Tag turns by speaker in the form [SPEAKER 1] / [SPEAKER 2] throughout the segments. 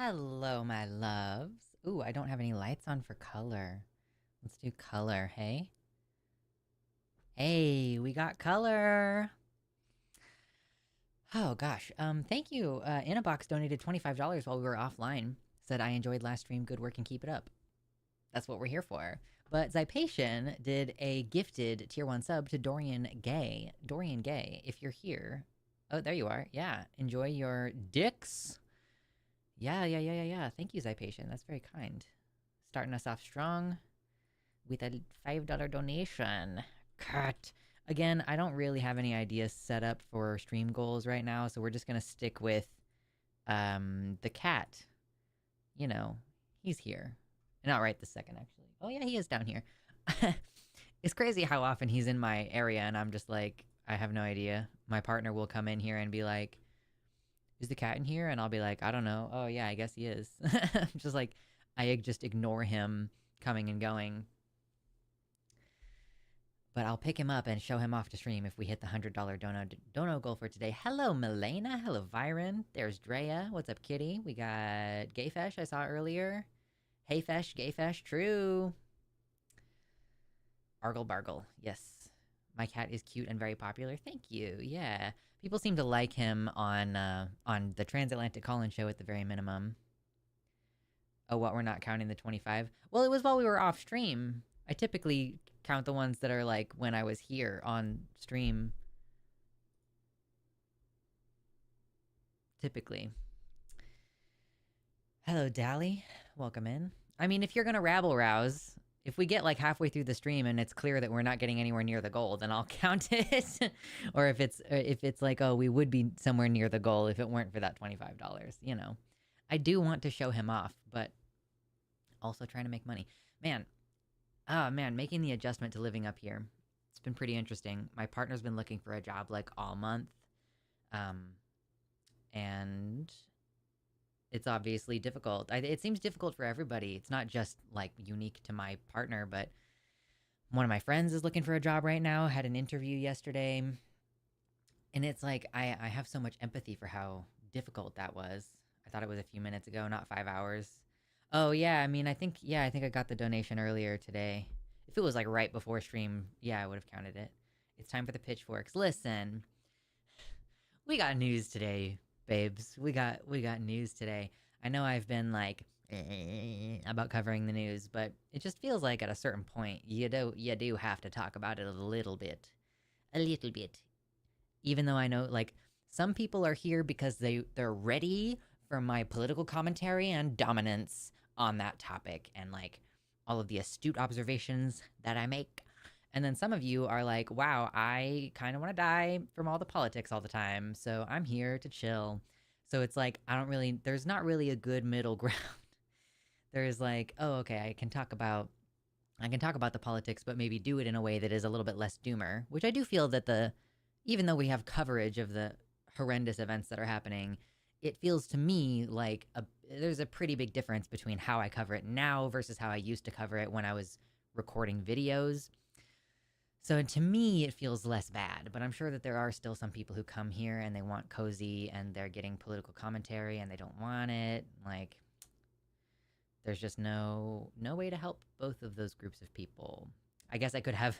[SPEAKER 1] Hello, my loves. Ooh, I don't have any lights on for color. Let's do color, hey? Hey, we got color. Oh gosh. Thank you. Inabox donated $25 while we were offline. Said I enjoyed last stream. Good work and keep it up. That's what we're here for. But Zypation did a gifted tier 1 sub to Dorian Gay. Dorian Gay, if you're here. Oh, there you are. Yeah. Enjoy your dicks. Yeah. Thank you, Zypation. That's very kind. Starting us off strong with a $5 donation. Cut. Again, I don't really have any ideas set up for stream goals right now, so we're just gonna stick with the cat. You know, he's here. Not right this second, actually. Oh yeah, he is down here. It's crazy how often he's in my area, and I'm just like, I have no idea. My partner will come in here and be like, is the cat in here? And I'll be like, I don't know. Oh yeah, I guess he is. Just like, I just ignore him coming and going. But I'll pick him up and show him off to stream if we hit the $100 dono goal for today. Hello, Milena. Hello, Viren. There's Drea. What's up, kitty? We got Gayfesh I saw earlier. Hey, Fesh, Gayfesh. True. Argle Bargle. Yes. My cat is cute and very popular. Thank you. Yeah. People seem to like him on the Transatlantic Call-In show at the very minimum. Oh, what? We're not counting the 25? Well, it was while we were off stream. I typically count the ones that are like when I was here on stream. Typically. Hello, Dally. Welcome in. I mean, if you're gonna rabble rouse, if we get like halfway through the stream and it's clear that we're not getting anywhere near the goal, then I'll count it. Or if it's like, oh, we would be somewhere near the goal if it weren't for that $25, you know. I do want to show him off, but also trying to make money. Man, making the adjustment to living up here. It's been pretty interesting. My partner's been looking for a job like all month. And it's obviously difficult. It seems difficult for everybody. It's not just like unique to my partner, but one of my friends is looking for a job right now, had an interview yesterday. And it's like, I have so much empathy for how difficult that was. I thought it was a few minutes ago, not 5 hours. Oh yeah, I mean, I think I got the donation earlier today. If it was like right before stream, yeah, I would have counted it. It's time for the pitchforks. Listen, we got news today, babes. We got news today. I know I've been like about covering the news, but it just feels like at a certain point you do have to talk about it a little bit. Even though I know like some people are here because they're ready for my political commentary and dominance on that topic and like all of the astute observations that I make. And then some of you are like, wow, I kind of want to die from all the politics all the time, so I'm here to chill. So it's like, there's not really a good middle ground. There's like, oh, okay, I can talk about the politics, but maybe do it in a way that is a little bit less doomer, which I do feel that even though we have coverage of the horrendous events that are happening, it feels to me like there's a pretty big difference between how I cover it now versus how I used to cover it when I was recording videos. So to me, it feels less bad, but I'm sure that there are still some people who come here and they want cozy and they're getting political commentary and they don't want it. Like, there's just no way to help both of those groups of people. I guess I could have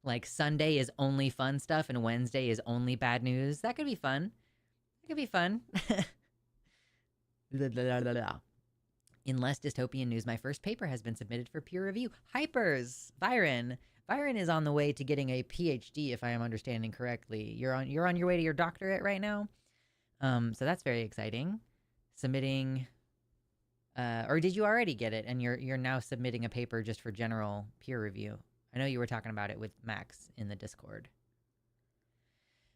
[SPEAKER 1] like Sunday is only fun stuff and Wednesday is only bad news. That could be fun. It could be fun. In less dystopian news, my first paper has been submitted for peer review. Hypers! Byron is on the way to getting a PhD, if I am understanding correctly. You're on your way to your doctorate right now? So that's very exciting. Submitting... or did you already get it and you're now submitting a paper just for general peer review? I know you were talking about it with Max in the Discord.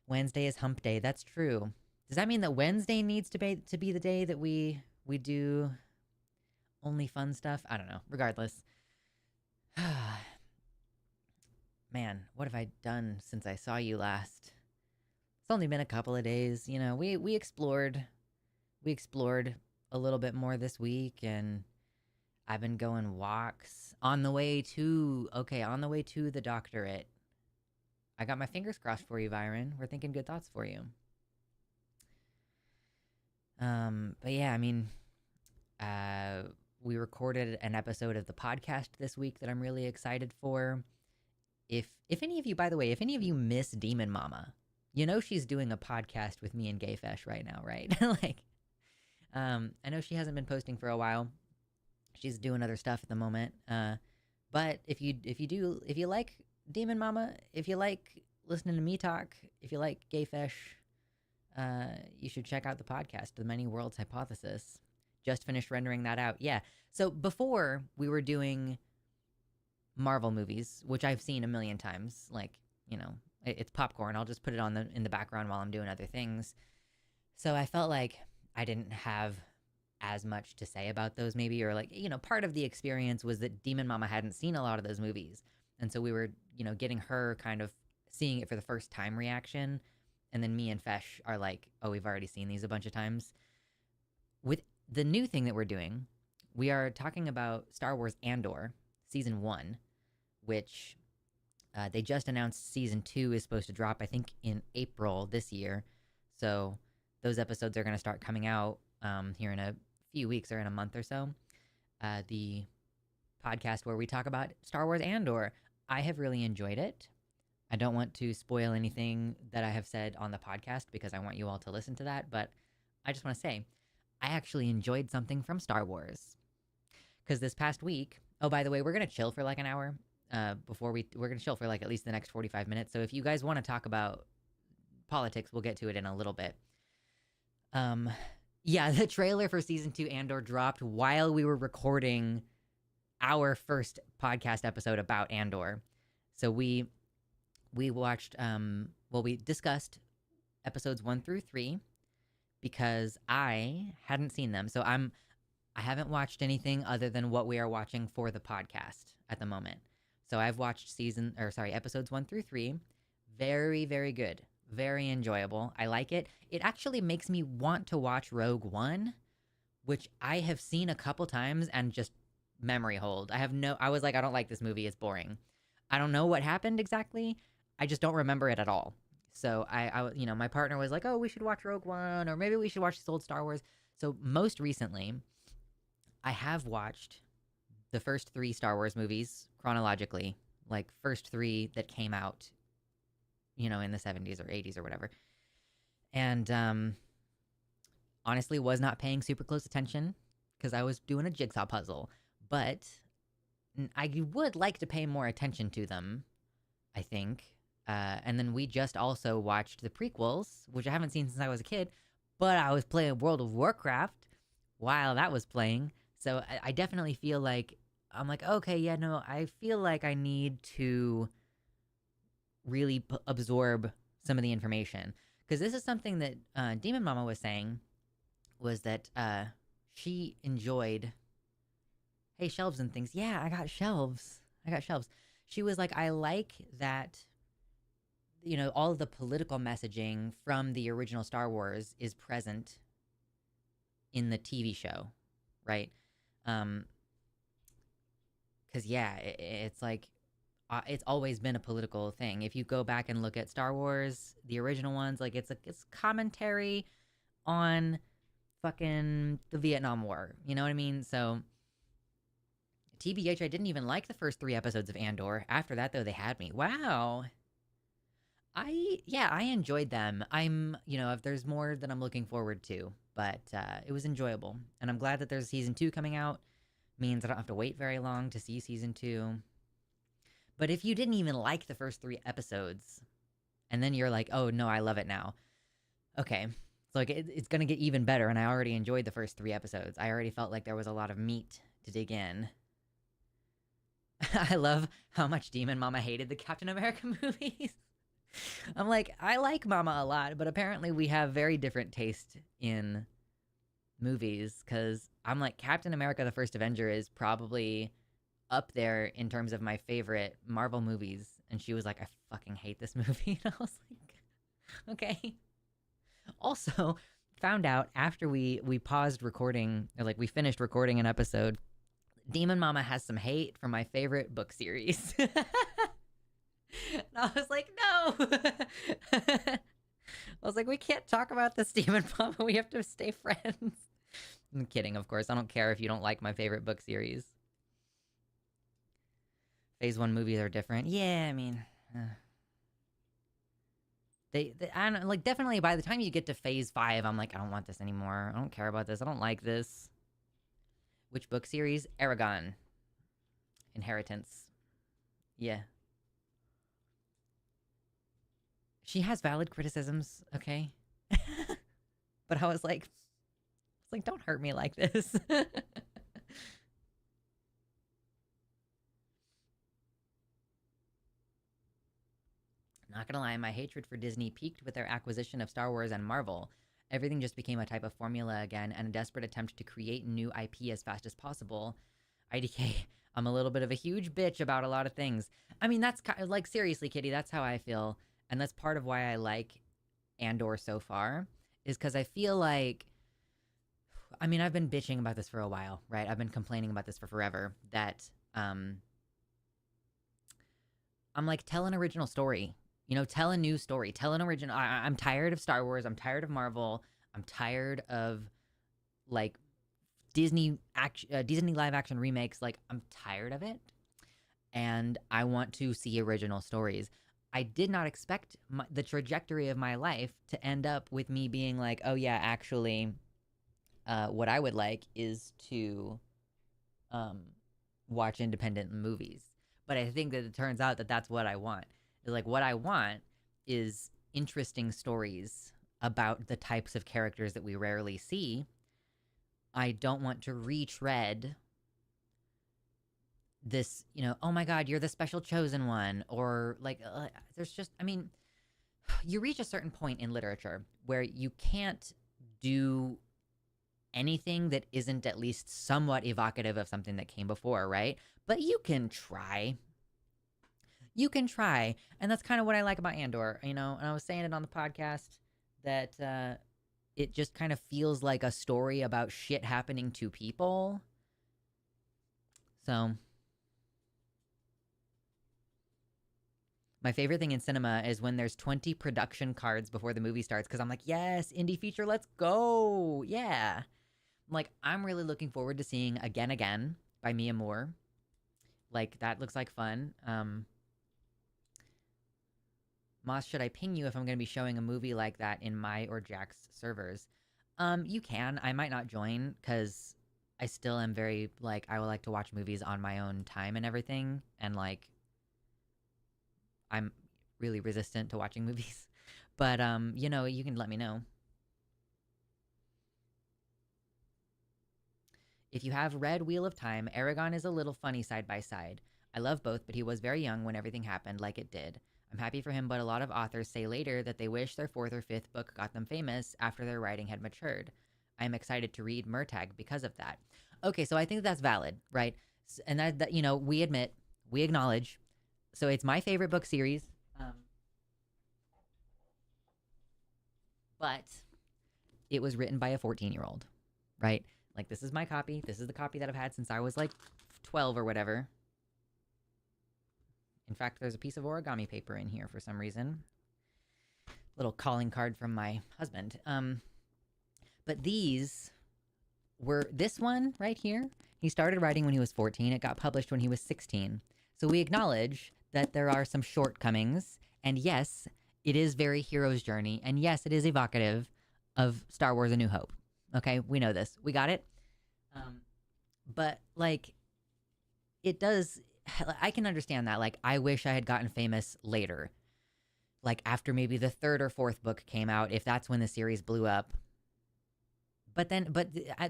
[SPEAKER 1] Wednesday is hump day. That's true. Does that mean that Wednesday needs to be the day that we do only fun stuff? I don't know. Regardless. Man, what have I done since I saw you last? It's only been a couple of days. You know, we explored a little bit more this week, and I've been going walks on the way to the doctorate. I got my fingers crossed for you, Byron. We're thinking good thoughts for you. But yeah, I mean, We recorded an episode of the podcast this week that I'm really excited for. If any of you, by the way, if any of you miss Demon Mama, you know she's doing a podcast with me and Gayfesh right now, right? Like, I know she hasn't been posting for a while. She's doing other stuff at the moment. But if you like Demon Mama, if you like listening to me talk, if you like Gayfesh, you should check out the podcast, The Many Worlds Hypothesis. Just finished rendering that out. Yeah. So before we were doing Marvel movies, which I've seen a million times, like, it's popcorn. I'll just put it in the background while I'm doing other things. So I felt like I didn't have as much to say about those maybe, or like, part of the experience was that Demon Mama hadn't seen a lot of those movies. And so we were, getting her kind of seeing it for the first time reaction. And then me and Fesh are like, oh, we've already seen these a bunch of times. With the new thing that we're doing, we are talking about Star Wars Andor Season 1, which they just announced Season 2 is supposed to drop, I think, in April this year. So those episodes are going to start coming out here in a few weeks or in a month or so. The podcast where we talk about Star Wars Andor. I have really enjoyed it. I don't want to spoil anything that I have said on the podcast because I want you all to listen to that, but I just want to say, I actually enjoyed something from Star Wars. Because this past week, oh, by the way, we're going to chill for like an hour we're going to chill for like at least the next 45 minutes. So if you guys want to talk about politics, we'll get to it in a little bit. Yeah, the trailer for Season 2 Andor dropped while we were recording our first podcast episode about Andor. So we watched, we discussed episodes 1 through 3 because I hadn't seen them. So I haven't watched anything other than what we are watching for the podcast at the moment. So I've watched episodes 1 through 3. Very, very good. Very enjoyable. I like it. It actually makes me want to watch Rogue One, which I have seen a couple times and just memory hold. I was like, I don't like this movie. It's boring. I don't know what happened exactly. I just don't remember it at all. So I my partner was like, oh, we should watch Rogue One, or maybe we should watch this old Star Wars. So most recently, I have watched the first 3 Star Wars movies chronologically, like first 3 that came out, in the 70s or 80s or whatever. And honestly was not paying super close attention because I was doing a jigsaw puzzle. But I would like to pay more attention to them, I think. And then we just also watched the prequels, which I haven't seen since I was a kid, but I was playing World of Warcraft while that was playing. So I definitely feel like, I'm like, okay, yeah, no, I feel like I need to really absorb some of the information. Because this is something that Demon Mama was saying, was that she enjoyed, hey, shelves and things. Yeah, I got shelves. She was like, I like that, all of the political messaging from the original Star Wars is present in the TV show, right? Because, yeah, it's like, it's always been a political thing. If you go back and look at Star Wars, the original ones, like, it's commentary on fucking the Vietnam War. You know what I mean? So, TBH, I didn't even like the first 3 episodes of Andor. After that, though, they had me. Wow. I enjoyed them. If there's more that I'm looking forward to, but it was enjoyable. And I'm glad that there's Season 2 coming out. Means I don't have to wait very long to see Season 2. But if you didn't even like the first 3 episodes, and then you're like, oh no, I love it now. Okay. So like it's going to get even better, and I already enjoyed the first 3 episodes. I already felt like there was a lot of meat to dig in. I love how much Demon Mama hated the Captain America movies. I'm like, I like Mama a lot, but apparently we have very different taste in movies, because I'm like, Captain America the First Avenger is probably up there in terms of my favorite Marvel movies, and she was like, I fucking hate this movie. And I was like, okay. Also, found out after we paused recording, or like we finished recording an episode, Demon Mama has some hate for my favorite book series. And I was like, no. I was like, we can't talk about this, Demon Mama. We have to stay friends. I'm kidding, of course. I don't care if you don't like my favorite book series. Phase 1 movies are different. Yeah, I mean, uh, I don't like, definitely by the time you get to phase 5, I'm like, I don't want this anymore. I don't care about this. I don't like this. Which book series? Aragon. Inheritance. Yeah. She has valid criticisms, okay? But I was like, don't hurt me like this. Not gonna lie, my hatred for Disney peaked with their acquisition of Star Wars and Marvel. Everything just became a type of formula again and a desperate attempt to create new IP as fast as possible. IDK, I'm a little bit of a huge bitch about a lot of things. I mean, that's kind of like, seriously, Kitty, that's how I feel. And that's part of why I like Andor so far, is because I feel like, I mean, I've been bitching about this for a while, right? I've been complaining about this for forever, that I'm like, tell an original story. You know, tell a new story. Tell an original. I'm tired of Star Wars. I'm tired of Marvel. I'm tired of like Disney live action remakes. Like, I'm tired of it, and I want to see original stories. I did not expect the trajectory of my life to end up with me being like, oh yeah, actually, what I would like is to um, watch independent movies. But I think that it turns out that that's what I want. Like, what I want is interesting stories about the types of characters that we rarely see. I don't want to retread this, you know, oh my God, you're the special chosen one. Or like, there's just, I mean, you reach a certain point in literature where you can't do anything that isn't at least somewhat evocative of something that came before, right? But you can try. You can try. And that's kind of what I like about Andor, you know? And I was saying it on the podcast that it just kind of feels like a story about shit happening to people. So, my favorite thing in cinema is when there's 20 production cards before the movie starts, because I'm like, yes, indie feature, let's go. Yeah. Like, I'm really looking forward to seeing Again Again by Mia Moore. Like, that looks like fun. Moss, should I ping you if I'm going to be showing a movie like that in my or Jack's servers? You can. I might not join because I still am very, like, I would like to watch movies on my own time and everything. And, like, I'm really resistant to watching movies. But, you know, you can let me know. If you have read Wheel of Time, Aragon is a little funny side by side. I love both, but he was very young when everything happened like it did. I'm happy for him, but a lot of authors say later that they wish their fourth or fifth book got them famous after their writing had matured. I am excited to read Murtagh because of that. Okay, so I think that's valid, right? And that you know, we admit, we acknowledge. So it's my favorite book series. But it was written by a 14-year-old, right? Like, this is my copy. This is the copy that I've had since I was like 12 or whatever. In fact, there's a piece of origami paper in here for some reason. Little calling card from my husband. But these were, this one right here, he started writing when he was 14. It got published when he was 16. So we acknowledge that there are some shortcomings. And yes, it is very hero's journey. And yes, it is evocative of Star Wars A New Hope. Okay, we know this. We got it. But, like, it does, I can understand that. Like, I wish I had gotten famous later. Like, after maybe the third or fourth book came out, if that's when the series blew up. But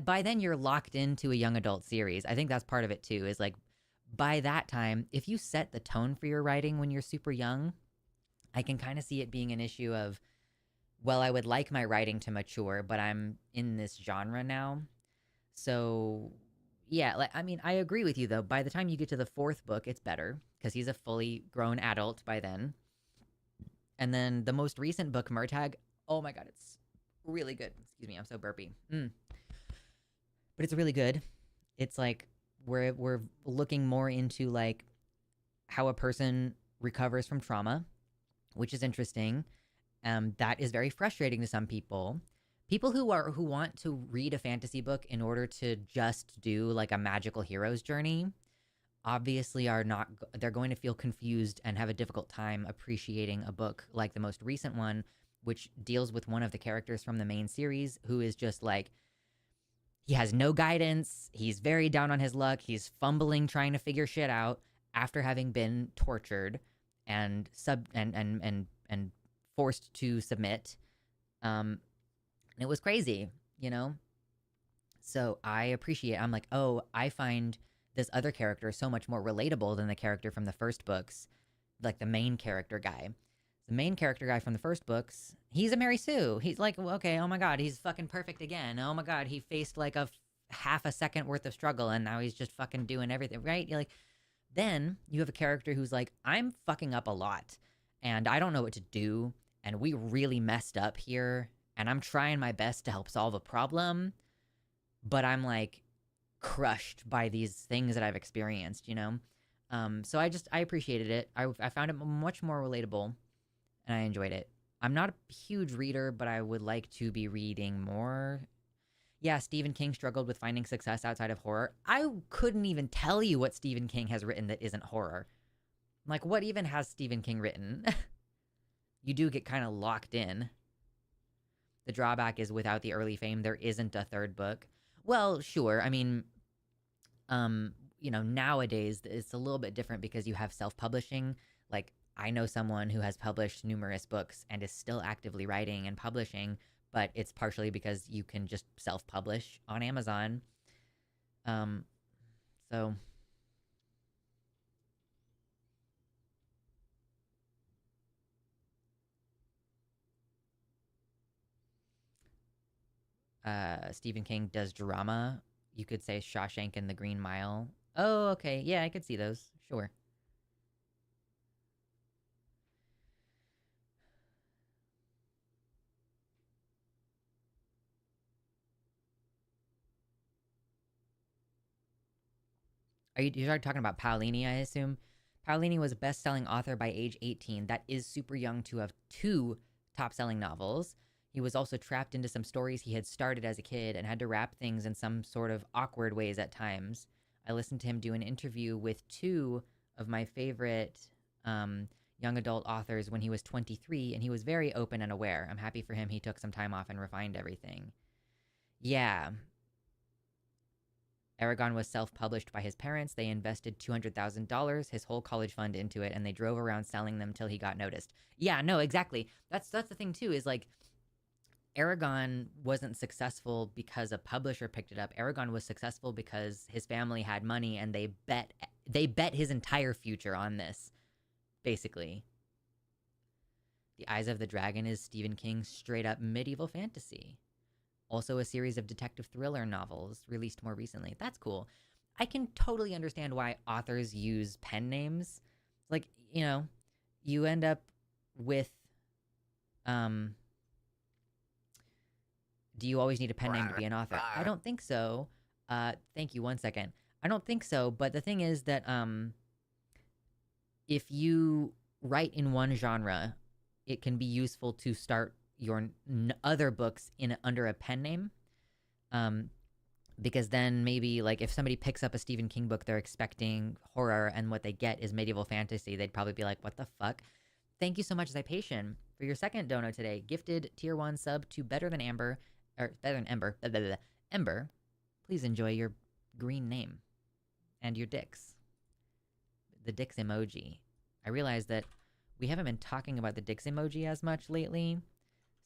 [SPEAKER 1] by then you're locked into a young adult series. I think that's part of it too, is like, by that time, if you set the tone for your writing when you're super young, I can kind of see it being an issue of, well, I would like my writing to mature, but I'm in this genre now. So, yeah, like, I mean, I agree with you though. By the time you get to the fourth book, it's better because he's a fully grown adult by then. And then the most recent book, Murtagh, oh my God, it's really good. Excuse me, I'm so burpy. But it's really good. It's like we're looking more into like how a person recovers from trauma, which is interesting. That is very frustrating to some people People who want to read a fantasy book in order to just do like a magical hero's journey obviously are not they're going to feel confused and have a difficult time appreciating a book like the most recent one, which deals with one of the characters from the main series who is just like, he has no guidance, he's very down on his luck, he's fumbling trying to figure shit out after having been tortured and and forced to submit. It was crazy, you know? So I appreciate, I'm like, oh, I find this other character so much more relatable than the character from the first books, like the main character guy. The main character guy from the first books, he's a Mary Sue. He's like, well, okay, oh my God, he's fucking perfect again. Oh my God, he faced like a half a second worth of struggle and now he's just fucking doing everything, right? You're like, then you have a character who's like, I'm fucking up a lot and I don't know what to do. And we really messed up here. And I'm trying my best to help solve a problem. But I'm like crushed by these things that I've experienced, you know? So I appreciated it. I found it much more relatable and I enjoyed it. I'm not a huge reader, but I would like to be reading more. Yeah, Stephen King struggled with finding success outside of horror. I couldn't even tell you what Stephen King has written that isn't horror. Like, what even has Stephen King written? You do get kind of locked in. The drawback is without the early fame, there isn't a third book. Well, sure. I mean, nowadays it's a little bit different because you have self-publishing. Like, I know someone who has published numerous books and is still actively writing and publishing, but it's partially because you can just self-publish on Amazon. So Stephen King does drama. You could say Shawshank and the Green Mile. Oh, okay. Yeah, I could see those. Sure. You're talking about Paolini, I assume? Paolini was a best-selling author by age 18. That is super young to have two top-selling novels. He was also trapped into some stories he had started as a kid and had to wrap things in some sort of awkward ways at times. I listened to him do an interview with two of my favorite young adult authors when he was 23, and he was very open and aware. I'm happy for him he took some time off and refined everything. Yeah, Aragon was self-published by his parents. They invested $200,000, his whole college fund, into it, and they drove around selling them till he got noticed. Yeah, no, exactly. That's the thing too. Is like, Aragon wasn't successful because a publisher picked it up. Aragon was successful because his family had money and they bet his entire future on this, basically. The Eyes of the Dragon is Stephen King's straight-up medieval fantasy. Also a series of detective thriller novels released more recently. That's cool. I can totally understand why authors use pen names. Like, you end up with, do you always need a pen name to be an author? I don't think so. Thank you, 1 second. I don't think so, but the thing is that, if you write in one genre, it can be useful to start your other books under a pen name, because then maybe like if somebody picks up a Stephen King book, they're expecting horror and what they get is medieval fantasy. They'd probably be like, what the fuck? Thank you so much, Zypation, for your second dono today. Gifted tier 1 sub to Better Than Amber, or Better Than Ember. Blah, blah, blah. Ember, please enjoy your green name and your dicks. The dicks emoji. I realize that we haven't been talking about the dicks emoji as much lately,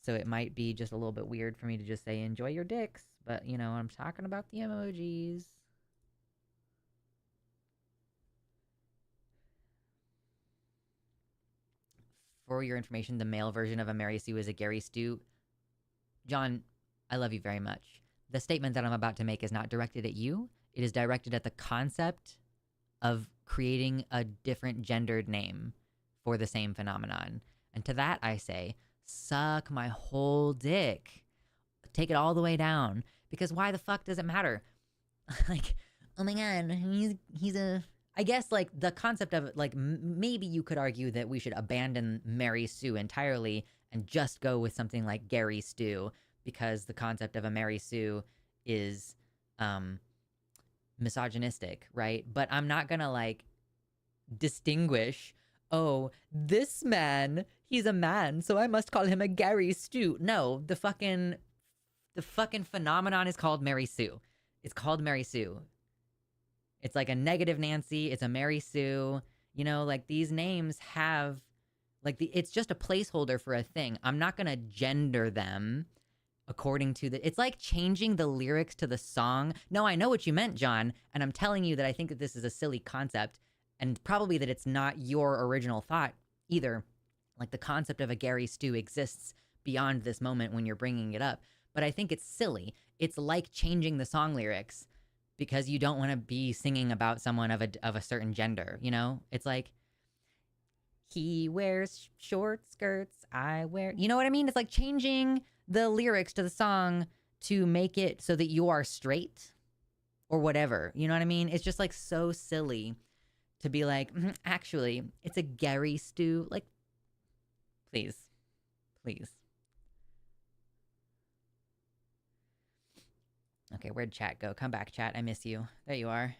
[SPEAKER 1] so it might be just a little bit weird for me to just say, enjoy your dicks. But, I'm talking about the emojis. For your information, the male version of a Mary Sue is a Gary Stu. John, I love you very much. The statement that I'm about to make is not directed at you. It is directed at the concept of creating a different gendered name for the same phenomenon. And to that I say, suck my whole dick. Take it all the way down. Because why the fuck does it matter? Like, oh my god, he's a... I guess, like, the concept of it, like, maybe you could argue that we should abandon Mary Sue entirely and just go with something like Gary Stu. because the concept of a Mary Sue is misogynistic, right? But I'm not gonna like distinguish, oh, this man, he's a man, so I must call him a Gary Stu. No, the fucking phenomenon is called Mary Sue. It's called Mary Sue. It's like a negative Nancy, it's a Mary Sue. You know, like these names have like it's just a placeholder for a thing. I'm not going to gender them according to the it's like changing the lyrics to the song. No, I know what you meant, John, and I'm telling you that I think that this is a silly concept and probably that it's not your original thought either. Like the concept of a Gary Stu exists beyond this moment when you're bringing it up, but I think it's silly. It's like changing the song lyrics because you don't want to be singing about someone of a certain gender, you know? It's like he wears short skirts, I wear, you know what I mean? It's like changing the lyrics to the song to make it so that you are straight or whatever. You know what I mean? It's just like so silly to be like, actually, it's a Gary Stu. Like, please, please. Okay, where'd chat go? Come back, chat. I miss you. There you are.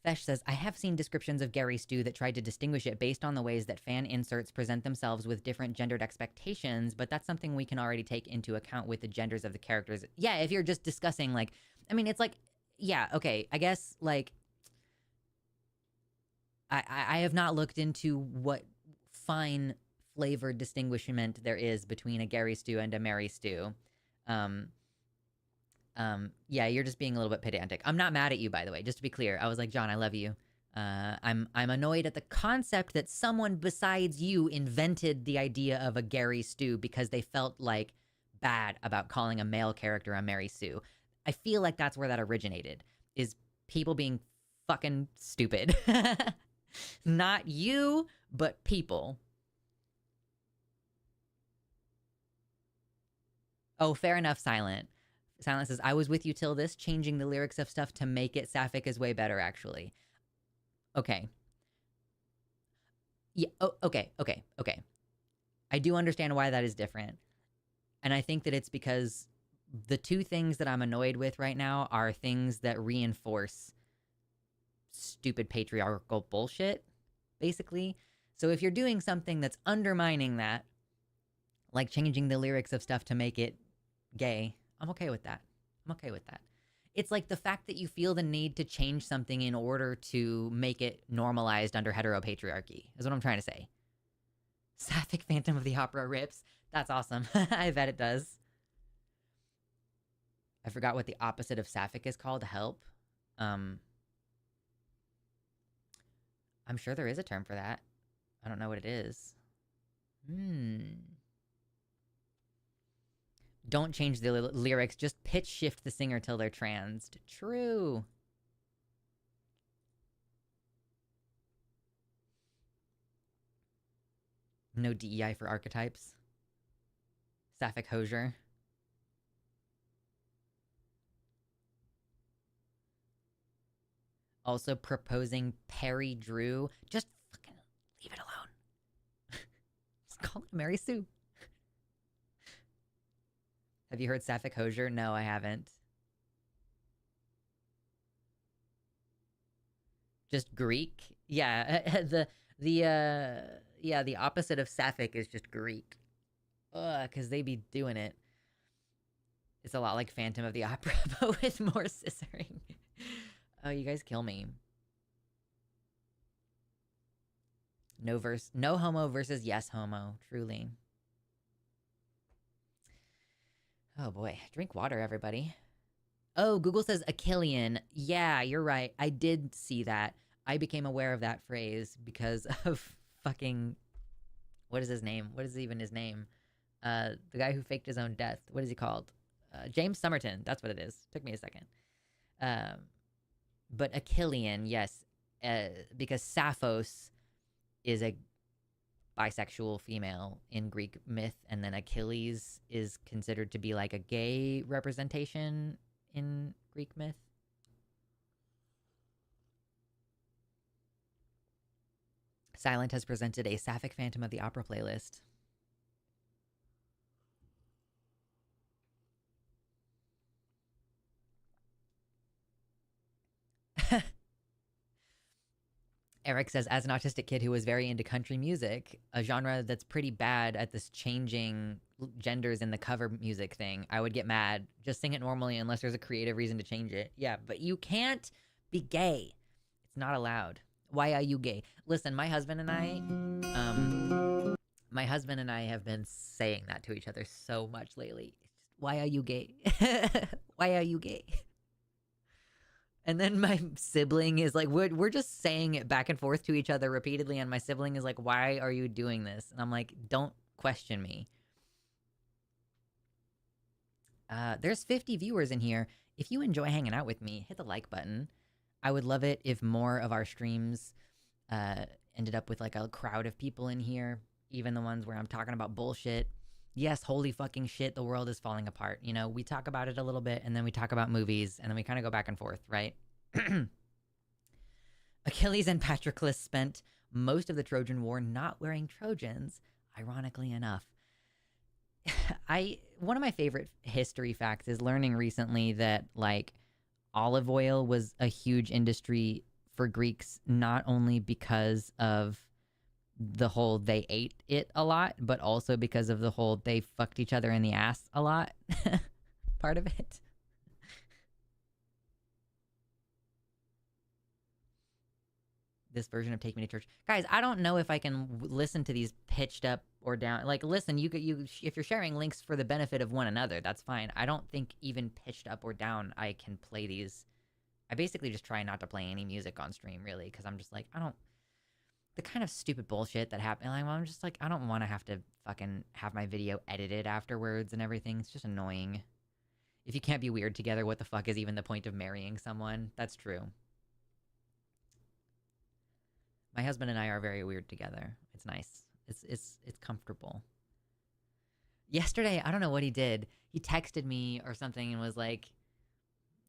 [SPEAKER 1] Fesh says, I have seen descriptions of Gary Stu that tried to distinguish it based on the ways that fan inserts present themselves with different gendered expectations, but that's something we can already take into account with the genders of the characters. Yeah, if you're just discussing, like, I mean, it's like, yeah, okay, I guess, like, I have not looked into what fine flavored distinguishment there is between a Gary Stu and a Mary Stu. Yeah, you're just being a little bit pedantic. I'm not mad at you, by the way, just to be clear. I was like, John, I love you. I'm annoyed at the concept that someone besides you invented the idea of a Gary Stu because they felt like bad about calling a male character a Mary Sue. I feel like that's where that originated, is people being fucking stupid. Not you, but people. Oh, fair enough, Silent. Silent says, I was with you till this. Changing the lyrics of stuff to make it sapphic is way better, actually. Okay. Yeah, oh, okay. I do understand why that is different. And I think that it's because the two things that I'm annoyed with right now are things that reinforce stupid patriarchal bullshit, basically. So if you're doing something that's undermining that, like changing the lyrics of stuff to make it gay, I'm okay with that. It's like the fact that you feel the need to change something in order to make it normalized under heteropatriarchy is what I'm trying to say. Sapphic Phantom of the Opera rips. That's awesome. I bet it does. I forgot what the opposite of sapphic is called. Help. I'm sure there is a term for that. I don't know what it is. Don't change the lyrics. Just pitch shift the singer till they're transed. True. No DEI for archetypes. Sapphic Hosier. Also proposing Perry Drew. Just fucking leave it alone. Just call it Mary Sue. Have you heard Sapphic Hosier? No, I haven't. Just Greek? Yeah, the opposite of Sapphic is just Greek. Ugh, because they be doing it. It's a lot like Phantom of the Opera, but with more scissoring. Oh, you guys kill me. No homo versus yes homo, truly. Oh boy, drink water, everybody. Oh, Google says Achillean. Yeah, you're right. I did see that. I became aware of that phrase because of fucking... What is his name? What is even his name? The guy who faked his own death. What is he called? James Somerton. That's what it is. Took me a second. But Achillean, yes. Because Sappho's is a bisexual female in Greek myth, and then Achilles is considered to be like a gay representation in Greek myth. Silent has presented a Sapphic Phantom of the Opera playlist. Eric says, as an autistic kid who was very into country music, a genre that's pretty bad at this changing genders in the cover music thing, I would get mad. Just sing it normally unless there's a creative reason to change it. Yeah, but you can't be gay. It's not allowed. Why are you gay? Listen, my husband and I have been saying that to each other so much lately. It's just, why are you gay? Why are you gay? And then my sibling is like, we're just saying it back and forth to each other repeatedly. And my sibling is like, why are you doing this? And I'm like, don't question me. There's 50 viewers in here. If you enjoy hanging out with me, hit the like button. I would love it if more of our streams ended up with like a crowd of people in here, even the ones where I'm talking about bullshit. Yes, holy fucking shit, the world is falling apart. You know, we talk about it a little bit, and then we talk about movies, and then we kind of go back and forth, right? Achilles and Patroclus spent most of the Trojan War not wearing Trojans, ironically enough. One of my favorite history facts is learning recently that, like, olive oil was a huge industry for Greeks, not only because of the whole they ate it a lot, but also because of the whole they fucked each other in the ass a lot part of it. This version of Take Me to Church. Guys, I don't know if I can listen to these pitched up or down. Like, listen, you if you're sharing links for the benefit of one another, that's fine. I don't think even pitched up or down I can play these. I basically just try not to play any music on stream, really, because I'm just like, the kind of stupid bullshit that happened. Like, I'm just like, I don't want to have to fucking have my video edited afterwards and everything. It's just annoying. If you can't be weird together, what the fuck is even the point of marrying someone? That's true. My husband and I are very weird together. It's nice. It's comfortable. Yesterday, I don't know what he did. He texted me or something and was like,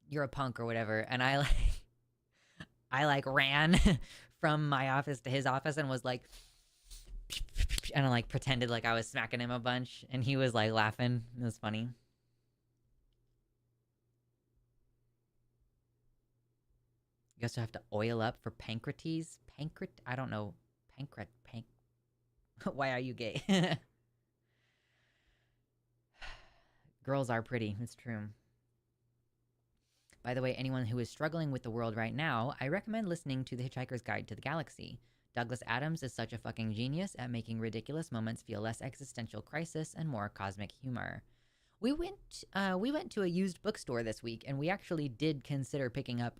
[SPEAKER 1] "You're a punk" or whatever. And I ran from my office to his office and was like, and I like pretended like I was smacking him a bunch, and he was like laughing. It was funny. You also have to oil up for pancreates. I don't know. Why are you gay? Girls are pretty. It's true. By the way, anyone who is struggling with the world right now, I recommend listening to The Hitchhiker's Guide to the Galaxy. Douglas Adams is such a fucking genius at making ridiculous moments feel less existential crisis and more cosmic humor. We went to a used bookstore this week, and we actually did consider picking up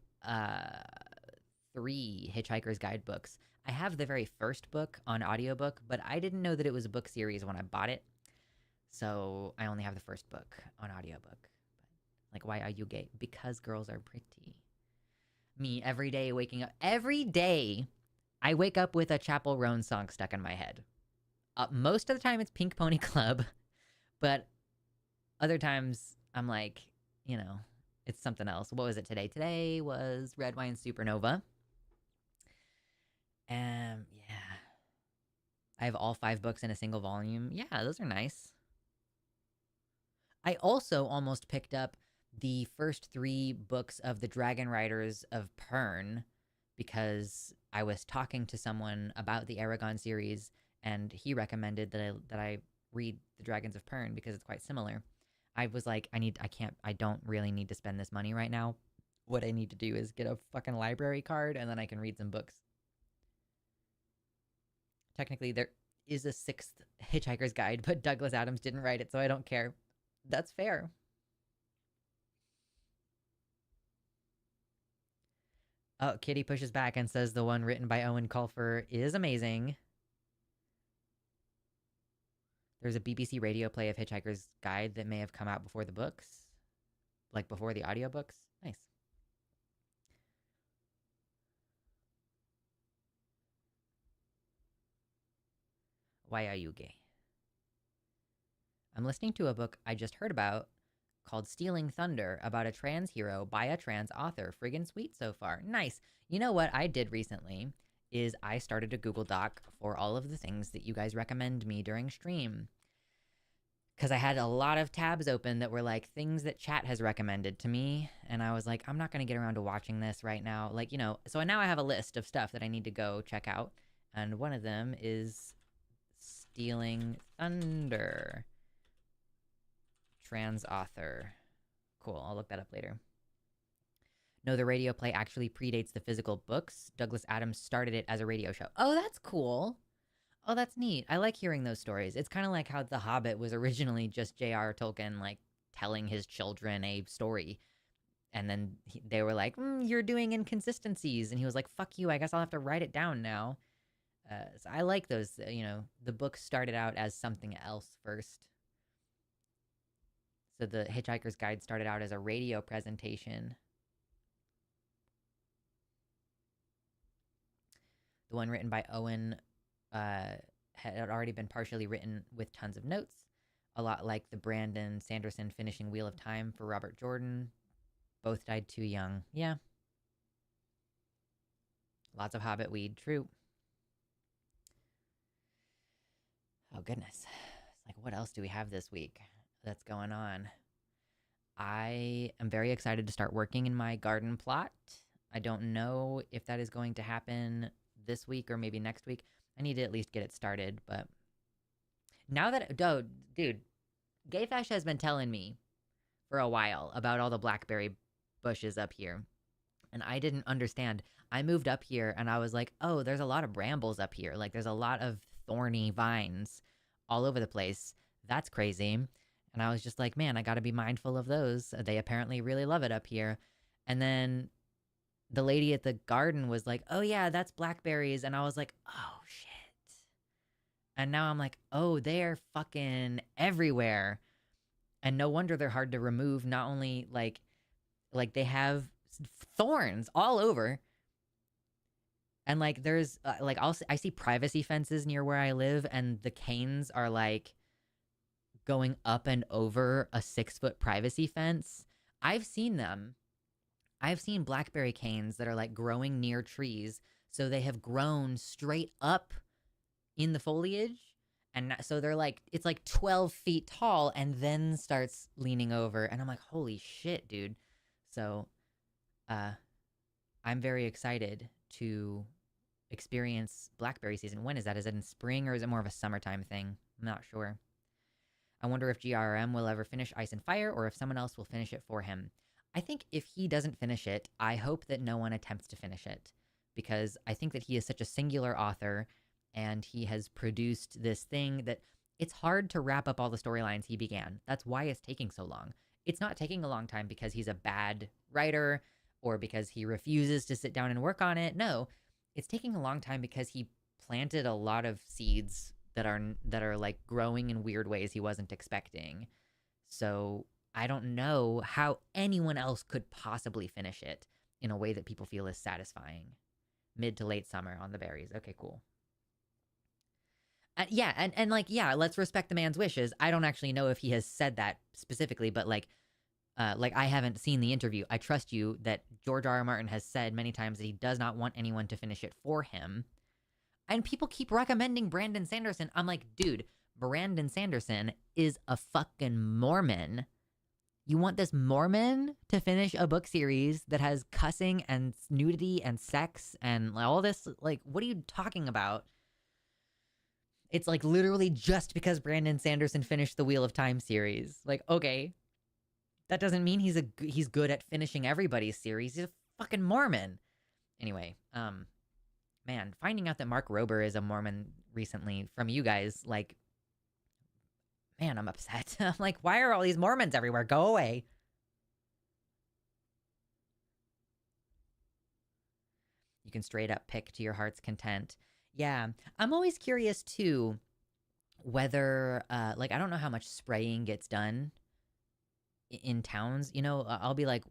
[SPEAKER 1] 3 Hitchhiker's Guide books. I have the very first book on audiobook, but I didn't know that it was a book series when I bought it. So I only have the first book on audiobook. Like, why are you gay? Because girls are pretty. Me, every day waking up. Every day, I wake up with a Chapel Roan song stuck in my head. Most of the time, it's Pink Pony Club. But other times, I'm like, you know, it's something else. What was it today? Today was Red Wine Supernova. Yeah. I have all 5 books in a single volume. Yeah, those are nice. I also almost picked up the first 3 books of the Dragon Riders of Pern because I was talking to someone about the Aragon series, and he recommended that I read the Dragons of Pern because it's quite similar. I was like, I don't really need to spend this money right now. What I need to do is get a fucking library card, and then I can read some books. Technically, there is a 6th Hitchhiker's Guide, but Douglas Adams didn't write it, so I don't care. That's fair. Oh, Kitty pushes back and says the one written by Owen Colfer is amazing. There's a BBC radio play of Hitchhiker's Guide that may have come out before the books. Like before the audiobooks. Nice. Why are you gay? I'm listening to a book I just heard about called Stealing Thunder about a trans hero by a trans author. Friggin' sweet so far. Nice. You know what I did recently is I started a Google Doc for all of the things that you guys recommend me during stream. because I had a lot of tabs open that were like things that chat has recommended to me. And I was like, I'm not going to get around to watching this right now. Like, you know, so now I have a list of stuff that I need to go check out. And one of them is Stealing Thunder. Trans author. Cool, I'll look that up later. No, the radio play actually predates the physical books. Douglas Adams started it as a radio show. Oh, that's cool. Oh, that's neat. I like hearing those stories. It's kind of like how The Hobbit was originally just J.R. Tolkien, like, telling his children a story. And then they were like, you're doing inconsistencies. And he was like, fuck you, I guess I'll have to write it down now. So I like those, you know, the book started out as something else first. So the Hitchhiker's Guide started out as a radio presentation. The one written by Owen had already been partially written with tons of notes. A lot like the Brandon Sanderson finishing Wheel of Time for Robert Jordan. Both died too young. Yeah. Lots of Hobbit weed. True. Oh, goodness. It's like, what else do we have this week that's going on? I am very excited to start working in my garden plot. I don't know if that is going to happen this week or maybe next week. I need to at least get it started, but now that, dude, Gayfash has been telling me for a while about all the blackberry bushes up here, and I didn't understand. I moved up here and I was like, oh, there's a lot of brambles up here. Like, there's a lot of thorny vines all over the place. That's crazy. And I was just like, man, I got to be mindful of those. They apparently really love it up here. And then the lady at the garden was like, oh yeah, that's blackberries. And I was like, oh shit. And now I'm like, oh, they're fucking everywhere. And no wonder they're hard to remove. Not only like they have thorns all over. And like there's like I see privacy fences near where I live, and the canes are like going up and over a 6-foot privacy fence. I've seen them. I've seen blackberry canes that are like growing near trees. So they have grown straight up in the foliage. And so they're like, it's like 12 feet tall and then starts leaning over. And I'm like, holy shit, dude. So I'm very excited to experience blackberry season. When is that? Is it in spring or is it more of a summertime thing? I'm not sure. I wonder if GRM will ever finish Ice and Fire or if someone else will finish it for him. I think if he doesn't finish it, I hope that no one attempts to finish it, because I think that he is such a singular author and he has produced this thing that it's hard to wrap up all the storylines he began. That's why it's taking so long. It's not taking a long time because he's a bad writer or because he refuses to sit down and work on it. No, it's taking a long time because he planted a lot of seeds that are like growing in weird ways he wasn't expecting. So I don't know how anyone else could possibly finish it in a way that people feel is satisfying. Mid to late summer on the berries. Okay, cool. Yeah, and like, yeah, let's respect the man's wishes. I don't actually know if he has said that specifically, but like I haven't seen the interview. I trust you that George R. R. Martin has said many times that he does not want anyone to finish it for him. And people keep recommending Brandon Sanderson. I'm like, dude, Brandon Sanderson is a fucking Mormon. You want this Mormon to finish a book series that has cussing and nudity and sex and all this? Like, what are you talking about? It's like literally just because Brandon Sanderson finished the Wheel of Time series. Like, okay, that doesn't mean he's good at finishing everybody's series. He's a fucking Mormon. Anyway, man, finding out that Mark Rober is a Mormon recently from you guys, like, man, I'm upset. I'm like, why are all these Mormons everywhere? Go away. You can straight up pick to your heart's content. Yeah, I'm always curious too whether, like, I don't know how much spraying gets done in towns. You know, I'll be like,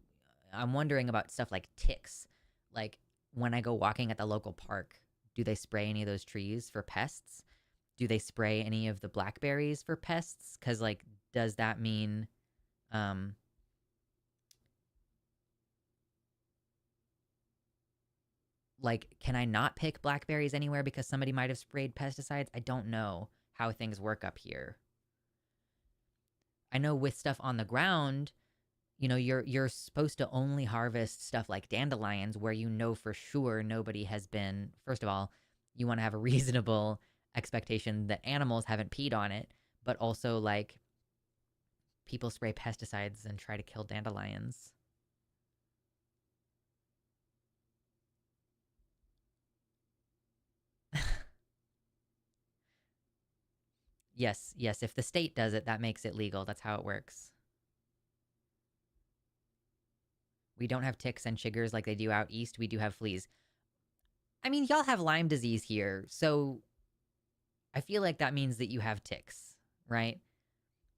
[SPEAKER 1] I'm wondering about stuff like ticks. Like, when I go walking at the local park, do they spray any of those trees for pests? Do they spray any of the blackberries for pests? Because, like, does that mean, like, can I not pick blackberries anywhere because somebody might have sprayed pesticides? I don't know how things work up here. I know with stuff on the ground, you're supposed to only harvest stuff like dandelions where you know for sure nobody has been. First of all, you want to have a reasonable expectation that animals haven't peed on it, but also like people spray pesticides and try to kill dandelions. Yes, yes, if the state does it, that makes it legal. That's how it works. We don't have ticks and chiggers like they do out east. We do have fleas. I mean, y'all have Lyme disease here, so I feel like that means that you have ticks, right?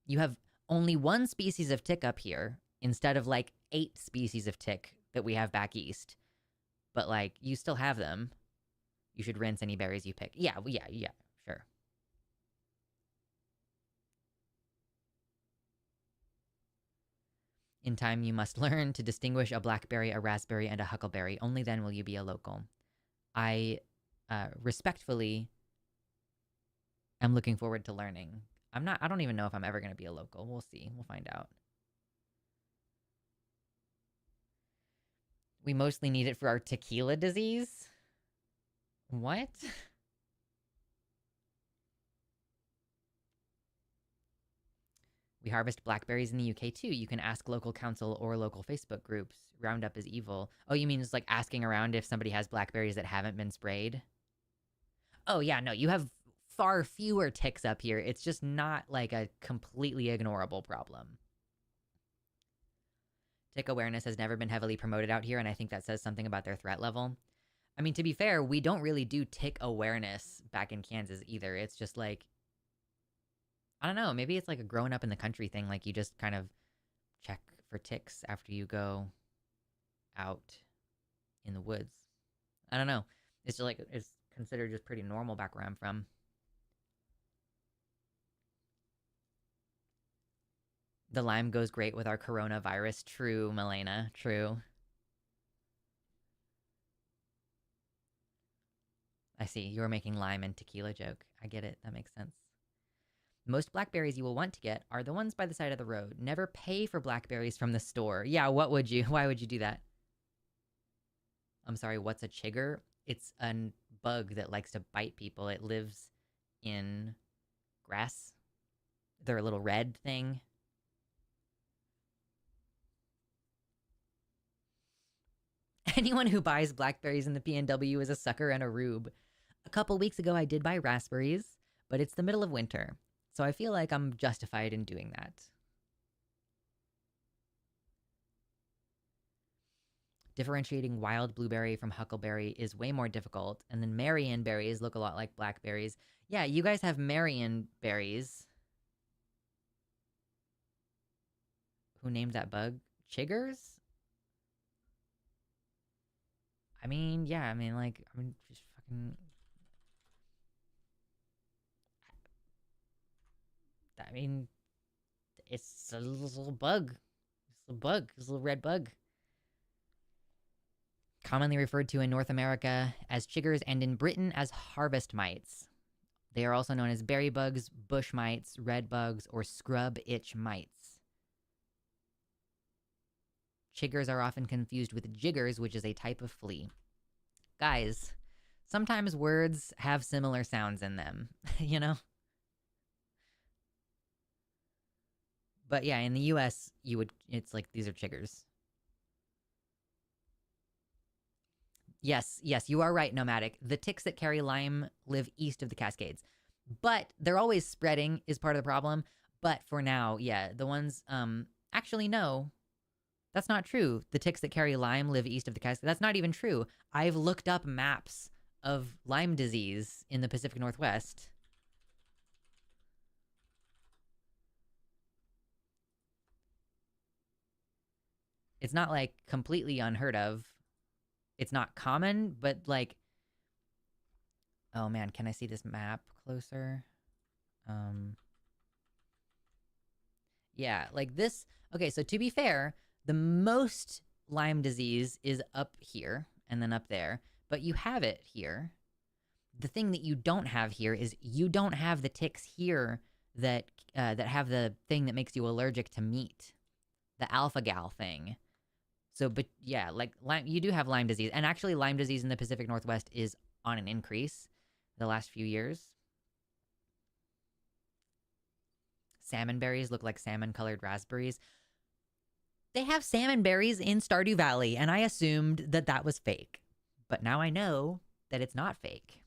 [SPEAKER 1] You have only one species of tick up here instead of like 8 species of tick that we have back east. But like, you still have them. You should rinse any berries you pick. Yeah, yeah, sure. In time, you must learn to distinguish a blackberry, a raspberry, and a huckleberry. Only then will you be a local. I respectfully am looking forward to learning. I don't even know if I'm ever going to be a local. We'll see. We'll find out. We mostly need it for our tequila disease? What? We harvest blackberries in the UK too. You can ask local council or local Facebook groups. Roundup is evil. Oh, you mean it's like asking around if somebody has blackberries that haven't been sprayed? Oh, yeah, no, you have far fewer ticks up here. It's just not like a completely ignorable problem. Tick awareness has never been heavily promoted out here, and I think that says something about their threat level. I mean, to be fair, we don't really do tick awareness back in Kansas either. It's just like, I don't know, maybe it's like a growing up in the country thing. Like, you just kind of check for ticks after you go out in the woods. I don't know. It's just like, it's considered just pretty normal back where I'm from. The lime goes great with our coronavirus. True, Milena. True. I see. You were making lime and tequila joke. I get it. That makes sense. Most blackberries you will want to get are the ones by the side of the road. Never pay for blackberries from the store. Yeah, what would you? Why would you do that? I'm sorry, what's a chigger? It's a bug that likes to bite people. It lives in grass. They're a little red thing. Anyone who buys blackberries in the PNW is a sucker and a rube. A couple weeks ago, I did buy raspberries, but it's the middle of winter, so I feel like I'm justified in doing that. Differentiating wild blueberry from huckleberry is way more difficult, and then Marion berries look a lot like blackberries. Yeah, you guys have Marion berries. Who named that bug? Chiggers? I mean, yeah, just fucking... I mean, it's a little bug. It's a bug. It's a little red bug. Commonly referred to in North America as chiggers and in Britain as harvest mites. They are also known as berry bugs, bush mites, red bugs, or scrub itch mites. Chiggers are often confused with jiggers, which is a type of flea. Guys, sometimes words have similar sounds in them, you know? But yeah, in the US, it's like, these are chiggers. Yes, you are right, Nomadic. The ticks that carry Lyme live east of the Cascades. But they're always spreading is part of the problem. But for now, yeah, the ones, actually, no. That's not true. The ticks that carry Lyme live east of the Cascades. That's not even true. I've looked up maps of Lyme disease in the Pacific Northwest. It's not, like, completely unheard of. It's not common, but, like... Oh, man, can I see this map closer? Yeah, like this... Okay, so to be fair, the most Lyme disease is up here, and then up there. But you have it here. The thing that you don't have here is you don't have the ticks here that that have the thing that makes you allergic to meat, the alpha gal thing. So, but yeah, like you do have Lyme disease, and actually, Lyme disease in the Pacific Northwest is on an increase the last few years. Salmon berries look like salmon-colored raspberries. They have salmon berries in Stardew Valley, and I assumed that that was fake, but now I know that it's not fake.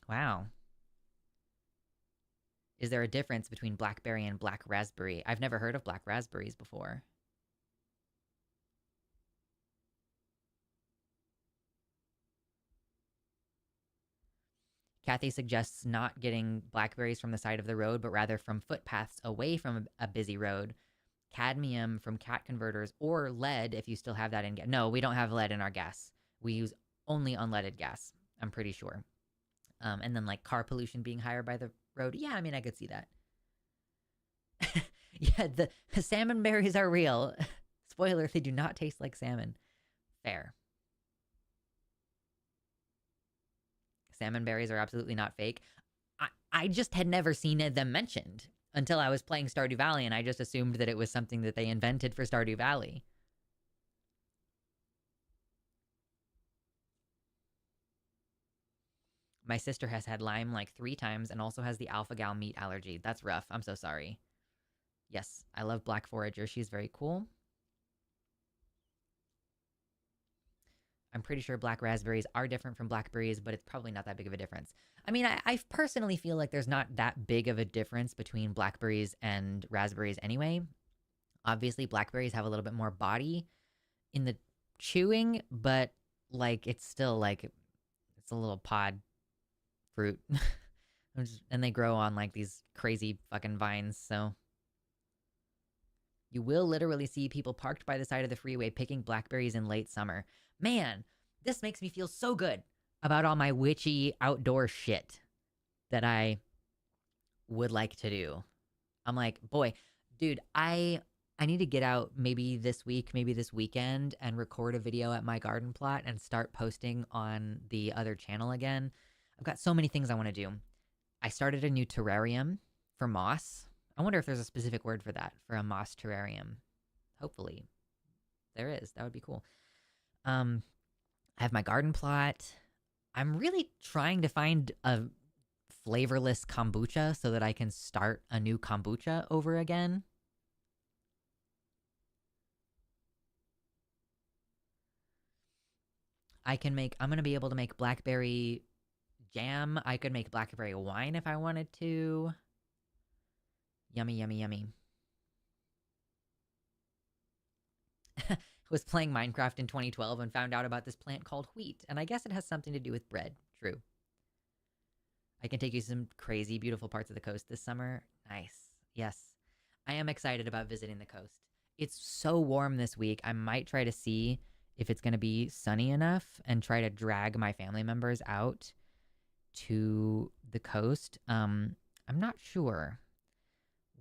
[SPEAKER 1] Wow. Is there a difference between blackberry and black raspberry? I've never heard of black raspberries before. Kathy suggests not getting blackberries from the side of the road, but rather from footpaths away from a busy road. Cadmium from cat converters, or lead if you still have that in gas. No, we don't have lead in our gas. We use only unleaded gas, I'm pretty sure. And then like car pollution being higher by the road. Yeah, I mean, I could see that. Yeah, the salmon berries are real. Spoiler, they do not taste like salmon. Fair. Salmon berries are absolutely not fake. I just had never seen them mentioned until I was playing Stardew Valley, and I just assumed that it was something that they invented for Stardew Valley. My sister has had Lyme like 3 times and also has the alpha gal meat allergy. That's rough. I'm so sorry. Yes, I love Black Forager. She's very cool. I'm pretty sure black raspberries are different from blackberries, but it's probably not that big of a difference. I mean, I personally feel like there's not that big of a difference between blackberries and raspberries anyway. Obviously, blackberries have a little bit more body in the chewing, but like it's still like it's a little pod fruit. And they grow on like these crazy fucking vines, so you will literally see people parked by the side of the freeway picking blackberries in late summer. Man, this makes me feel so good about all my witchy outdoor shit that I would like to do. I'm like, boy, dude, I need to get out maybe this week, maybe this weekend, and record a video at my garden plot and start posting on the other channel again. I've got so many things I want to do. I started a new terrarium for moss. I wonder if there's a specific word for that, for a moss terrarium. Hopefully there is. That would be cool. I have my garden plot. I'm really trying to find a flavorless kombucha so that I can start a new kombucha over again. I'm going to be able to make blackberry jam. I could make blackberry wine if I wanted to. Yummy, yummy, yummy. Was playing Minecraft in 2012 and found out about this plant called wheat, and I guess it has something to do with bread. True. I can take you to some crazy, beautiful parts of the coast this summer. Nice. Yes. I am excited about visiting the coast. It's so warm this week. I might try to see if it's going to be sunny enough and try to drag my family members out to the coast. I'm not sure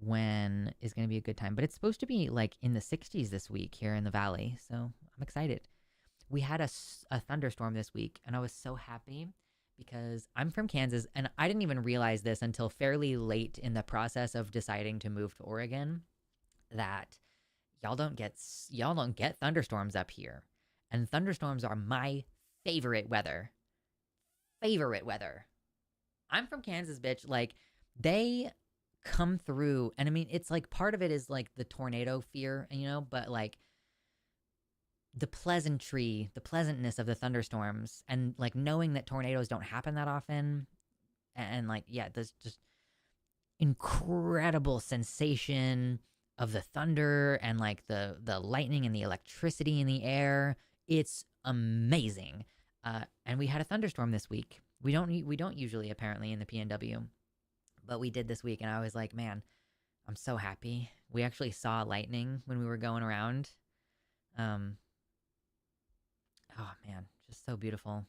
[SPEAKER 1] when is going to be a good time, but it's supposed to be like in the 60s this week here in the valley, so I'm excited. We had a thunderstorm this week, and I was so happy because I'm from Kansas, and I didn't even realize this until fairly late in the process of deciding to move to Oregon, that y'all don't get thunderstorms up here, and thunderstorms are my favorite weather. I'm from Kansas, bitch. Like, they come through, and I mean, it's like part of it is like the tornado fear, you know, but like the pleasantness of the thunderstorms, and like knowing that tornadoes don't happen that often, and like, yeah, there's just incredible sensation of the thunder and like the lightning and the electricity in the air. It's amazing. And we had a thunderstorm this week. We don't usually, apparently, in the PNW, but we did this week, and I was like, man, I'm so happy. We actually saw lightning when we were going around. Oh man, just so beautiful.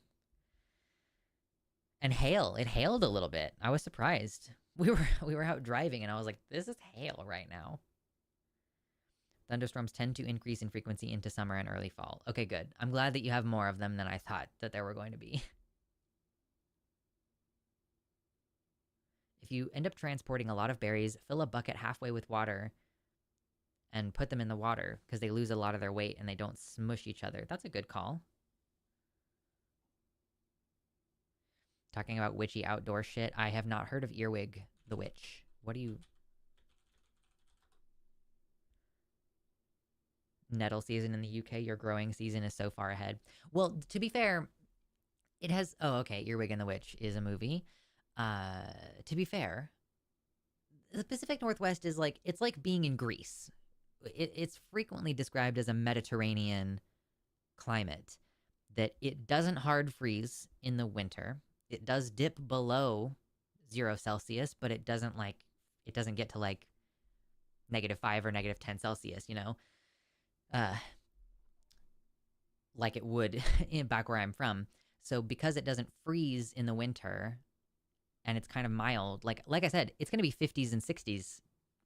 [SPEAKER 1] And hail. It hailed a little bit. I was surprised. We were out driving, and I was like, this is hail right now. Thunderstorms tend to increase in frequency into summer and early fall. Okay, good. I'm glad that you have more of them than I thought that there were going to be. If you end up transporting a lot of berries, fill a bucket halfway with water and put them in the water because they lose a lot of their weight and they don't smush each other. That's a good call. Talking about witchy outdoor shit. I have not heard of Earwig the Witch. What do you... Nettle season in the UK, your growing season is so far ahead. Well, to be fair, it has... Oh, okay, Earwig and the Witch is a movie. To be fair, the Pacific Northwest is like... It's like being in Greece. It's frequently described as a Mediterranean climate. That it doesn't hard freeze in the winter. It does dip below 0 Celsius, but it doesn't get to like -5 or -10 Celsius, you know? Like it would back where I'm from. So because it doesn't freeze in the winter and it's kind of mild, like I said, it's going to be 50s and 60s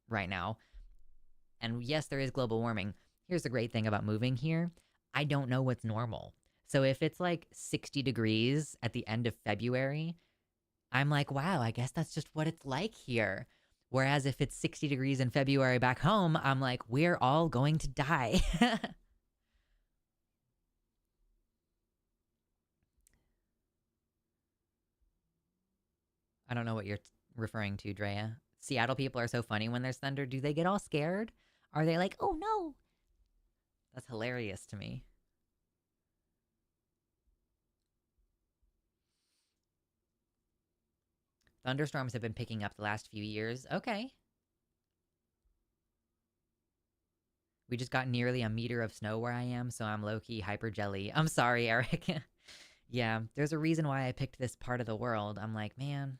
[SPEAKER 1] right now. And yes, there is global warming. Here's the great thing about moving here. I don't know what's normal. So if it's like 60 degrees at the end of February, I'm like, wow, I guess that's just what it's like here. Whereas if it's 60 degrees in February back home, I'm like, we're all going to die. I don't know what you're referring to, Drea. Seattle people are so funny when there's thunder. Do they get all scared? Are they like, oh no? That's hilarious to me. Thunderstorms have been picking up the last few years. Okay. We just got nearly a meter of snow where I am, so I'm low-key hyper jelly. I'm sorry, Eric. Yeah, there's a reason why I picked this part of the world. I'm like, man,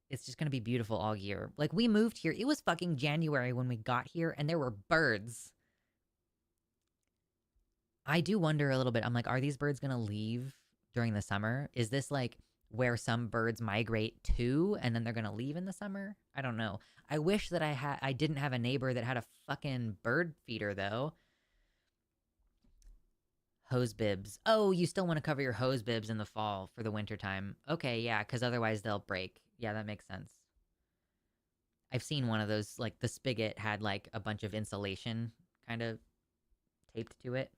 [SPEAKER 1] it's just gonna be beautiful all year. Like, we moved here. It was fucking January when we got here, and there were birds. I do wonder a little bit. I'm like, are these birds gonna leave during the summer? Is this like where some birds migrate to and then they're gonna leave in the summer? I don't know. I wish that I didn't have a neighbor that had a fucking bird feeder though. Hose bibs. Oh, you still want to cover your hose bibs in the fall for the winter time. Okay, yeah, because otherwise they'll break. Yeah, that makes sense. I've seen one of those, like the spigot had like a bunch of insulation kind of taped to it.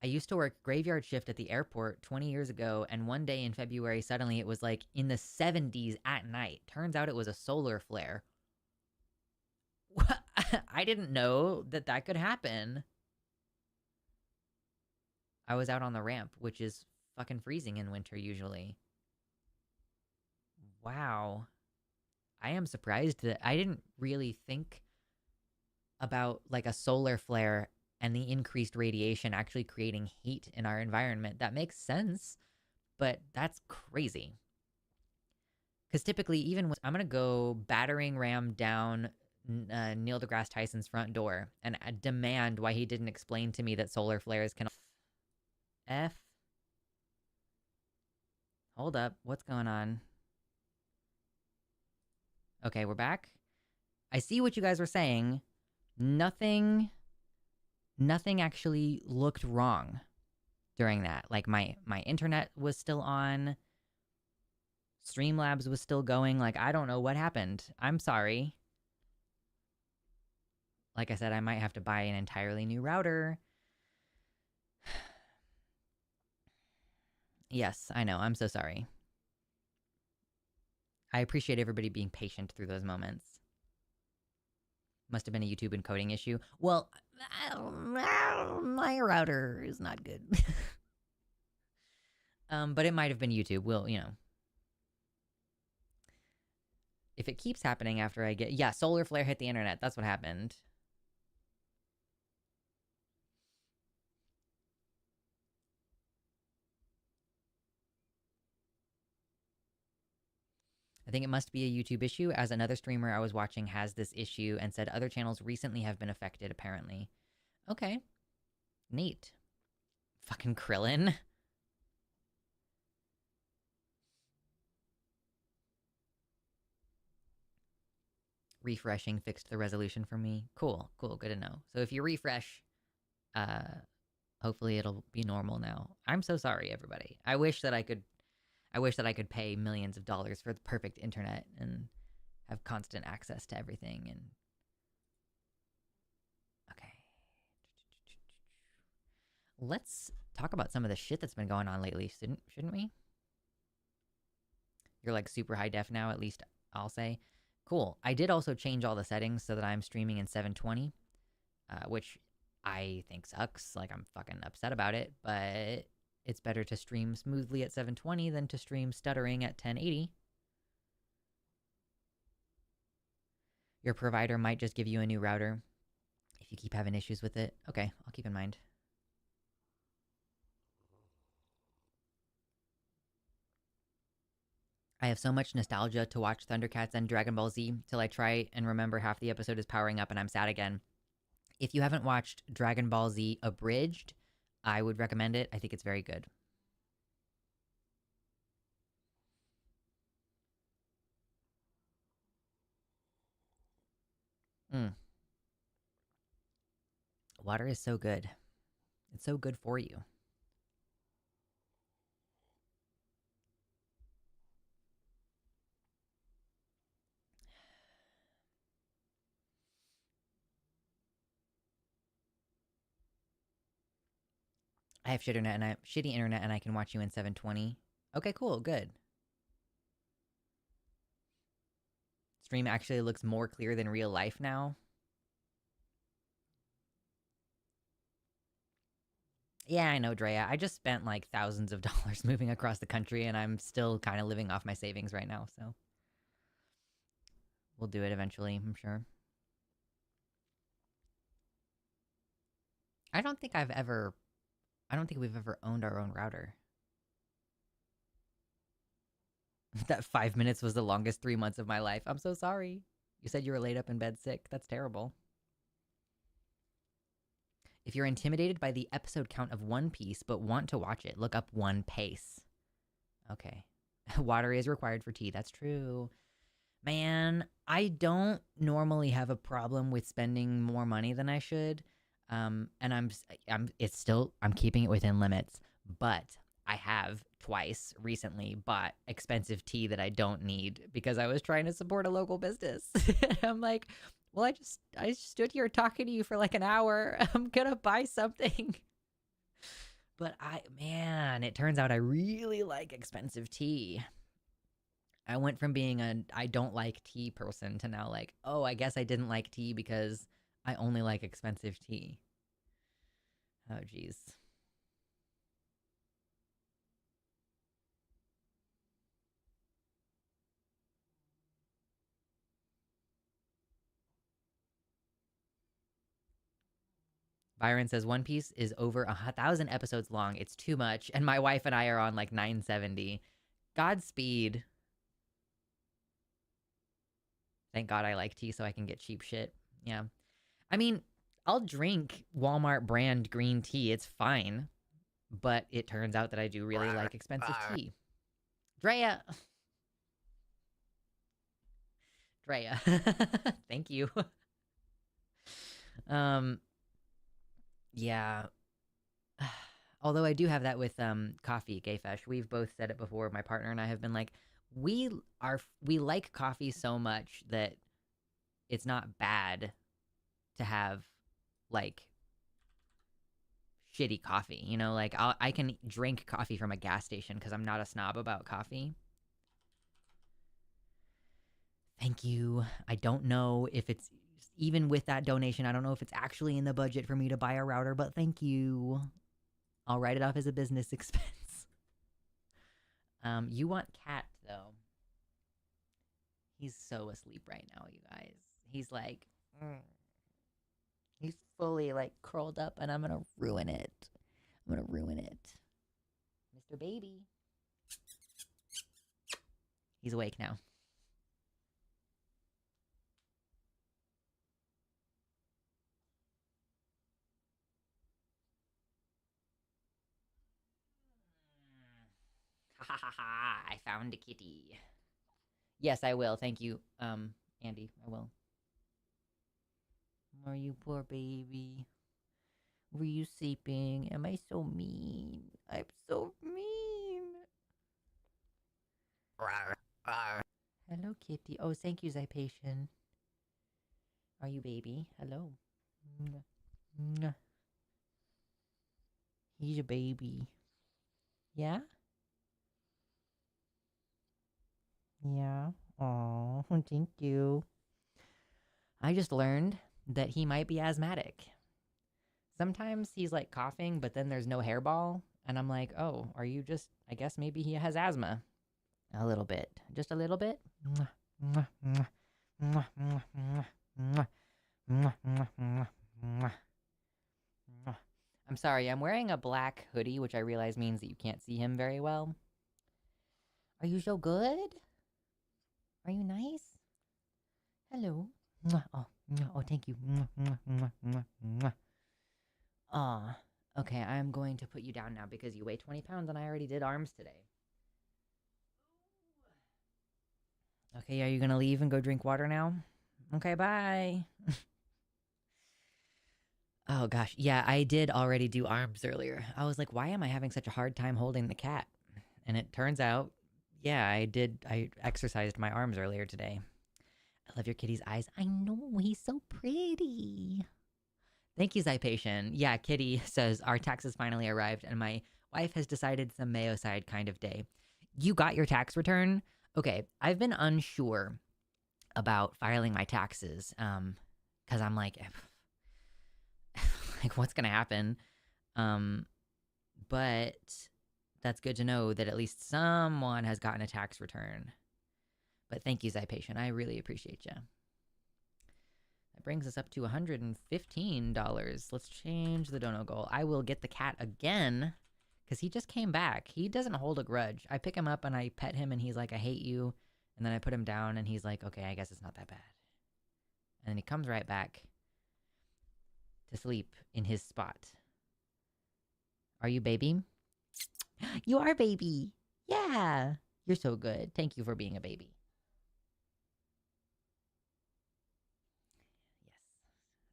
[SPEAKER 1] I used to work graveyard shift at the airport 20 years ago, and one day in February, suddenly it was like in the 70s at night. Turns out it was a solar flare. I didn't know that that could happen. I was out on the ramp, which is fucking freezing in winter usually. Wow. I am surprised that I didn't really think about like a solar flare and the increased radiation actually creating heat in our environment. That makes sense, but that's crazy. Because typically, even when I'm going to go battering ram down Neil deGrasse Tyson's front door and demand why he didn't explain to me that solar flares can... F? Hold up. What's going on? Okay, we're back. I see what you guys were saying. Nothing actually looked wrong during that. Like, my internet was still on. Streamlabs was still going. Like, I don't know what happened. I'm sorry. Like I said, I might have to buy an entirely new router. Yes, I know. I'm so sorry. I appreciate everybody being patient through those moments. Must have been a YouTube encoding issue. Well, my router is not good. But it might have been YouTube. Well, you know. If it keeps happening after I get... Yeah, solar flare hit the internet. That's what happened. I think it must be a YouTube issue, as another streamer I was watching has this issue and said other channels recently have been affected, apparently. Okay. Neat. Fucking Krillin. Refreshing fixed the resolution for me. Cool, cool, good to know. So if you refresh, hopefully it'll be normal now. I'm so sorry, everybody. I wish that I could I wish that I could pay millions of dollars for the perfect internet and have constant access to everything. And okay, let's talk about some of the shit that's been going on lately, shouldn't we? You're like super high def now, at least I'll say. Cool. I did also change all the settings so that I'm streaming in 720, which I think sucks. Like, I'm fucking upset about it, but it's better to stream smoothly at 720 than to stream stuttering at 1080. Your provider might just give you a new router if you keep having issues with it. Okay, I'll keep in mind. I have so much nostalgia to watch Thundercats and Dragon Ball Z till I try and remember half the episode is powering up and I'm sad again. If you haven't watched Dragon Ball Z Abridged, I would recommend it. I think it's very good. Water is so good. It's so good for you. I have shitty internet and I can watch you in 720. Okay, cool, good. Stream actually looks more clear than real life now. Yeah, I know, Drea. I just spent like thousands of dollars moving across the country and I'm still kind of living off my savings right now, so we'll do it eventually, I'm sure. I don't think we've ever owned our own router. That 5 minutes was the longest 3 months of my life. I'm so sorry. You said you were laid up in bed sick. That's terrible. If you're intimidated by the episode count of One Piece but want to watch it, look up One Pace. Okay. Water is required for tea. That's true. Man, I don't normally have a problem with spending more money than I should. And I'm keeping it within limits, but I have twice recently bought expensive tea that I don't need because I was trying to support a local business. I'm like, well, I stood here talking to you for like an hour. I'm gonna buy something. But man, it turns out I really like expensive tea. I went from being a I don't like tea person to now like, oh, I guess I didn't like tea because I only like expensive tea. Oh, geez. Byron says One Piece is over 1,000 episodes long. It's too much. And my wife and I are on like 970. Godspeed. Thank God I like tea so I can get cheap shit. Yeah. I mean, I'll drink Walmart brand green tea. It's fine. But it turns out that I do really like expensive tea. Drea. Drea. Thank you. Yeah. Although I do have that with coffee, Gayfesh. We've both said it before. My partner and I have been like, we like coffee so much that it's not bad to have like shitty coffee. You know, like I can drink coffee from a gas station because I'm not a snob about coffee. Thank you. I don't know if it's even with that donation. I don't know if it's actually in the budget for me to buy a router, but thank you. I'll write it off as a business expense. You want Cat though. He's so asleep right now, you guys. He's like, he's fully like curled up, and I'm gonna ruin it. I'm gonna ruin it, Mr. Baby. He's awake now. Ha ha ha ha! I found a kitty. Yes, I will. Thank you, Andy. I will. Are you poor baby? Were you sleeping? Am I so mean? I'm so mean. Hello, kitty. Oh, thank you, Zypation. Are you baby? Hello. Mwah, mwah. He's a baby. Yeah? Yeah. Oh, thank you. I just learned that he might be asthmatic. Sometimes he's like coughing, but then there's no hairball. And I'm like, oh, are you just, I guess maybe he has asthma. A little bit. Just a little bit. Mwah, mwah, mwah, mwah, mwah, mwah, mwah, mwah, mwah, mwah, mwah, mwah. I'm sorry, I'm wearing a black hoodie, which I realize means that you can't see him very well. Are you so good? Are you nice? Hello. Mwah. Oh, thank you. Mwah, mwah, mwah, mwah, mwah. Aw. Okay, I'm going to put you down now because you weigh 20 pounds and I already did arms today. Okay, are you gonna leave and go drink water now? Okay, bye. Oh gosh, yeah, I did already do arms earlier. I was like, why am I having such a hard time holding the cat? And it turns out, yeah, I exercised my arms earlier today. I love your kitty's eyes. I know, he's so pretty. Thank you, Zypation. Yeah, Kitty says, our taxes finally arrived and my wife has decided some mayo-side kind of day. You got your tax return? Okay, I've been unsure about filing my taxes, because I'm like, like, what's gonna happen? But that's good to know that at least someone has gotten a tax return. But thank you, Zypation. I really appreciate you. That brings us up to $115. Let's change the dono goal. I will get the cat again because he just came back. He doesn't hold a grudge. I pick him up and I pet him and he's like, I hate you. And then I put him down and he's like, okay, I guess it's not that bad. And then he comes right back to sleep in his spot. Are you baby? You are baby. Yeah. You're so good. Thank you for being a baby. Yes.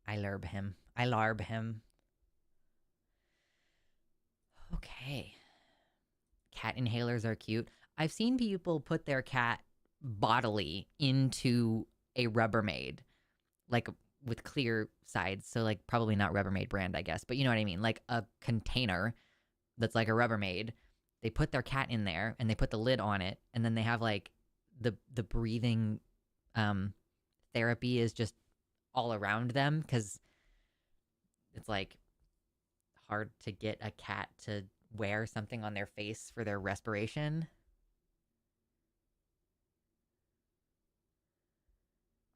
[SPEAKER 1] I larb him. Okay. Cat inhalers are cute. I've seen people put their cat bodily into a Rubbermaid, like with clear sides. So like probably not Rubbermaid brand, I guess, but you know what I mean? Like a container that's like a Rubbermaid. They put their cat in there and they put the lid on it, and then they have like the breathing therapy is just all around them because it's like hard to get a cat to wear something on their face for their respiration.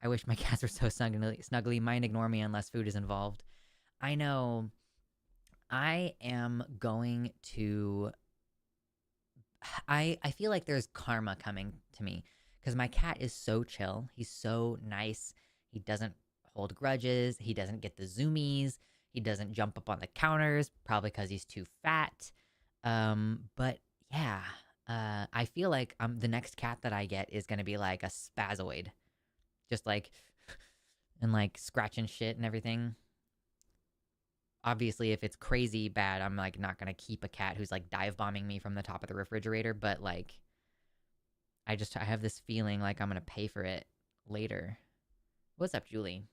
[SPEAKER 1] I wish my cats were so snuggly. Mine ignore me unless food is involved. I know. I am going to... I feel like there's karma coming to me because my cat is so chill. He's so nice. He doesn't hold grudges. He doesn't get the zoomies. He doesn't jump up on the counters, probably because he's too fat. But yeah, I feel like the next cat that I get is going to be like a spazoid. Just like, and like scratching shit and everything. Obviously, if it's crazy bad, I'm like not going to keep a cat who's like dive bombing me from the top of the refrigerator. But like, I have this feeling like I'm going to pay for it later. What's up, Julie?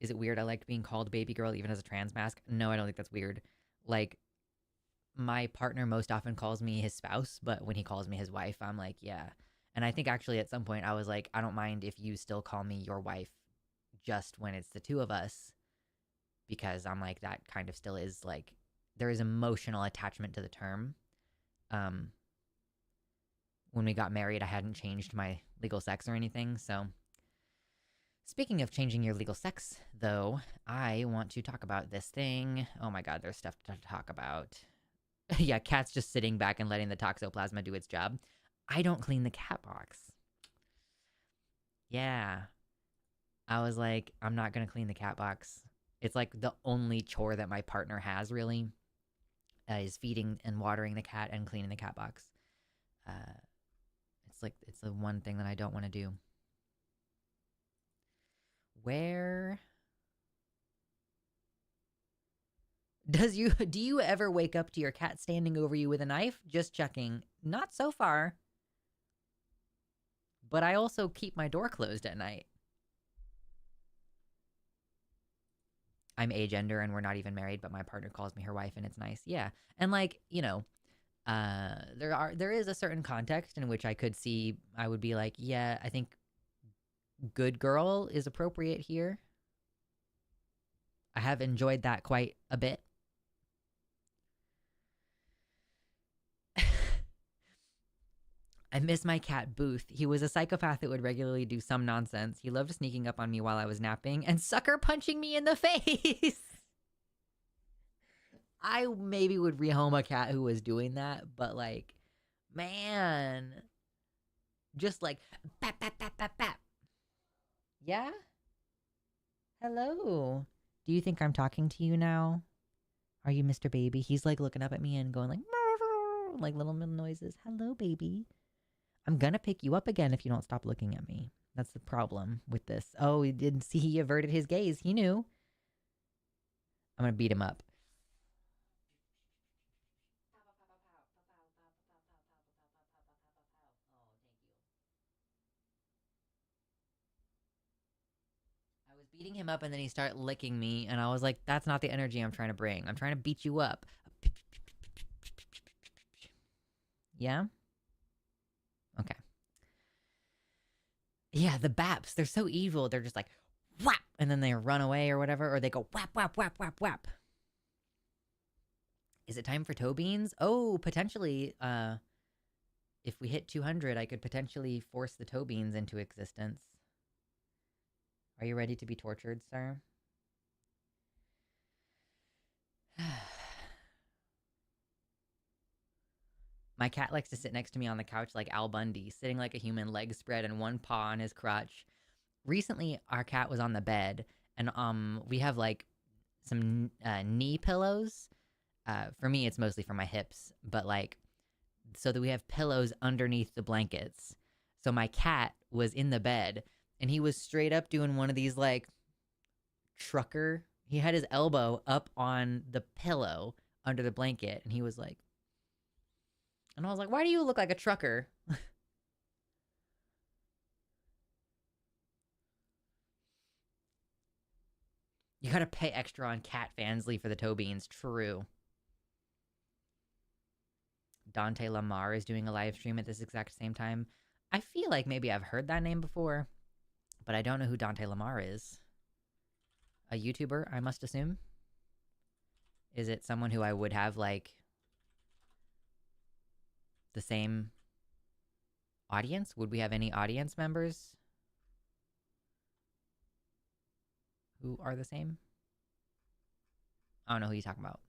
[SPEAKER 1] Is it weird I like being called baby girl even as a trans mask? No, I don't think that's weird. Like, my partner most often calls me his spouse, but when he calls me his wife, I'm like, yeah. And I think actually at some point I was like, I don't mind if you still call me your wife just when it's the two of us, because I'm like, that kind of still is like, there is emotional attachment to the term. When we got married, I hadn't changed my legal sex or anything, so... Speaking of changing your legal sex, though, I want to talk about this thing. Oh my god, there's stuff to talk about. Yeah, cat's just sitting back and letting the toxoplasma do its job. I don't clean the cat box. Yeah. I was like, I'm not going to clean the cat box. It's like the only chore that my partner has, really, is feeding and watering the cat and cleaning the cat box. It's the one thing that I don't want to do. Where Do you ever wake up to your cat standing over you with a knife? Just checking. Not so far. But I also keep my door closed at night. I'm agender and we're not even married, but my partner calls me her wife and it's nice. Yeah. And like, you know, there is a certain context in which I would be like, yeah, I think good girl is appropriate here. I have enjoyed that quite a bit. I miss my cat Booth. He was a psychopath that would regularly do some nonsense. He loved sneaking up on me while I was napping and sucker punching me in the face. I maybe would rehome a cat who was doing that, but like, man, just like bap bap bap bap bap. Yeah? Hello. Do you think I'm talking to you now? Are you Mr. Baby? He's like looking up at me and going like little noises. Hello, baby. I'm gonna pick you up again if you don't stop looking at me. That's the problem with this. Oh, he didn't see. He averted his gaze. He knew. I'm gonna beat him up. I was beating him up and then he started licking me and I was like, that's not the energy I'm trying to bring. I'm trying to beat you up. Yeah? Okay. Yeah, the baps, they're so evil. They're just like, whap, and then they run away or whatever, or they go whap, whap, whap, whap, whap. Is it time for toe beans? Oh, potentially. If we hit 200, I could potentially force the toe beans into existence. Are you ready to be tortured, sir? My cat likes to sit next to me on the couch like Al Bundy, sitting like a human, legs spread and one paw on his crotch. Recently, our cat was on the bed, and we have like some knee pillows. For me, it's mostly for my hips, but like, so that we have pillows underneath the blankets. So my cat was in the bed, and he was straight up doing one of these like trucker. He had his elbow up on the pillow under the blanket, and he was like, and I was like, why do you look like a trucker? You gotta pay extra on Cat Fansly for the toe beans. True. Dante Lamar is doing a live stream at this exact same time. I feel like maybe I've heard that name before, but I don't know who Dante Lamar is. A YouTuber, I must assume? Is it someone who I would have, like, the same audience? Would we have any audience members who are the same? I don't know who you're talking about.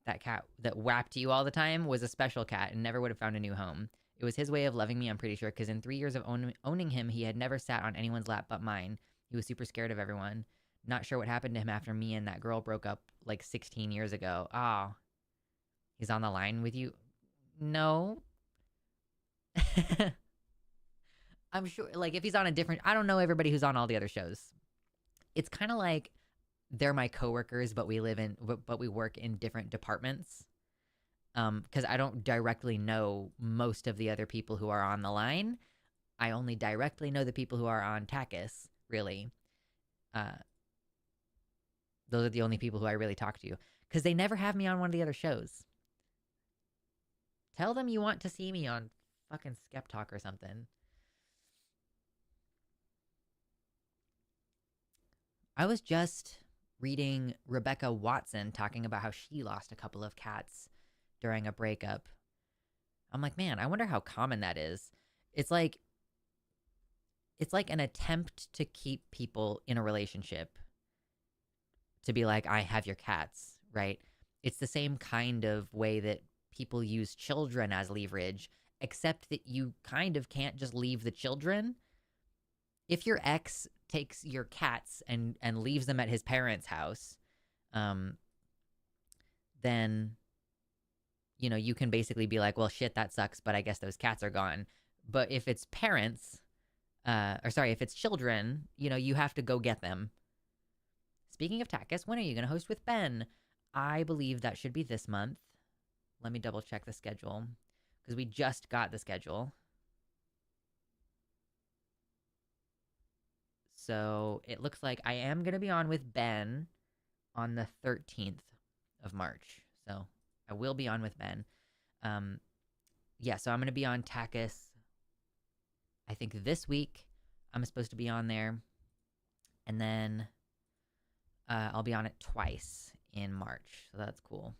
[SPEAKER 1] That cat that whapped you all the time was a special cat and never would have found a new home. It was his way of loving me, I'm pretty sure, because in 3 years of owning him, he had never sat on anyone's lap but mine. He was super scared of everyone. Not sure what happened to him after me and that girl broke up like 16 years ago. Oh. He's on the line with you? No. I'm sure, like, if he's on a different... I don't know everybody who's on all the other shows. It's kind of like they're my coworkers, but we work in different departments. Because I don't directly know most of the other people who are on the line. I only directly know the people who are on Takis, really. Those are the only people who I really talk to. Because they never have me on one of the other shows. Tell them you want to see me on fucking Skep Talk or something. I was just reading Rebecca Watson talking about how she lost a couple of cats during a breakup. I'm like, man, I wonder how common that is. It's like an attempt to keep people in a relationship. To be like, I have your cats, right? It's the same kind of way that people use children as leverage, except that you kind of can't just leave the children. If your ex takes your cats and leaves them at his parents' house, then, you know, you can basically be like, well, shit, that sucks, but I guess those cats are gone. But if it's parents, or sorry, if it's children, you have to go get them. Speaking of Takis, when are you going to host with Ben? I believe that should be this month. Let me double check the schedule because we just got the schedule. So it looks like I am going to be on with Ben on the 13th of March. So I will be on with Ben. Yeah, so I'm going to be on Takis. I think this week I'm supposed to be on there. And then I'll be on it twice in March. So that's cool.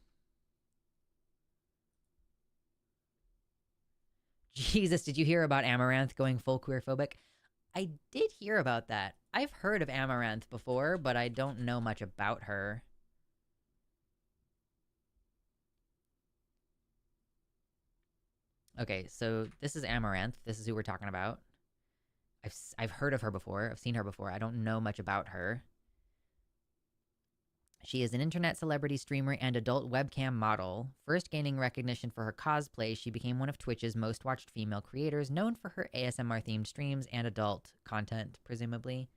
[SPEAKER 1] Jesus, did you hear about Amaranth going full queerphobic? I did hear about that. I've heard of Amaranth before, but I don't know much about her. Okay, so this is Amaranth. This is who we're talking about. I've heard of her before. I've seen her before. I don't know much about her. She is an internet celebrity, streamer, and adult webcam model. First gaining recognition for her cosplay, she became one of Twitch's most watched female creators, known for her ASMR-themed streams and adult content, presumably.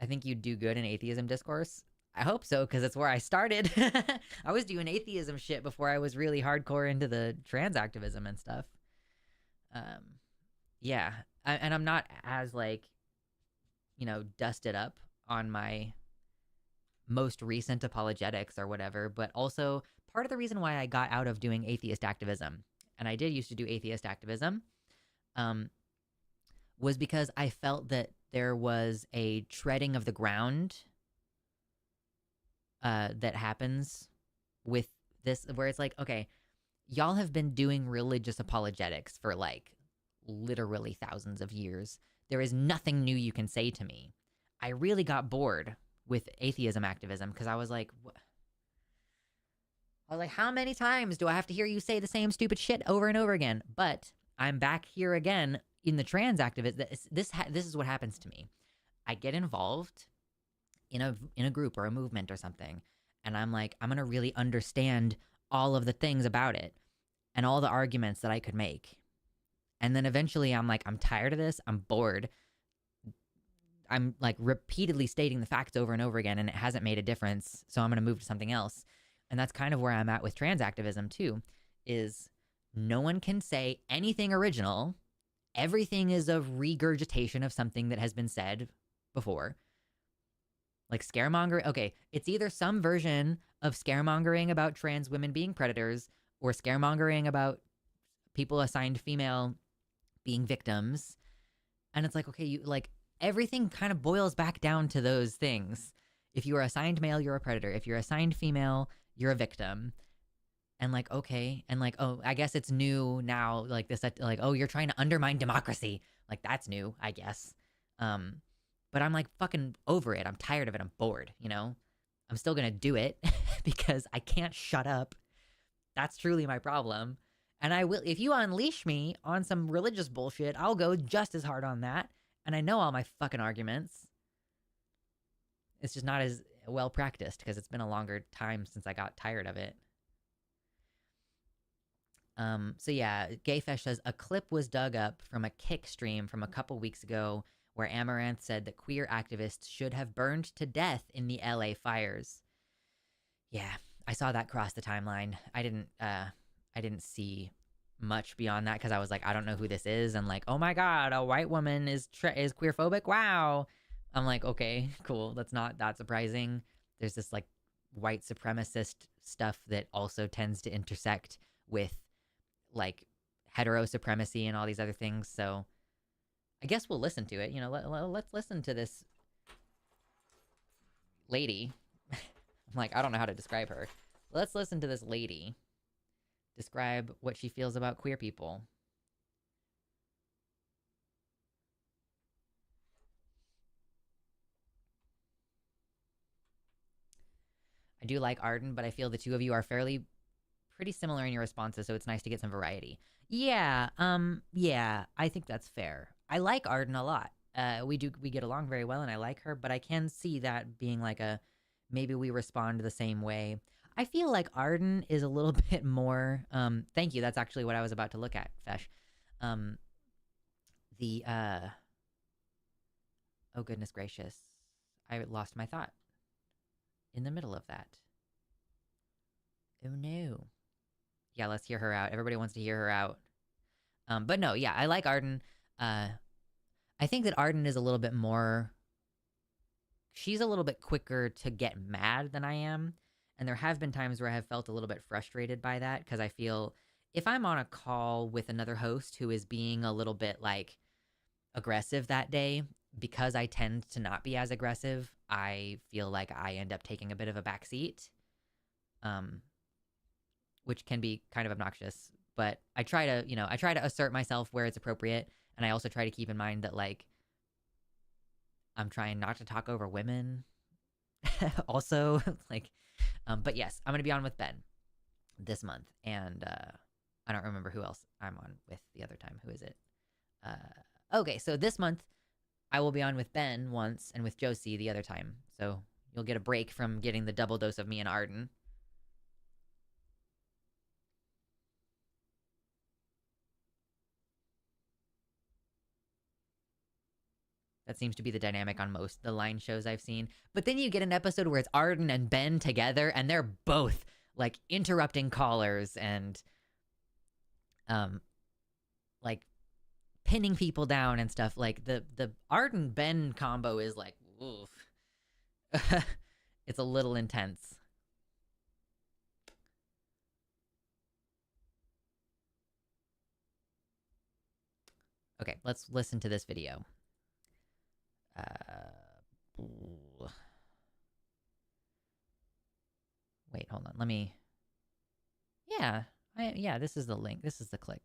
[SPEAKER 1] I think you'd do good in atheism discourse. I hope so, because it's where I started. I was doing atheism shit before I was really hardcore into the trans activism and stuff. Yeah. And I'm not as, dusted up on my most recent apologetics or whatever, but also part of the reason why I got out of doing atheist activism, and I did used to do atheist activism, was because I felt that there was a treading of the ground that happens with this, where it's like, okay, y'all have been doing religious apologetics for literally thousands of years. There is nothing new you can say to me. I really got bored with atheism activism because I was like, how many times do I have to hear you say the same stupid shit over and over again? But I'm back here again in the trans activism. This is what happens to me. I get involved in a group or a movement or something, and I'm like, I'm gonna really understand all of the things about it and all the arguments that I could make. And then eventually I'm like, I'm tired of this. I'm bored. I'm repeatedly stating the facts over and over again, and it hasn't made a difference. So I'm going to move to something else. And that's kind of where I'm at with trans activism too, is no one can say anything original. Everything is a regurgitation of something that has been said before. Like scaremongering. Okay, it's either some version of scaremongering about trans women being predators or scaremongering about people assigned female being victims. And it's like, okay, everything kind of boils back down to those things. If you are assigned male, you're a predator. If you're assigned female, you're a victim. And okay, and oh, I guess it's new now, oh, you're trying to undermine democracy. That's new, I guess. But I'm fucking over it. I'm tired of it. I'm bored, I'm still gonna do it because I can't shut up. That's truly my problem. And I will, if you unleash me on some religious bullshit, I'll go just as hard on that. And I know all my fucking arguments. It's just not as well practiced because it's been a longer time since I got tired of it. So yeah, Gayfesh says, a clip was dug up from a Kick stream from a couple weeks ago where Amaranth said that queer activists should have burned to death in the LA fires. Yeah, I saw that cross the timeline. I didn't see much beyond that because I was like, I don't know who this is, and oh my god, a white woman is queerphobic. Wow. I'm like, okay, cool. That's not that surprising. There's this white supremacist stuff that also tends to intersect with hetero supremacy and all these other things. So I guess we'll listen to it. Let's listen to this lady. I'm I don't know how to describe her. Let's listen to this lady describe what she feels about queer people. I do like Arden, but I feel the two of you are pretty similar in your responses, so it's nice to get some variety. Yeah, I think that's fair. I like Arden a lot. We get along very well, and I like her, but I can see that being maybe we respond the same way. I feel like Arden is a little bit more, thank you, that's actually what I was about to look at, Fesh. Um, the oh goodness gracious, I lost my thought in the middle of that. Oh no. Yeah, let's hear her out. Everybody wants to hear her out. But no, yeah, I like Arden. I think that Arden is a little bit more. She's a little bit quicker to get mad than I am. And there have been times where I have felt a little bit frustrated by that because I feel if I'm on a call with another host who is being a little bit like aggressive that day, because I tend to not be as aggressive, I feel like I end up taking a bit of a backseat, which can be kind of obnoxious. But I try to, I try to assert myself where it's appropriate. And I also try to keep in mind that, like, I'm trying not to talk over women also. But yes, I'm going to be on with Ben this month. And I don't remember who else I'm on with the other time. Who is it? Okay, so this month I will be on with Ben once and with Josie the other time. So you'll get a break from getting the double dose of me and Arden. That seems to be the dynamic on most the line shows I've seen. But then you get an episode where it's Arden and Ben together, and they're both like interrupting callers and like pinning people down and stuff. Like the Arden Ben combo is like, oof. It's a little intense. Okay, let's listen to this video. Wait, hold on. Let me. Yeah, yeah. This is the link. This is the click.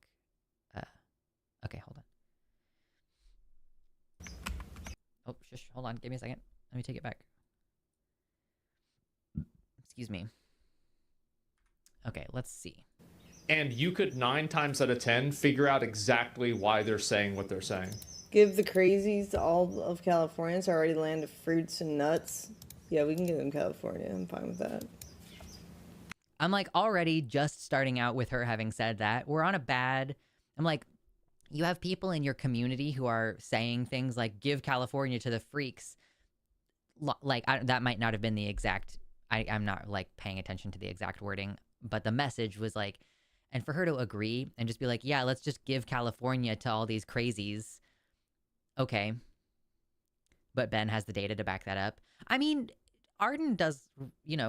[SPEAKER 1] Okay, hold on. Oh, shush. Hold on. Give me a second. Let me take it back. Excuse me. Okay, let's see.
[SPEAKER 2] And you could 9 times out of 10 figure out exactly why they're saying what they're saying.
[SPEAKER 3] Give the crazies all of California. It's already land of fruits and nuts. Yeah, we can give them California. I'm fine with that.
[SPEAKER 1] I'm like already just starting out with her having said that. We're on a bad. I'm like, you have people in your community who are saying things like "give California to the freaks." Like that might not have been the exact. I'm not like paying attention to the exact wording, but the message was like, and for her to agree and just be like, yeah, let's just give California to all these crazies. Okay. But Ben has the data to back that up. I mean, Arden does,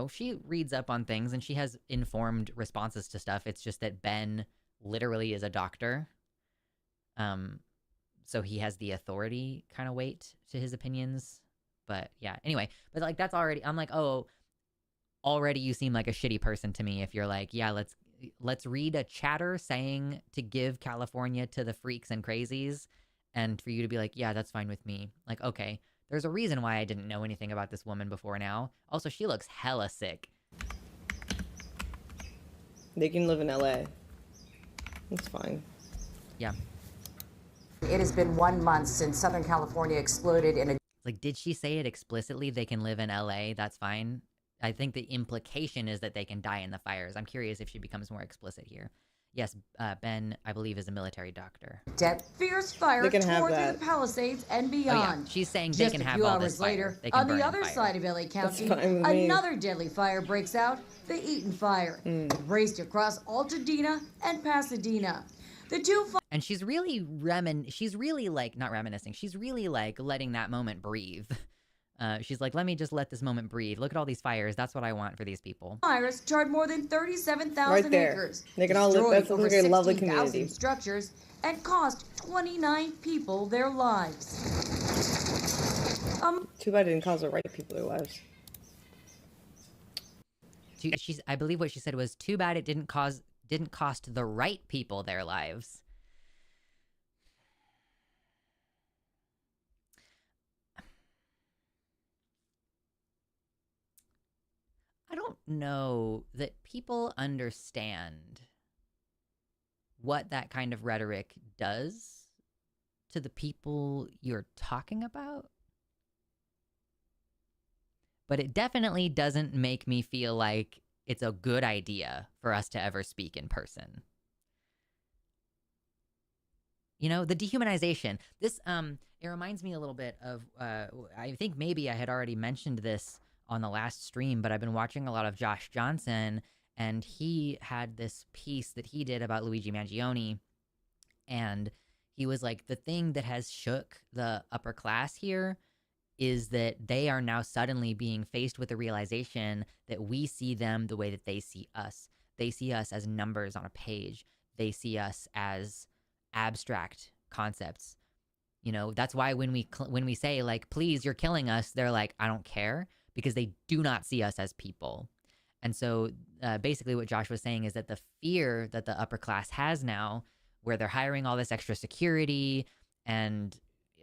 [SPEAKER 1] she reads up on things and she has informed responses to stuff. It's just that Ben literally is a doctor. So he has the authority kind of weight to his opinions. But yeah, anyway, but like that's already, I'm like, oh, already you seem like a shitty person to me if you're like, yeah, let's read a chatter saying to give California to the freaks and crazies. And for you to be like, yeah, that's fine with me. Like, okay, there's a reason why I didn't know anything about this woman before now. Also, she looks hella sick.
[SPEAKER 3] They can live in LA. That's fine.
[SPEAKER 1] Yeah.
[SPEAKER 4] It has been 1 month since Southern California exploded in a...
[SPEAKER 1] Like, did she say it explicitly? They can live in LA. That's fine. I think the implication is that they can die in the fires. I'm curious if she becomes more explicit here. Yes, Ben, I believe, is a military doctor.
[SPEAKER 4] Fierce fire tore through the Palisades and beyond.
[SPEAKER 1] Oh, yeah. She's saying they can have all this fire.
[SPEAKER 4] Just a few hours later, on the other side of LA County, another deadly fire breaks out, the Eaton Fire. It raced across Altadena and Pasadena. The two
[SPEAKER 1] and she's really like, not reminiscing, she's really like letting that moment breathe. She's like, let me just let this moment breathe. Look at all these fires. That's what I want for these people.
[SPEAKER 4] Fires charred more than 37,000 acres.
[SPEAKER 3] They can all live. That's like a lovely community.
[SPEAKER 4] Structures and cost 29 people their lives.
[SPEAKER 3] Too bad it didn't cost the right people their lives.
[SPEAKER 1] I believe what she said was, too bad it didn't cost the right people their lives. I don't know that people understand what that kind of rhetoric does to the people you're talking about. But it definitely doesn't make me feel like it's a good idea for us to ever speak in person. You know, the dehumanization. This it reminds me a little bit of I think maybe I had already mentioned this on the last stream, but I've been watching a lot of Josh Johnson, and he had this piece that he did about Luigi Mangione, and he was like, the thing that has shook the upper class here is that they are now suddenly being faced with the realization that we see them the way that they see us. They see us as numbers on a page. They see us as abstract concepts. You know, that's why when we say like, please, you're killing us, they're like, I don't care, because they do not see us as people. And so basically what Josh was saying is that the fear that the upper class has now, where they're hiring all this extra security and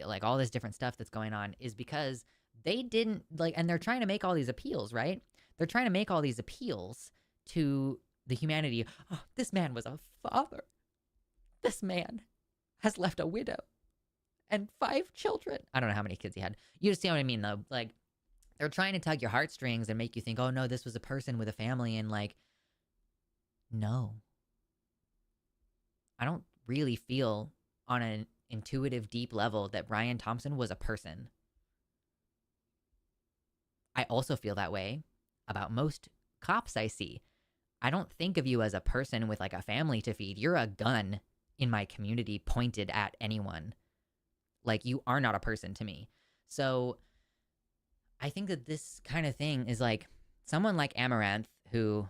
[SPEAKER 1] like all this different stuff that's going on, is because they didn't like, and they're trying to make all these appeals, right? They're trying to make all these appeals to the humanity. Oh, this man was a father. This man has left a widow and 5 children. I don't know how many kids he had. You just see what I mean, though. Like, they're trying to tug your heartstrings and make you think, oh no, this was a person with a family, and like, no. I don't really feel on an intuitive, deep level that Brian Thompson was a person. I also feel that way about most cops I see. I don't think of you as a person with like a family to feed. You're a gun in my community pointed at anyone. Like, you are not a person to me. So I think that this kind of thing is like someone like Amaranth, who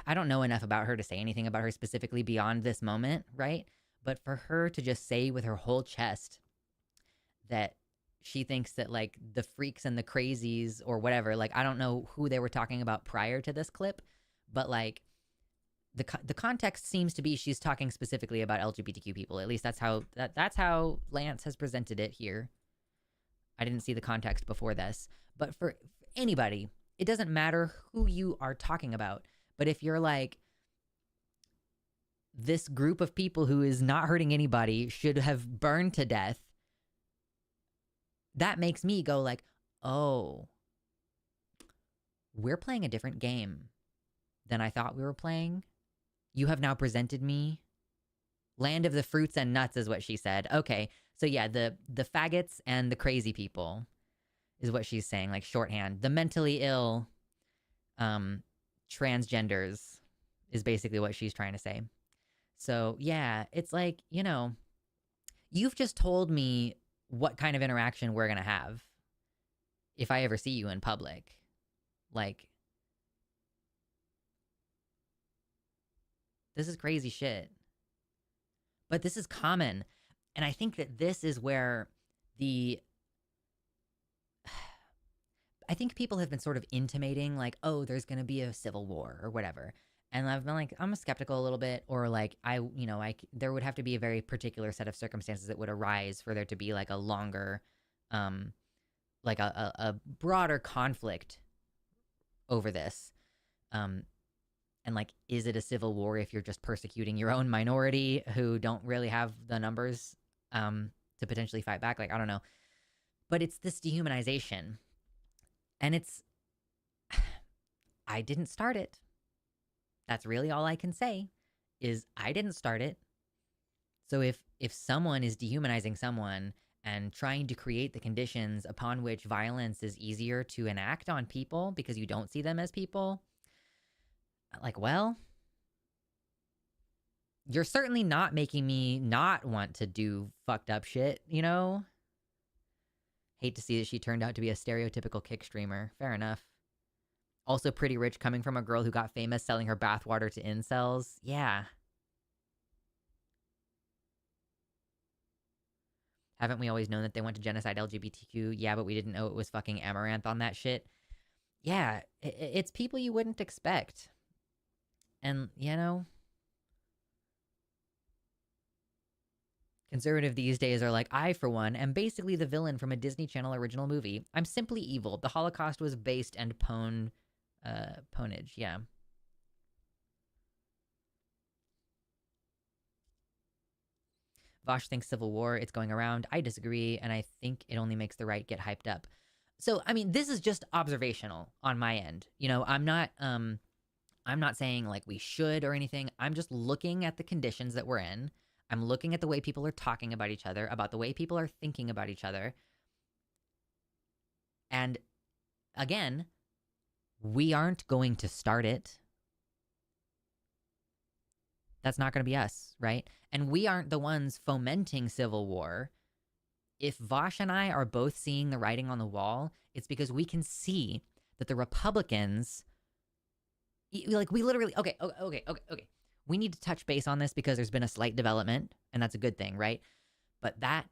[SPEAKER 1] I don't know enough about her to say anything about her specifically beyond this moment, right? But for her to just say with her whole chest that she thinks that like the freaks and the crazies or whatever, like I don't know who they were talking about prior to this clip, but like the context seems to be she's talking specifically about LGBTQ people. At least that's how Lance has presented it here. I didn't see the context before this, but for anybody, it doesn't matter who you are talking about. But if you're like, this group of people who is not hurting anybody should have burned to death, that makes me go like, oh, we're playing a different game than I thought we were playing. You have now presented me land of the fruits and nuts is what she said. Okay, so yeah, the faggots and the crazy people is what she's saying, like shorthand. The mentally ill transgenders is basically what she's trying to say. So yeah, it's like, you know, you've just told me what kind of interaction we're going to have if I ever see you in public. Like, this is crazy shit. But this is common. And I think that this is where I think people have been sort of intimating like, oh, there's going to be a civil war or whatever. And I've been like, I'm skeptical a little bit, or like, there would have to be a very particular set of circumstances that would arise for there to be like a longer, like a broader conflict over this. And like, is it a civil war if you're just persecuting your own minority who don't really have the numbers to potentially fight back? Like, I don't know. But it's this dehumanization. And it's, I didn't start it. That's really all I can say, is I didn't start it. So if someone is dehumanizing someone and trying to create the conditions upon which violence is easier to enact on people because you don't see them as people, like, well, you're certainly not making me not want to do fucked up shit, you know? Hate to see that she turned out to be a stereotypical kick streamer. Fair enough. Also pretty rich, coming from a girl who got famous selling her bathwater to incels. Yeah. Haven't we always known that they went to genocide LGBTQ? Yeah, but we didn't know it was fucking Amaranth on that shit. Yeah, it's people you wouldn't expect. And, you know, conservative these days are like, I, for one, am basically the villain from a Disney Channel original movie. I'm simply evil. The Holocaust was based and ponage, yeah. Vosh thinks civil war, it's going around. I disagree, and I think it only makes the right get hyped up. So, I mean, this is just observational on my end. You know, I'm not saying like we should or anything. I'm just looking at the conditions that we're in. I'm looking at the way people are talking about each other, about the way people are thinking about each other. And again, we aren't going to start it. That's not going to be us, right? And we aren't the ones fomenting civil war. If Vosh and I are both seeing the writing on the wall, it's because we can see that the Republicans, like, we literally, okay. We need to touch base on this because there's been a slight development, and that's a good thing, right? But that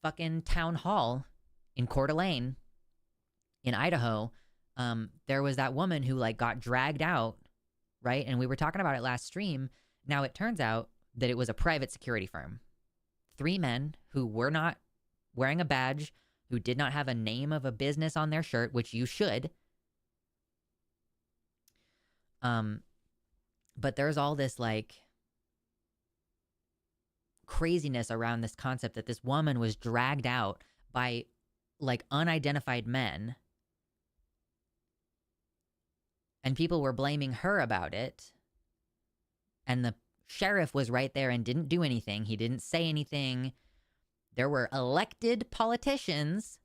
[SPEAKER 1] fucking town hall in Coeur d'Alene in Idaho, there was that woman who, like, got dragged out, right? And we were talking about it last stream. Now it turns out that it was a private security firm. 3 men who were not wearing a badge, who did not have a name of a business on their shirt, which you should. But there's all this, like, craziness around this concept that this woman was dragged out by, like, unidentified men. And people were blaming her about it. And the sheriff was right there and didn't do anything. He didn't say anything. There were elected politicians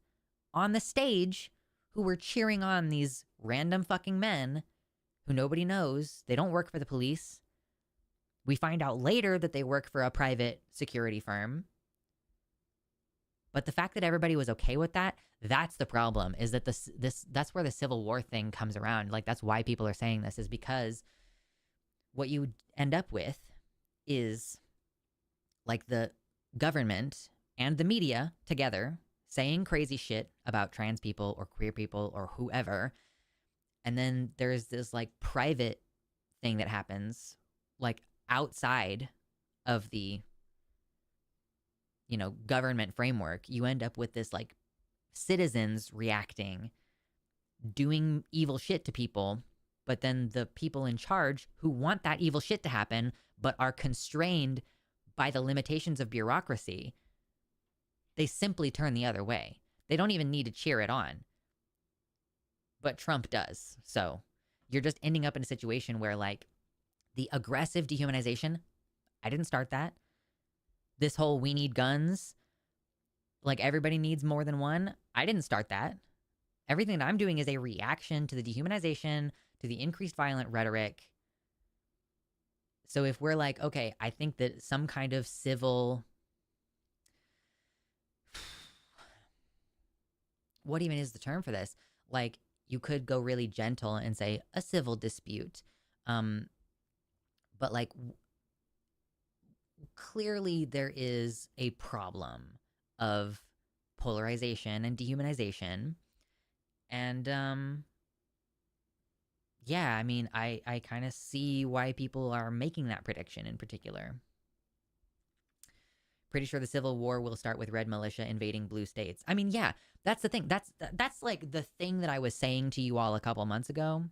[SPEAKER 1] on the stage who were cheering on these random fucking men who nobody knows. They don't work for the police. We find out later that they work for a private security firm. But the fact that everybody was okay with that, that's the problem, is that that's where the Civil War thing comes around. Like, that's why people are saying this, is because what you end up with is, like, the government and the media together saying crazy shit about trans people or queer people or whoever. And then there's this, like, private thing that happens, like, outside of the, you know, government framework. You end up with this, like, citizens reacting, doing evil shit to people, but then the people in charge who want that evil shit to happen but are constrained by the limitations of bureaucracy, they simply turn the other way. They don't even need to cheer it on. But Trump does. So you're just ending up in a situation where, like, the aggressive dehumanization, I didn't start that. This whole we need guns, like, everybody needs more than one, I didn't start that. Everything that I'm doing is a reaction to the dehumanization, to the increased violent rhetoric. So if we're like, okay, I think that some kind of civil, what even is the term for this? Like, you could go really gentle and say a civil dispute. But, like, clearly there is a problem of polarization and dehumanization. And, yeah, I mean, I kind of see why people are making that prediction in particular. Pretty sure the Civil War will start with red militia invading blue states. I mean, yeah, that's the thing. That's like the thing that I was saying to you all a couple months ago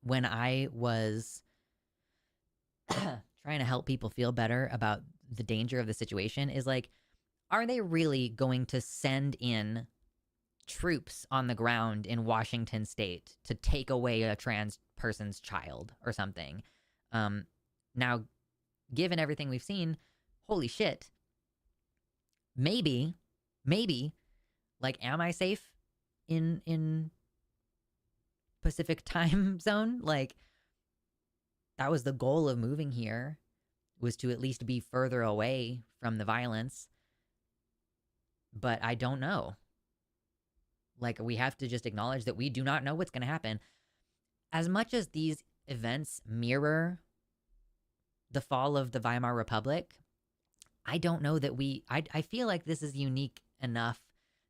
[SPEAKER 1] when I was trying to help people feel better about the danger of the situation, is like, are they really going to send in troops on the ground in Washington state to take away a trans person's child or something? Now, given everything we've seen, holy shit, maybe, like, am I safe in Pacific time zone? Like, that was the goal of moving here, was to at least be further away from the violence. But I don't know. Like, we have to just acknowledge that we do not know what's going to happen. As much as these events mirror the fall of the Weimar Republic, I don't know that I feel like this is unique enough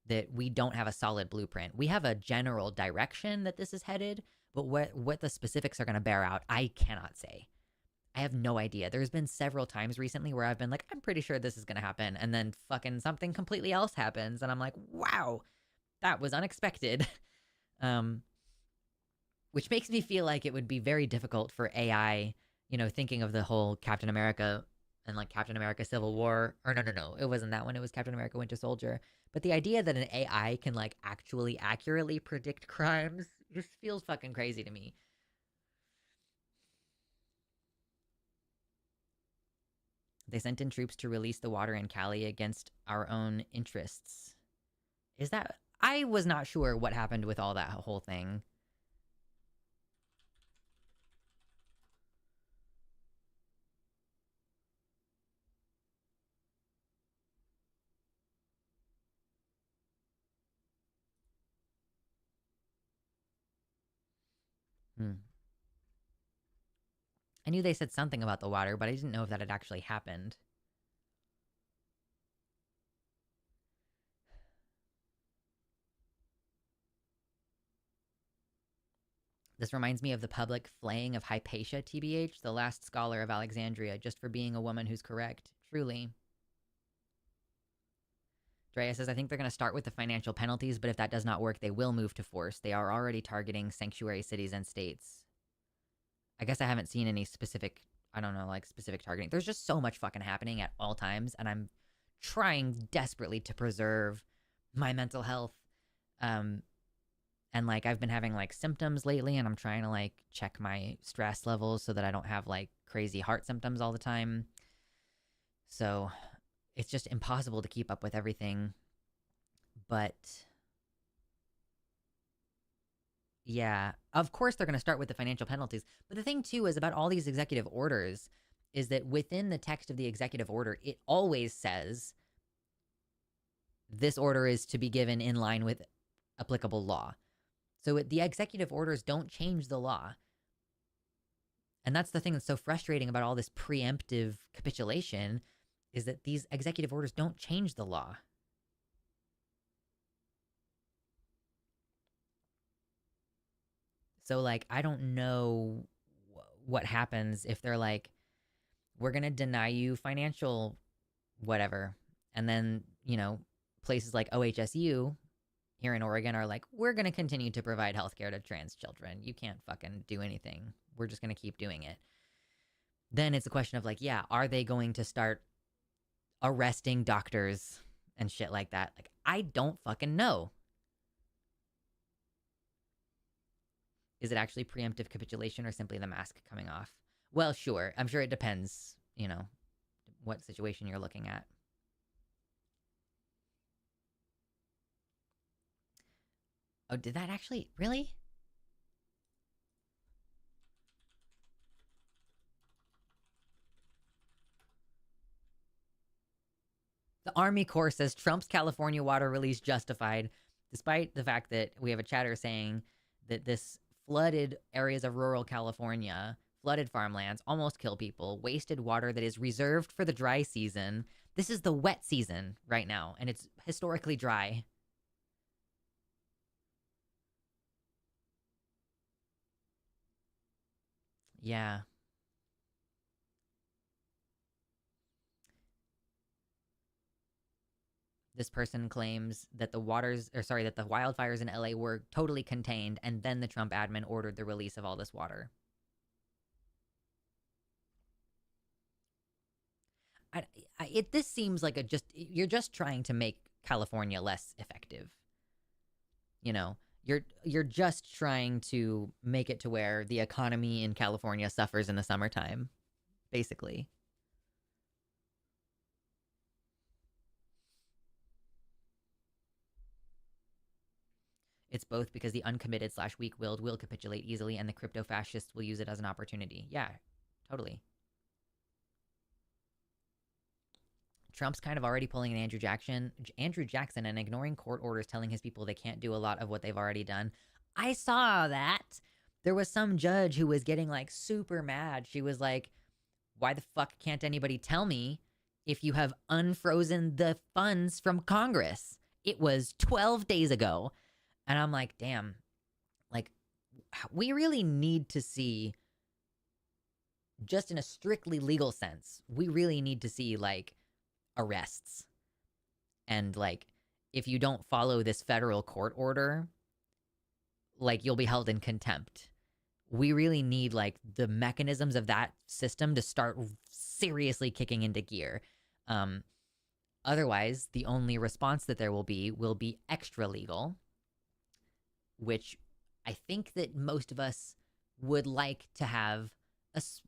[SPEAKER 1] that we don't have a solid blueprint. We have a general direction that this is headed, but what the specifics are going to bear out, I cannot say. I have no idea. There's been several times recently where I've been like, I'm pretty sure this is going to happen. And then fucking something completely else happens. And I'm like, wow, that was unexpected. Which makes me feel like it would be very difficult for AI, you know, thinking of the whole Captain America and, like, Captain America Civil War, or no, it wasn't that one. It was Captain America Winter Soldier. But the idea that an AI can, like, actually accurately predict crimes just feels fucking crazy to me. They sent in troops to release the water in Cali against our own interests. Is that... I was not sure what happened with all that whole thing. I knew they said something about the water, but I didn't know if that had actually happened. This reminds me of the public flaying of Hypatia, TBH, the last scholar of Alexandria, just for being a woman who's correct. Truly. Drea says, I think they're going to start with the financial penalties, but if that does not work, they will move to force. They are already targeting sanctuary cities and states. I guess I haven't seen any specific, I don't know, like specific targeting. There's just so much fucking happening at all times, and I'm trying desperately to preserve my mental health. And like I've been having like symptoms lately, and I'm trying to like check my stress levels so that I don't have like crazy heart symptoms all the time. So it's just impossible to keep up with everything. But yeah, of course they're going to start with the financial penalties. But the thing too is about all these executive orders is that within the text of the executive order, it always says this order is to be given in line with applicable law. So the executive orders don't change the law. And that's the thing that's so frustrating about all this preemptive capitulation is that these executive orders don't change the law. So, like, I don't know what happens if they're like, we're going to deny you financial whatever. And then, you know, places like OHSU here in Oregon are like, we're going to continue to provide healthcare to trans children. You can't fucking do anything. We're just going to keep doing it. Then it's a question of like, yeah, are they going to start arresting doctors and shit like that? Like, I don't fucking know. Is it actually preemptive capitulation or simply the mask coming off? Well, sure. I'm sure it depends, you know, what situation you're looking at. Oh, did that actually? Really? The Army Corps says Trump's California water release justified, despite the fact that we have a chatter saying that this flooded areas of rural California, flooded farmlands, almost kill people, wasted water that is reserved for the dry season. This is the wet season right now, and it's historically dry. Yeah. This person claims that the wildfires in LA were totally contained, and then the Trump admin ordered the release of all this water. This seems like you're just trying to make California less effective. You know, you're just trying to make it to where the economy in California suffers in the summertime, basically. It's both because the uncommitted / weak-willed will capitulate easily and the crypto-fascists will use it as an opportunity. Yeah, totally. Trump's kind of already pulling an Andrew Jackson and ignoring court orders telling his people they can't do a lot of what they've already done. I saw that. There was some judge who was getting like super mad. She was like, why the fuck can't anybody tell me if you have unfrozen the funds from Congress? It was 12 days ago. And I'm like, damn, like, we really need to see, just in a strictly legal sense, we really need to see, like, arrests. And, like, if you don't follow this federal court order, like, you'll be held in contempt. We really need, like, the mechanisms of that system to start seriously kicking into gear. Otherwise, the only response that there will be extra legal, which I think that most of us would like to have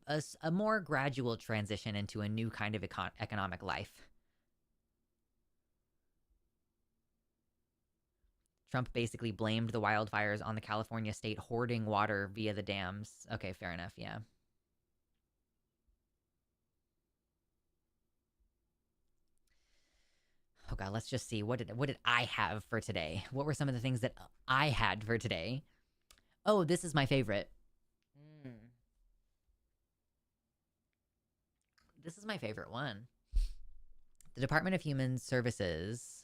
[SPEAKER 1] a more gradual transition into a new kind of economic life. Trump basically blamed the wildfires on the California state hoarding water via the dams. Okay, fair enough, yeah. Oh god, let's just see. What did I have for today? What were some of the things that I had for today? Oh, this is my favorite. This is my favorite one. The Department of Human Services,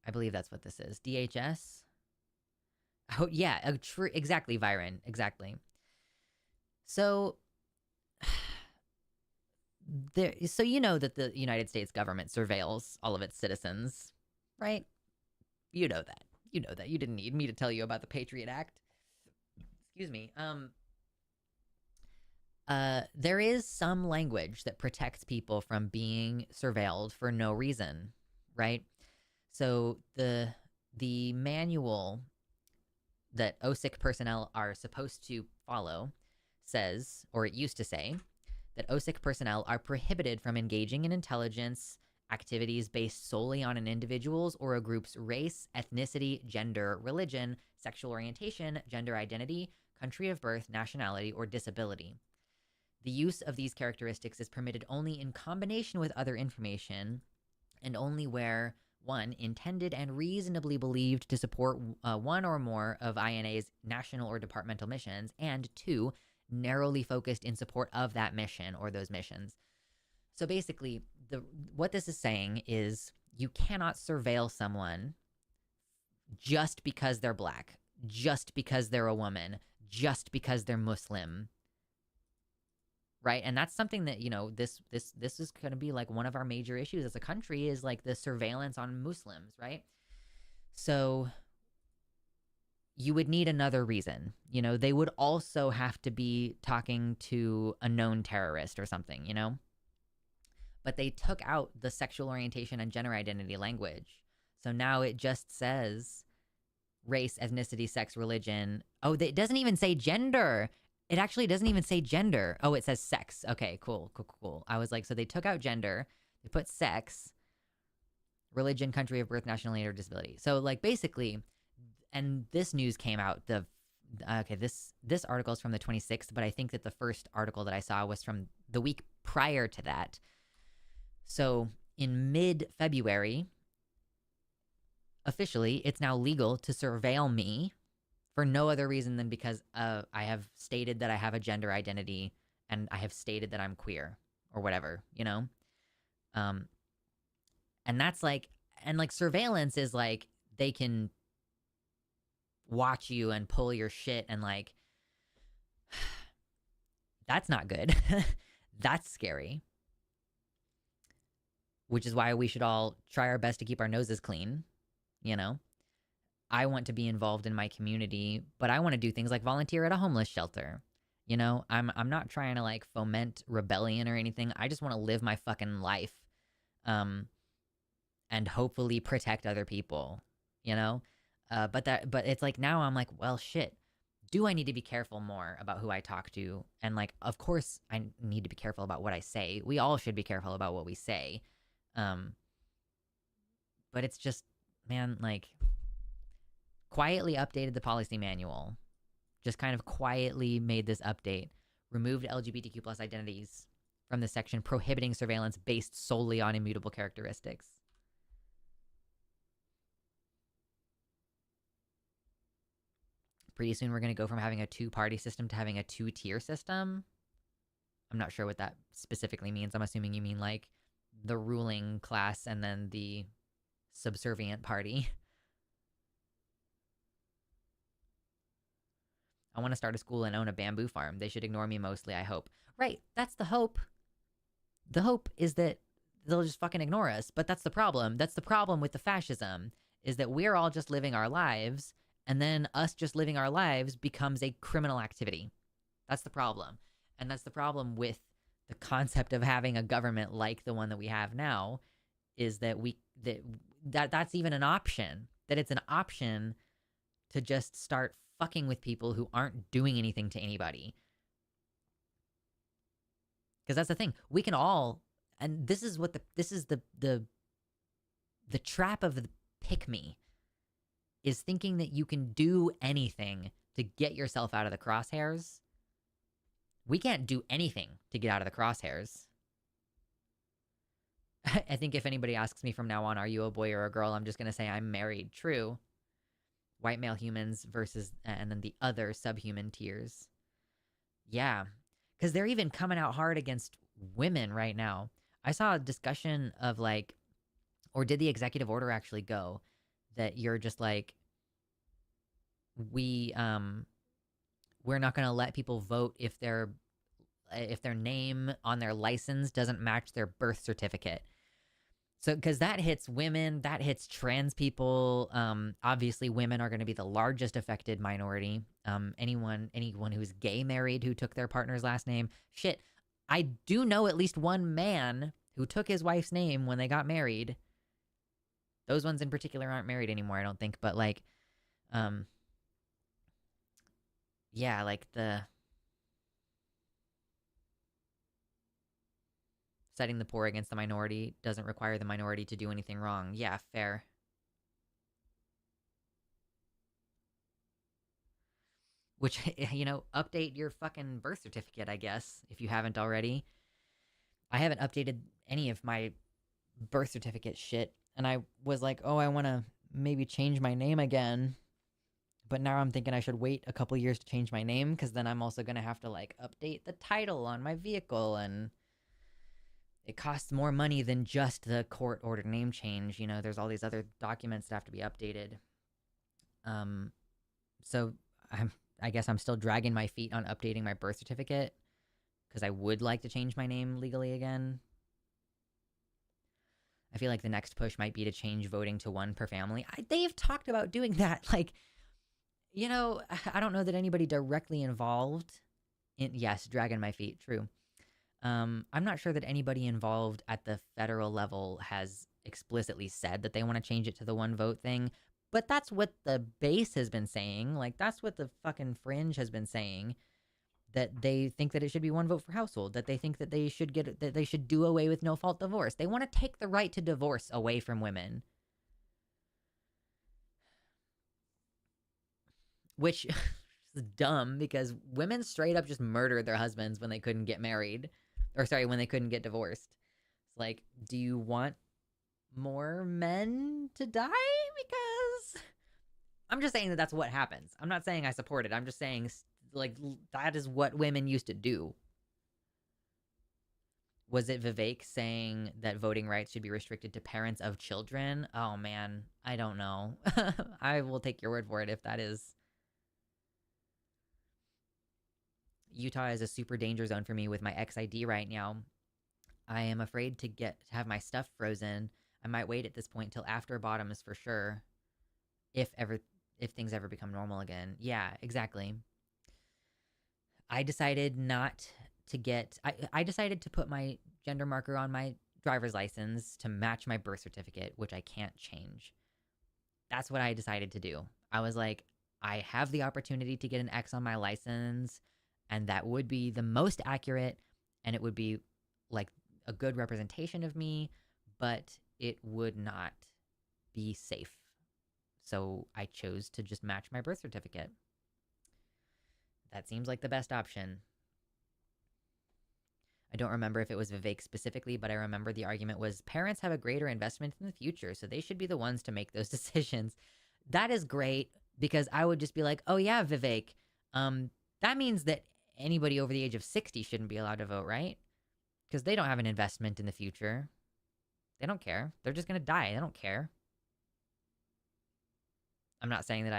[SPEAKER 1] I believe that's what this is. DHS? Oh, yeah, exactly, Viren, exactly. So, so you know that the United States government surveils all of its citizens, right? You know that. You know that. You didn't need me to tell you about the Patriot Act. Excuse me. There is some language that protects people from being surveilled for no reason, right? So the manual that OSIC personnel are supposed to follow says, or it used to say, that OSIC personnel are prohibited from engaging in intelligence activities based solely on an individual's or a group's race, ethnicity, gender, religion, sexual orientation, gender identity, country of birth, nationality, or disability. The use of these characteristics is permitted only in combination with other information and only where, 1, intended and reasonably believed to support one or more of INA's national or departmental missions, and 2, narrowly focused in support of that mission or those missions. So basically, what this is saying is you cannot surveil someone just because they're black, just because they're a woman, just because they're Muslim. Right? And that's something that, you know, this is going to be like one of our major issues as a country is like the surveillance on Muslims, right? So you would need another reason. You know, they would also have to be talking to a known terrorist or something, you know? But they took out the sexual orientation and gender identity language. So now it just says race, ethnicity, sex, religion. Oh, it doesn't even say gender. It actually doesn't even say gender. Oh, it says sex. Okay, cool. I was like, so they took out gender, they put sex, religion, country of birth, nationality, or disability. So like basically, and this news came out this article is from the 26th, but I think that the first article that I saw was from the week prior to that. So in mid-February, officially, it's now legal to surveil me for no other reason than because I have stated that I have a gender identity and I have stated that I'm queer or whatever, you know? And that's like, and like surveillance is like, they can watch you and pull your shit and like, that's not good. That's scary. Which is why we should all try our best to keep our noses clean, you know? I want to be involved in my community, but I want to do things like volunteer at a homeless shelter. You know, I'm not trying to like foment rebellion or anything. I just want to live my fucking life, and hopefully protect other people. You know, but it's like now I'm like, well, shit. Do I need to be careful more about who I talk to? And like, of course, I need to be careful about what I say. We all should be careful about what we say. But it's just, man, like, quietly updated the policy manual, just kind of quietly made this update, removed LGBTQ plus identities from the section prohibiting surveillance based solely on immutable characteristics. Pretty soon we're going to go from having a two-party system to having a two-tier system. I'm not sure what that specifically means. I'm assuming you mean like the ruling class and then the subservient party. I want to start a school and own a bamboo farm. They should ignore me mostly, I hope. Right, that's the hope. The hope is that they'll just fucking ignore us. But that's the problem. That's the problem with the fascism, is that we're all just living our lives, and then us just living our lives becomes a criminal activity. That's the problem. And that's the problem with the concept of having a government like the one that we have now, is that that's even an option. That it's an option to just start fucking with people who aren't doing anything to anybody. Because that's the thing. We can all, and this is what the trap of the pick me is, thinking that you can do anything to get yourself out of the crosshairs. We can't do anything to get out of the crosshairs. I think if anybody asks me from now on, are you a boy or a girl, I'm just going to say I'm married. True. White male humans versus, and then the other subhuman tiers. Yeah. Because they're even coming out hard against women right now. I saw a discussion of like, or did the executive order actually go, that you're just like, we're not going to let people vote if their name on their license doesn't match their birth certificate. So, because that hits women, that hits trans people. Obviously, women are going to be the largest affected minority. Anyone who's gay married who took their partner's last name. Shit, I do know at least one man who took his wife's name when they got married. Those ones in particular aren't married anymore, I don't think. But like, yeah, like the setting the poor against the minority doesn't require the minority to do anything wrong. Yeah, fair. Which, you know, update your fucking birth certificate, I guess, if you haven't already. I haven't updated any of my birth certificate shit, and I was like, oh, I want to maybe change my name again. But now I'm thinking I should wait a couple years to change my name, because then I'm also going to have to, like, update the title on my vehicle, and it costs more money than just the court-ordered name change. You know, there's all these other documents that have to be updated. So I guess I'm still dragging my feet on updating my birth certificate, because I would like to change my name legally again. I feel like the next push might be to change voting to 1 per family. They've talked about doing that. Like, you know, I don't know that anybody directly involved in, yes, dragging my feet, true. I'm not sure that anybody involved at the federal level has explicitly said that they want to change it to the 1 vote thing, but that's what the base has been saying. Like, that's what the fucking fringe has been saying, that they think that it should be 1 vote for household, that they think that they should do away with no-fault divorce. They want to take the right to divorce away from women. Which is dumb, because women straight up just murdered their husbands when they couldn't get married. Or sorry, when they couldn't get divorced. It's like, do you want more men to die? Because I'm just saying that that's what happens. I'm not saying I support it. I'm just saying, like, that is what women used to do. Was it Vivek saying that voting rights should be restricted to parents of children? Oh, man. I don't know. I will take your word for it if that is. Utah is a super danger zone for me with my XID right now. I am afraid to have my stuff frozen. I might wait at this point till after bottoms for sure. If things ever become normal again. Yeah, exactly. I decided not to get... I decided to put my gender marker on my driver's license to match my birth certificate, which I can't change. That's what I decided to do. I was like, I have the opportunity to get an X on my license, and that would be the most accurate, and it would be like a good representation of me, but it would not be safe. So I chose to just match my birth certificate. That seems like the best option. I don't remember if it was Vivek specifically, but I remember the argument was parents have a greater investment in the future, so they should be the ones to make those decisions. That is great, because I would just be like, oh yeah, Vivek, that means that anybody over the age of 60 shouldn't be allowed to vote, right? Because they don't have an investment in the future. They don't care. They're just going to die. They don't care. I'm not saying that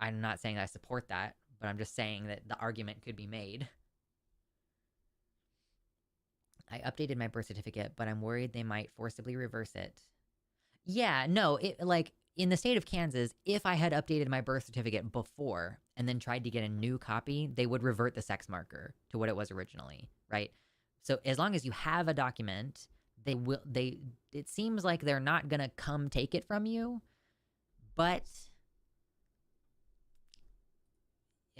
[SPEAKER 1] I'm not saying that I support that, but I'm just saying that the argument could be made. I updated my birth certificate, but I'm worried they might forcibly reverse it. Yeah, no, like, in the state of Kansas, if I had updated my birth certificate before and then tried to get a new copy, they would revert the sex marker to what it was originally, right? So as long as you have a document, it seems like they're not going to come take it from you, but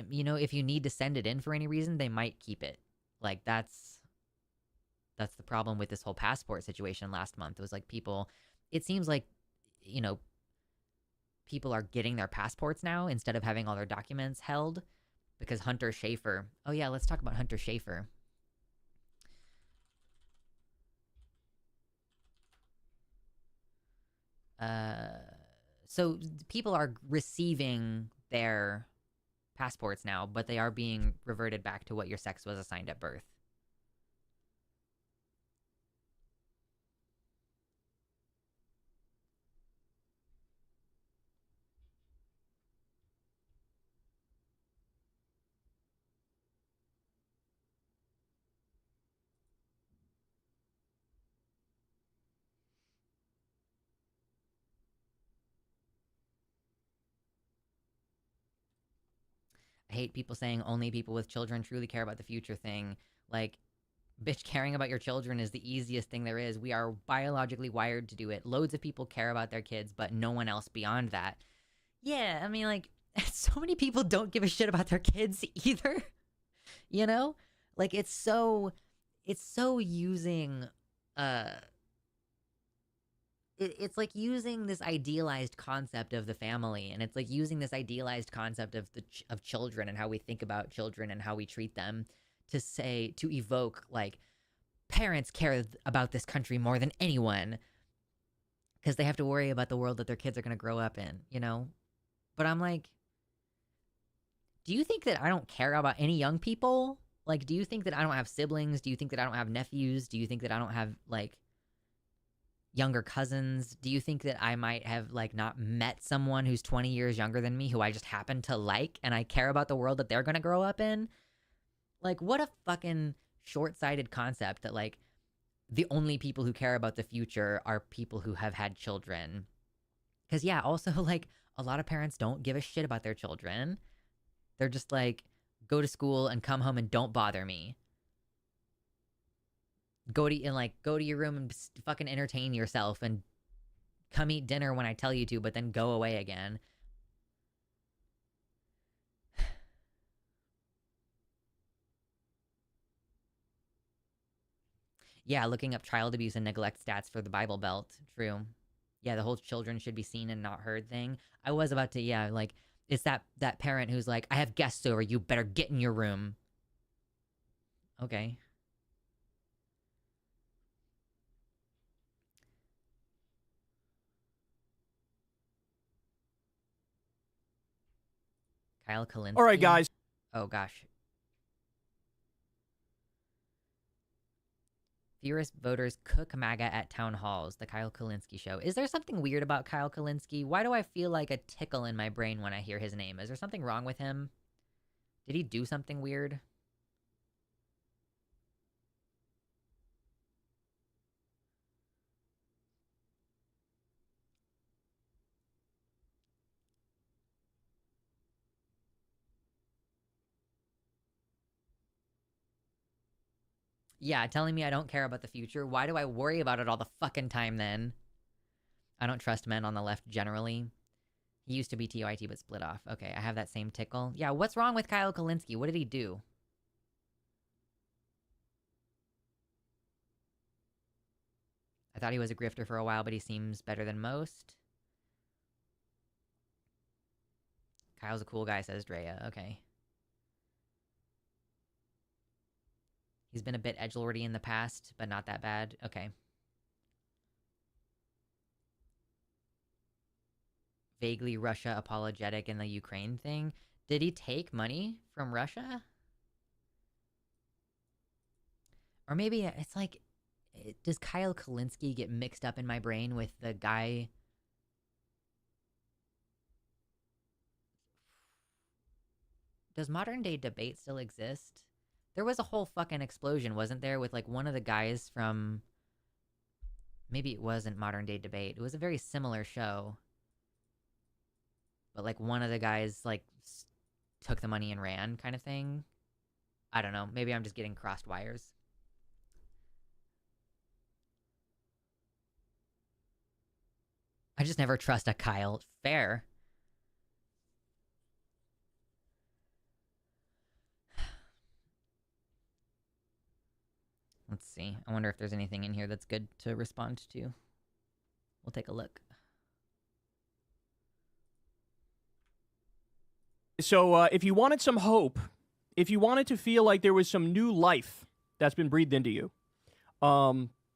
[SPEAKER 1] you know, if you need to send it in for any reason, they might keep it. Like, that's the problem with this whole passport situation last month. It was like people, it seems like, you know, people are getting their passports now instead of having all their documents held because Hunter Schafer. Oh yeah, let's talk about Hunter Schafer. So people are receiving their passports now, but they are being reverted back to what your sex was assigned at birth. I hate people saying only people with children truly care about the future thing. Like, bitch, caring about your children is the easiest thing there is. We are biologically wired to do it. Loads of people care about their kids, but no one else beyond that. Yeah, I mean, like, so many people don't give a shit about their kids either. You know? Like, it's so using, it's like using this idealized concept of the family, and it's like using this idealized concept of of children and how we think about children and how we treat them to evoke, like, parents care about this country more than anyone because they have to worry about the world that their kids are going to grow up in, you know? But I'm like, do you think that I don't care about any young people? Like, do you think that I don't have siblings? Do you think that I don't have nephews? Do you think that I don't have, like, younger cousins? Do you think that I might have, like, not met someone who's 20 years younger than me who I just happen to like and I care about the world that they're going to grow up in? Like, what a fucking short-sighted concept that, like, the only people who care about the future are people who have had children. Because, yeah, also, like, a lot of parents don't give a shit about their children. They're just like, go to school and come home and don't bother me. Go to your room and fucking entertain yourself and come eat dinner when I tell you to, but then go away again. Yeah, looking up child abuse and neglect stats for the Bible Belt. True. Yeah, the whole children should be seen and not heard thing. I was about to, yeah, like, it's that parent who's like, I have guests over, you better get in your room. Okay. Kyle Kalinske.
[SPEAKER 5] All right, guys.
[SPEAKER 1] Oh, gosh. Fewest voters cook MAGA at town halls. The Kyle Kalinske show. Is there something weird about Kyle Kalinske? Why do I feel like a tickle in my brain when I hear his name? Is there something wrong with him? Did he do something weird? Yeah, telling me I don't care about the future. Why do I worry about it all the fucking time then? I don't trust men on the left generally. He used to be TYT but split off. Okay, I have that same tickle. Yeah, what's wrong with Kyle Kalinske? What did he do? I thought he was a grifter for a while, but he seems better than most. Kyle's a cool guy, says Drea. Okay. He's been a bit edgelordy in the past, but not that bad. Okay. Vaguely Russia apologetic in the Ukraine thing. Did he take money from Russia? Or maybe it's like, does Kyle Kalinske get mixed up in my brain with the guy? Does modern day debate still exist? There was a whole fucking explosion, wasn't there, with, like, one of the guys from... Maybe it wasn't Modern Day Debate. It was a very similar show. But, like, one of the guys, like, took the money and ran kind of thing. I don't know. Maybe I'm just getting crossed wires. I just never trust a Kyle. Fair. Let's see. I wonder if there's anything in here that's good to respond to. We'll take a look.
[SPEAKER 5] So if you wanted some hope, if you wanted to feel like there was some new life that's been breathed into you,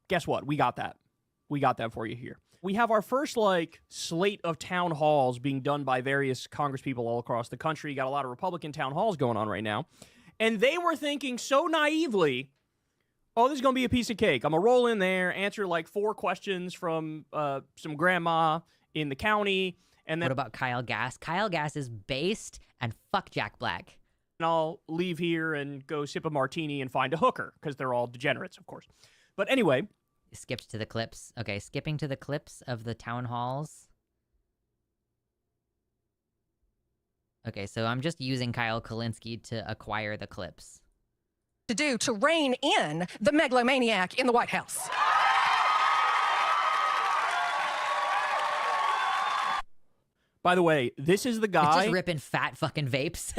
[SPEAKER 5] guess what? We got that. We got that for you here. We have our first, slate of town halls being done by various congresspeople all across the country. You got a lot of Republican town halls going on right now. And they were thinking so naively, oh, this is going to be a piece of cake. I'm going to roll in there, answer 4 questions from some grandma in the county. And then
[SPEAKER 1] What about Kyle Gass? Kyle Gass is based, and fuck Jack Black.
[SPEAKER 5] I'll leave here and go sip a martini and find a hooker, because they're all degenerates, of course. But anyway.
[SPEAKER 1] Skipped to the clips. Okay, skipping to the clips of the town halls. Okay, so I'm just using Kyle Kalinske to acquire the clips.
[SPEAKER 6] To do to rein in the megalomaniac in the White House.
[SPEAKER 5] By the way, this is the
[SPEAKER 1] It's
[SPEAKER 5] guy
[SPEAKER 1] just ripping fat fucking vapes.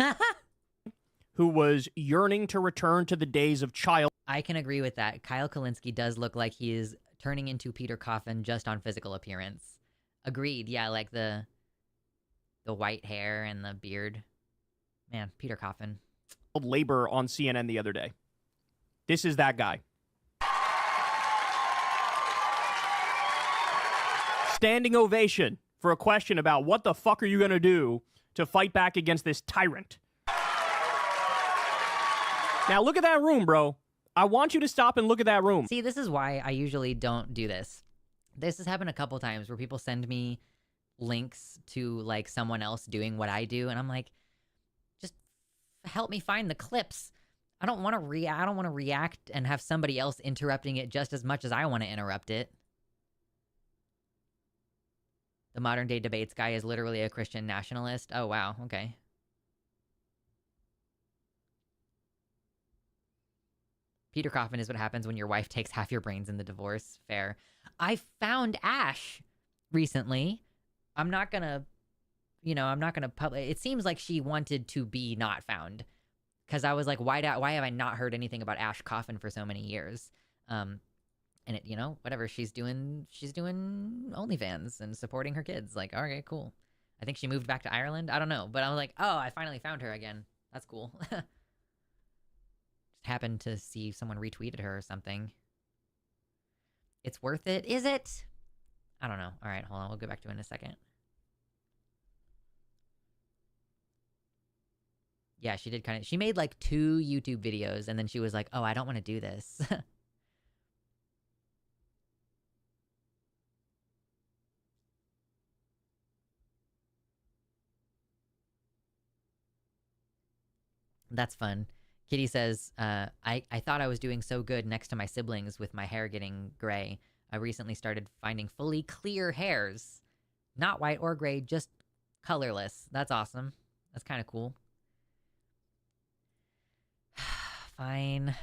[SPEAKER 5] who was yearning to return to the days of child.
[SPEAKER 1] I can agree with that. Kyle Kalinske does look like he is turning into Peter Coffin just on physical appearance. Agreed. Yeah, like the white hair and the beard. Man, Peter Coffin.
[SPEAKER 5] Labor on CNN the other day. This is that guy. Standing ovation for a question about what the fuck are you going to do to fight back against this tyrant. Now look at that room, bro. I want you to stop and look at that room.
[SPEAKER 1] See, this is why I usually don't do this. This has happened a couple times where people send me links to someone else doing what I do, and I'm like, just help me find the clips. I don't want to react and have somebody else interrupting it just as much as I want to interrupt it. The modern day debates guy is literally a Christian nationalist. Oh, wow. Okay. Peter Coffin is what happens when your wife takes half your brains in the divorce. Fair. I found Ash recently. I'm not gonna publish. It seems like she wanted to be not found. Because I was like, why have I not heard anything about Ash Coffin for so many years? And it, whatever, she's doing OnlyFans and supporting her kids. Like, okay, cool. I think she moved back to Ireland. I don't know. But I was like, oh, I finally found her again. That's cool. Just happened to see someone retweeted her or something. It's worth it, is it? I don't know. All right, hold on. We'll go back to it in a second. Yeah, she did she made 2 YouTube videos and then she was like, oh, I don't want to do this. That's fun. Kitty says, I thought I was doing so good next to my siblings with my hair getting gray. I recently started finding fully clear hairs. Not white or gray, just colorless. That's awesome. That's kind of cool. Fine.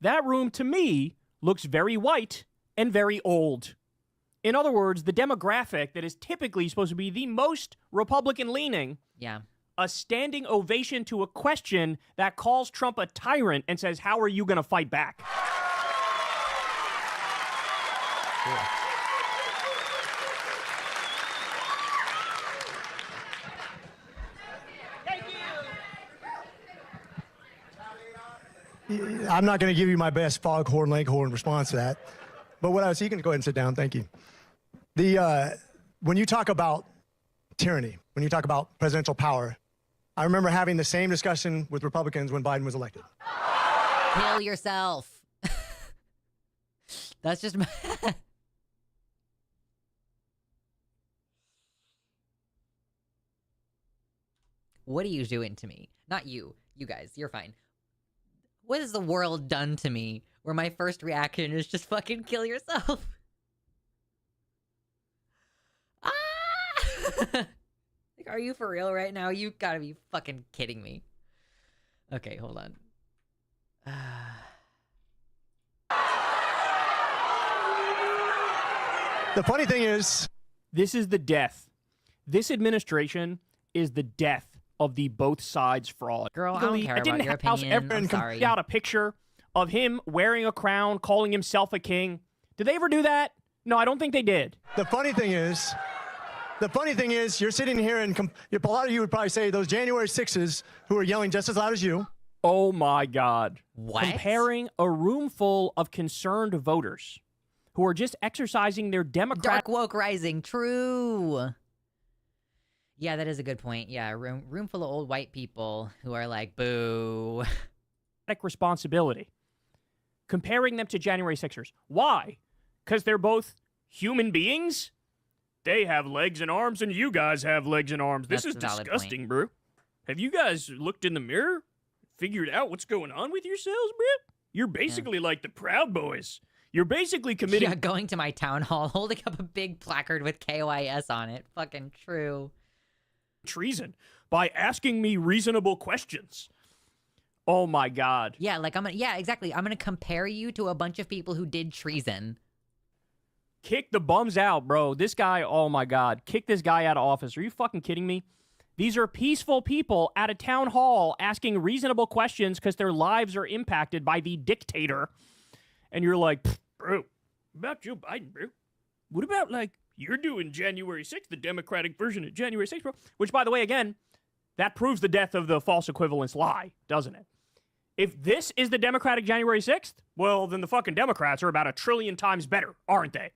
[SPEAKER 5] That room, to me, looks very white and very old. In other words, the demographic that is typically supposed to be the most Republican-leaning.
[SPEAKER 1] Yeah.
[SPEAKER 5] A standing ovation to a question that calls Trump a tyrant and says, how are you going to fight back?
[SPEAKER 1] Cool.
[SPEAKER 7] I'm not going to give you my best foghorn leghorn response to that. But what I was, you can go ahead and sit down. Thank you. When you talk about tyranny, when you talk about presidential power, I remember having the same discussion with Republicans when Biden was elected.
[SPEAKER 1] Kill yourself. That's just my... What are you doing to me? Not you. You guys. You're fine. What has the world done to me where my first reaction is just fucking kill yourself? Ah! Like, are you for real right now? You gotta be fucking kidding me. Okay, hold on.
[SPEAKER 7] The funny thing is,
[SPEAKER 5] this is the death. This administration is the death of the both sides fraud.
[SPEAKER 1] Girl, I don't care about your opinion. I'm sorry.
[SPEAKER 5] Out a picture of him wearing a crown, calling himself a king. Did they ever do that? No, I don't think they did.
[SPEAKER 7] The funny thing is, you're sitting here and a lot of you would probably say those January 6s who are yelling just as loud as you.
[SPEAKER 5] Oh my God.
[SPEAKER 1] What?
[SPEAKER 5] Comparing a room full of concerned voters who are just exercising their democratic...
[SPEAKER 1] Dark woke rising, true. Yeah, that is a good point. Yeah, room full of old white people who are like, boo.
[SPEAKER 5] responsibility. Comparing them to January 6ers. Why? Because they're both human beings? They have legs and arms and you guys have legs and arms. This is disgusting, bro. Have you guys looked in the mirror? Figured out what's going on with yourselves, bro? You're basically like the Proud Boys. You're basically committing...
[SPEAKER 1] Yeah, going to my town hall, holding up a big placard with KYS on it. Fucking true.
[SPEAKER 5] Treason by asking me reasonable questions. Oh my God.
[SPEAKER 1] Yeah, like yeah, exactly. I'm gonna compare you to a bunch of people who did treason.
[SPEAKER 5] Kick the bums out, bro. This guy, oh my God. Kick this guy out of office. Are you fucking kidding me? These are peaceful people at a town hall asking reasonable questions because their lives are impacted by the dictator. And you're like, bro, about Joe Biden, bro. What about, like, you're doing January 6th, the Democratic version of January 6th, bro? Which, by the way, again, that proves the death of the false equivalence lie, doesn't it? If this is the Democratic January 6th, well, then the fucking Democrats are about 1 trillion times better, aren't they?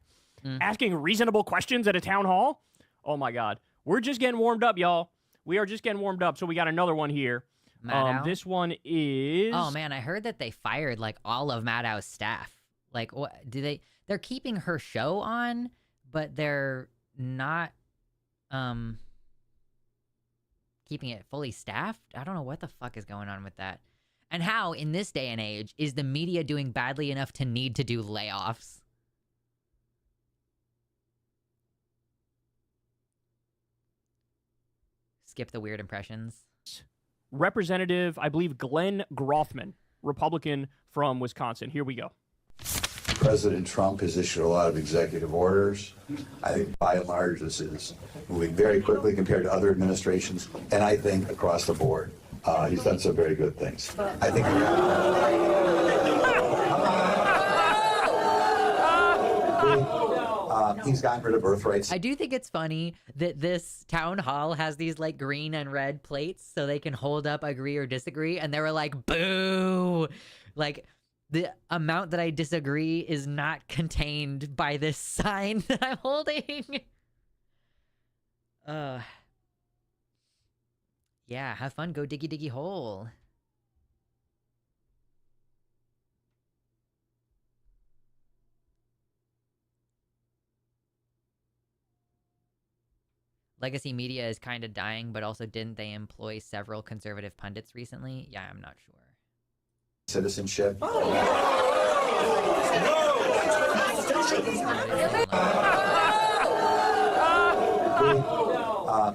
[SPEAKER 5] Asking reasonable questions at a town hall? Oh, my God. We're just getting warmed up, y'all. We are just getting warmed up, so we got another one here. This one is...
[SPEAKER 1] Oh, man, I heard that they fired, like, all of Maddow's staff. Like, what, they're keeping her show on, but they're not, keeping it fully staffed? I don't know what the fuck is going on with that. And how, in this day and age, is the media doing badly enough to need to do layoffs? Skip the weird impressions.
[SPEAKER 5] Representative, I believe, Glenn Grothman, Republican from Wisconsin. Here we go.
[SPEAKER 8] President Trump has issued a lot of executive orders. I think by and large this is moving very quickly compared to other administrations, and I think across the board he's done some very good things. I think he's gotten rid of birthrights.
[SPEAKER 1] I do think it's funny that this town hall has these like green and red plates so they can hold up agree or disagree, and they were like, boo! Like, the amount that I disagree is not contained by this sign that I'm holding. Yeah, have fun. Go diggy diggy hole. Legacy media is kind of dying, but also didn't they employ several conservative pundits recently? Yeah, I'm not sure.
[SPEAKER 8] Citizenship.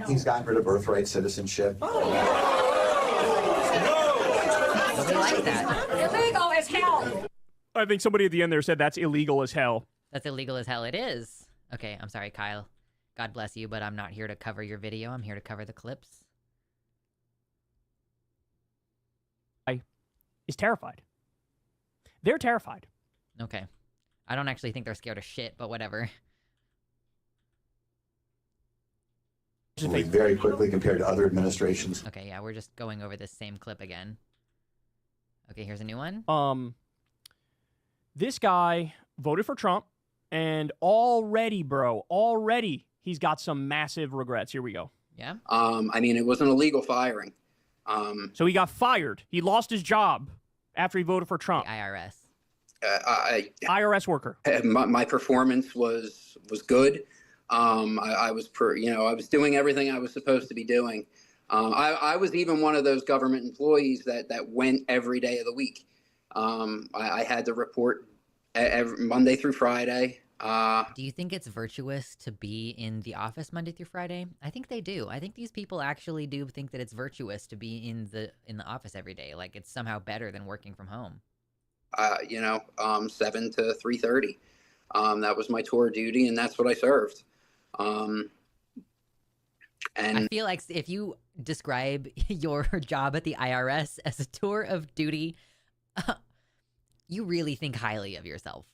[SPEAKER 8] He's gotten rid of birthright citizenship.
[SPEAKER 1] Nobody likes that.
[SPEAKER 6] Illegal as hell.
[SPEAKER 5] I think somebody at the end there said that's illegal as hell.
[SPEAKER 1] That's illegal as hell. It is. Okay, I'm sorry, Kyle. God bless you, but I'm not here to cover your video. I'm here to cover the clips.
[SPEAKER 5] Is terrified. They're terrified.
[SPEAKER 1] Okay. I don't actually think they're scared of shit, but whatever.
[SPEAKER 8] Moving very quickly compared to other administrations.
[SPEAKER 1] Okay, yeah, we're just going over this same clip again. Okay, here's a new one.
[SPEAKER 5] This guy voted for Trump, and already, bro, he's got some massive regrets. Here we go.
[SPEAKER 1] Yeah?
[SPEAKER 9] I mean, it wasn't a legal firing.
[SPEAKER 5] So he got fired. He lost his job after he voted for Trump.
[SPEAKER 1] The IRS.
[SPEAKER 5] IRS worker.
[SPEAKER 9] My performance was good. I was I was doing everything I was supposed to be doing. I was even one of those government employees that went every day of the week. I had to report every Monday through Friday.
[SPEAKER 1] Do you think it's virtuous to be in the office Monday through Friday? I think they do. I think these people actually do think that it's virtuous to be in the office every day. Like, it's somehow better than working from home.
[SPEAKER 9] 7 to 3:30. That was my tour duty, and that's what I served. And
[SPEAKER 1] I feel like if you describe your job at the IRS as a tour of duty, you really think highly of yourself.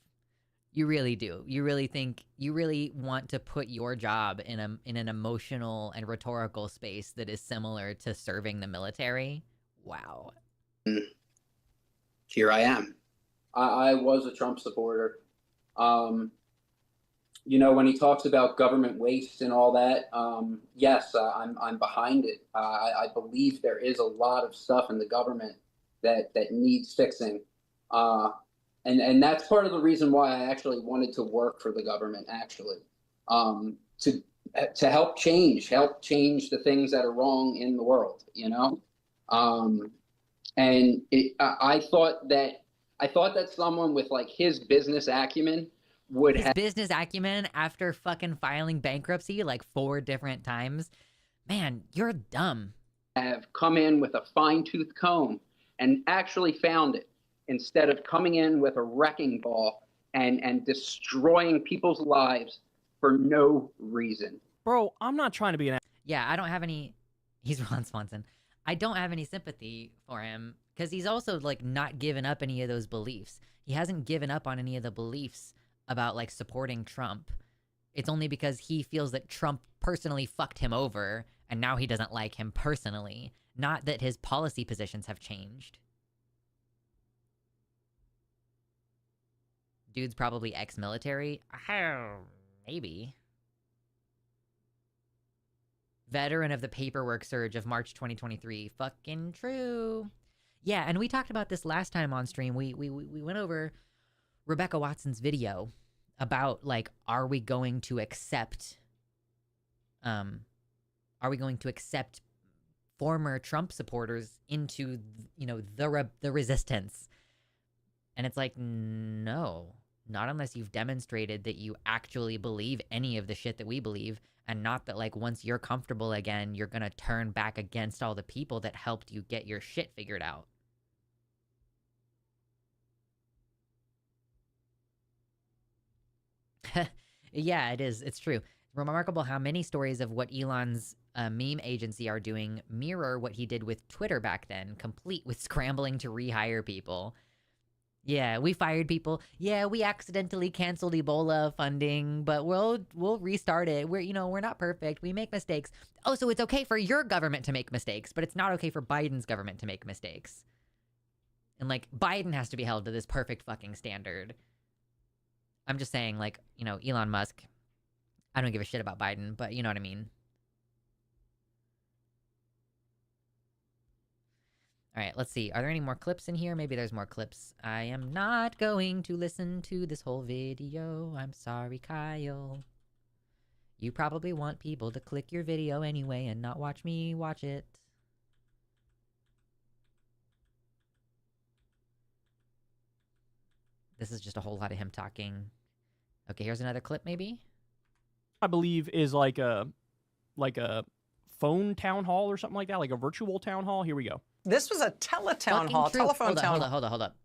[SPEAKER 1] You really do. You really want to put your job in an emotional and rhetorical space that is similar to serving the military. Wow.
[SPEAKER 9] Here I am. I was a Trump supporter. You know, when he talks about government waste and all that, yes, I'm behind it. I believe there is a lot of stuff in the government that needs fixing. And that's part of the reason why I actually wanted to work for the government, actually, to help change the things that are wrong in the world, you know? And I thought that someone with like his business acumen would
[SPEAKER 1] his
[SPEAKER 9] have
[SPEAKER 1] business acumen after fucking filing bankruptcy like 4 different times. Man, you're dumb.
[SPEAKER 9] Have come in with a fine-tooth comb and actually found it, instead of coming in with a wrecking ball and destroying people's lives for no reason.
[SPEAKER 5] Bro, I'm not trying to be an...
[SPEAKER 1] Yeah, I don't have any... He's Ron Swanson. I don't have any sympathy for him because he's also like not given up any of those beliefs. He hasn't given up on any of the beliefs about like supporting Trump. It's only because he feels that Trump personally fucked him over and now he doesn't like him personally. Not that his policy positions have changed. Dude's probably ex-military. Maybe. Veteran of the paperwork surge of March 2023. Fucking true. Yeah, and we talked about this last time on stream. We went over Rebecca Watson's video about like, are we going to accept former Trump supporters into, you know, the resistance? And it's like, no, not unless you've demonstrated that you actually believe any of the shit that we believe, and not that like once you're comfortable again, you're gonna turn back against all the people that helped you get your shit figured out. Yeah, it is. It's true. Remarkable how many stories of what Elon's meme agency are doing mirror what he did with Twitter back then, complete with scrambling to rehire people. Yeah, we fired people. Yeah, we accidentally canceled Ebola funding, but we'll restart it. We're not perfect. We make mistakes. Oh, so it's okay for your government to make mistakes, but it's not okay for Biden's government to make mistakes. And like, Biden has to be held to this perfect fucking standard. I'm just saying, like, you know, Elon Musk, I don't give a shit about Biden, but you know what I mean. All right, let's see. Are there any more clips in here? Maybe there's more clips. I am not going to listen to this whole video. I'm sorry, Kyle. You probably want people to click your video anyway and not watch me watch it. This is just a whole lot of him talking. Okay, here's another clip, maybe?
[SPEAKER 5] I believe is like a phone town hall or something like that, like a virtual town hall. Here we go.
[SPEAKER 6] This was a teletown hall, telephone town hall.
[SPEAKER 1] Hold up.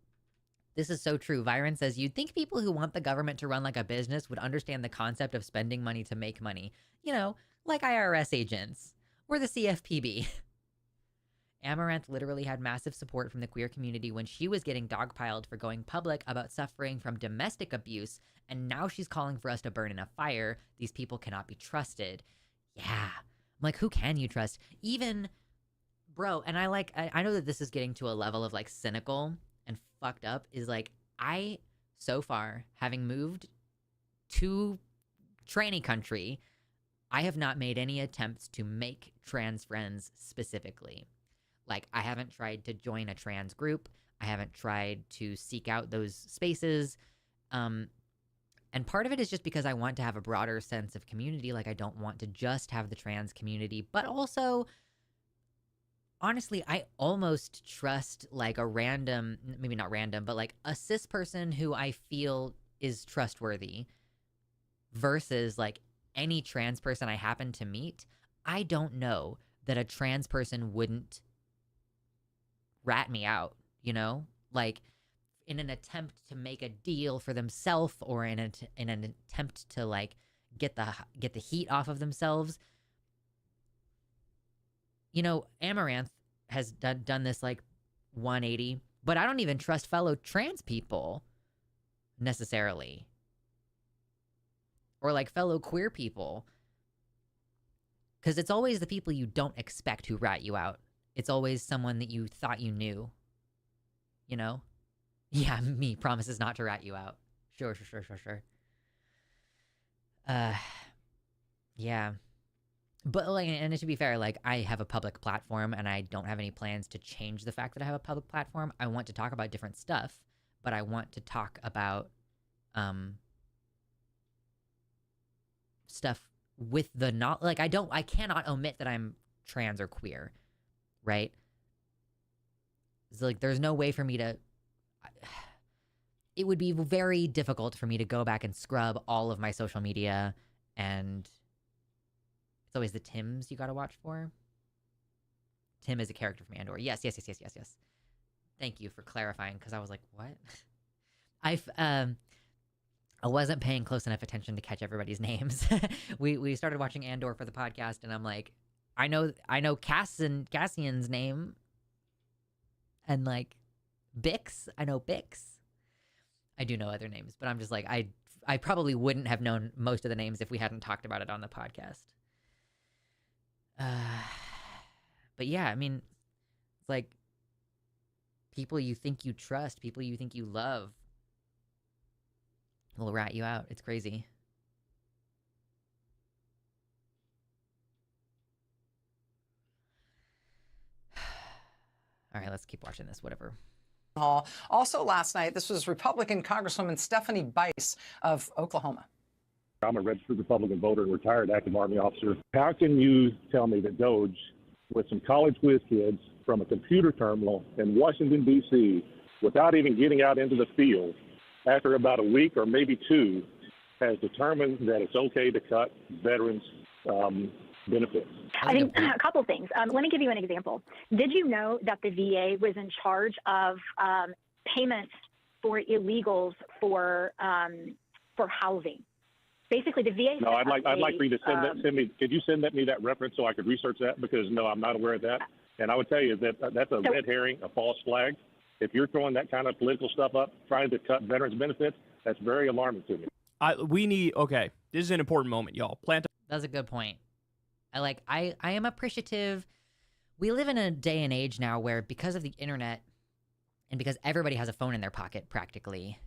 [SPEAKER 1] This is so true. Viren says, you'd think people who want the government to run like a business would understand the concept of spending money to make money. You know, like IRS agents. Or the CFPB. Amaranth literally had massive support from the queer community when she was getting dogpiled for going public about suffering from domestic abuse, and now she's calling for us to burn in a fire. These people cannot be trusted. Yeah. I'm like, who can you trust? Even, bro, and I know that this is getting to a level of like cynical and fucked up, is like, I, so far, having moved to tranny country, I have not made any attempts to make trans friends specifically. Like, I haven't tried to join a trans group. I haven't tried to seek out those spaces. And part of it is just because I want to have a broader sense of community. Like, I don't want to just have the trans community. But also, honestly, I almost trust, like, a random, maybe not random, but, like, a cis person who I feel is trustworthy versus, like, any trans person I happen to meet. I don't know that a trans person wouldn't rat me out, you know? Like, in an attempt to make a deal for themselves, or in an attempt to, like, get the heat off of themselves. You know, Amaranth has done this, like, 180 But I don't even trust fellow trans people necessarily. Or like fellow queer people. Because it's always the people you don't expect who rat you out. It's always someone that you thought you knew. You know? Yeah, me promises not to rat you out. Sure. Yeah. But like, and to be fair, like I have a public platform and I don't have any plans to change the fact that I have a public platform. I want to talk about different stuff, but I want to talk about stuff with the not like I cannot omit that I'm trans or queer, right? It's like there's no way for me to it would be very difficult for me to go back and scrub all of my social media, and it's always the Tims you gotta watch for. Tim is a character from Andor. Yes. Thank you for clarifying, because I was like, what? I wasn't paying close enough attention to catch everybody's names. we started watching Andor for the podcast, and I'm like, I know Cassian's name, and like Bix. I know Bix. I do know other names, but I'm just like, I probably wouldn't have known most of the names if we hadn't talked about it on the podcast. But yeah, I mean, it's like people you think you trust, people you think you love will rat you out. It's crazy. All right, let's keep watching this, whatever.
[SPEAKER 6] Also last night, this was Republican Congresswoman Stephanie Bice of Oklahoma.
[SPEAKER 10] I'm a registered Republican voter and retired active Army officer. How can you tell me that Doge, with some college whiz kids from a computer terminal in Washington, D.C., without even getting out into the field, after about a week or maybe two, has determined that it's okay to cut veterans' benefits?
[SPEAKER 11] I think a couple things. Let me give you an example. Did you know that the VA was in charge of payments for illegals for housing? Basically, the VA.
[SPEAKER 10] No, I'd like for you to send me. Could you send me that reference so I could research that? Because no, I'm not aware of that. And I would tell you that that's a red herring, a false flag. If you're throwing that kind of political stuff up, trying to cut veterans' benefits, that's very alarming to me.
[SPEAKER 5] Okay, this is an important moment, y'all.
[SPEAKER 1] That's a good point. I am appreciative. We live in a day and age now where, because of the internet and because everybody has a phone in their pocket practically,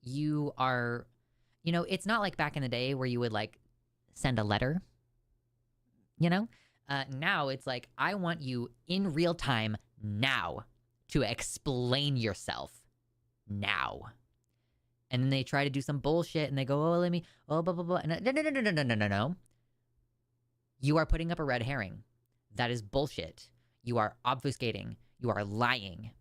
[SPEAKER 1] you are, it's not like back in the day where you would like send a letter, now it's like, I want you in real time now to explain yourself now. And then they try to do some bullshit and they go, blah, blah, blah. And no. You are putting up a red herring. That is bullshit. You are obfuscating. You are lying.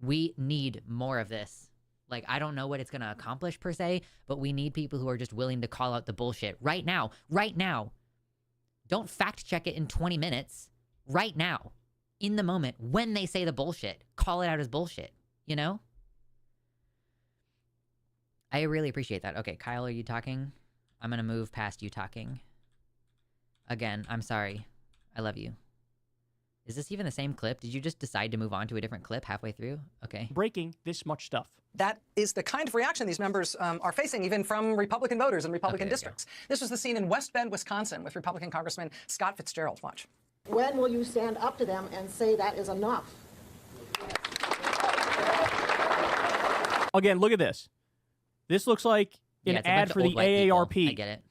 [SPEAKER 1] We need more of this. Like, I don't know what it's going to accomplish per se, but we need people who are just willing to call out the bullshit right now. Right now. Don't fact check it in 20 minutes. Right now. In the moment. When they say the bullshit. Call it out as bullshit. I really appreciate that. Okay, Kyle, are you talking? I'm going to move past you talking. Again, I'm sorry. I love you. Is this even the same clip? Did you just decide to move on to a different clip halfway through? Okay.
[SPEAKER 5] Breaking this much stuff.
[SPEAKER 6] That is the kind of reaction these members are facing, even from Republican voters in Republican districts. This was the scene in West Bend, Wisconsin, with Republican Congressman Scott Fitzgerald. Watch.
[SPEAKER 12] When will you stand up to them and say that is enough?
[SPEAKER 5] Again, look at this. This looks like an ad for the AARP.
[SPEAKER 1] I get it.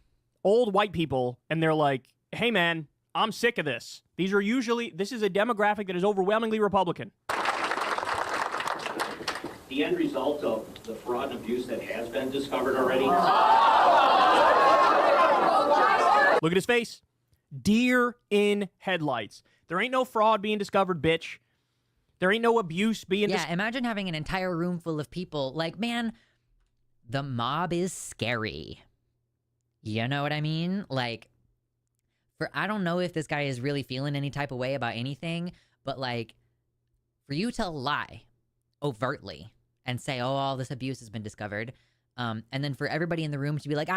[SPEAKER 5] Old white people, and they're like, hey man, I'm sick of this. This is a demographic that is overwhelmingly Republican.
[SPEAKER 13] The end result of the fraud and abuse that has been discovered already.
[SPEAKER 5] Look at his face. Deer in headlights. There ain't no fraud being discovered, bitch. There ain't no abuse being
[SPEAKER 1] imagine having an entire room full of people like, man, the mob is scary. You know what I mean? Like, I don't know if this guy is really feeling any type of way about anything, but like, for you to lie overtly and say, oh, all this abuse has been discovered, and then for everybody in the room to be like, no,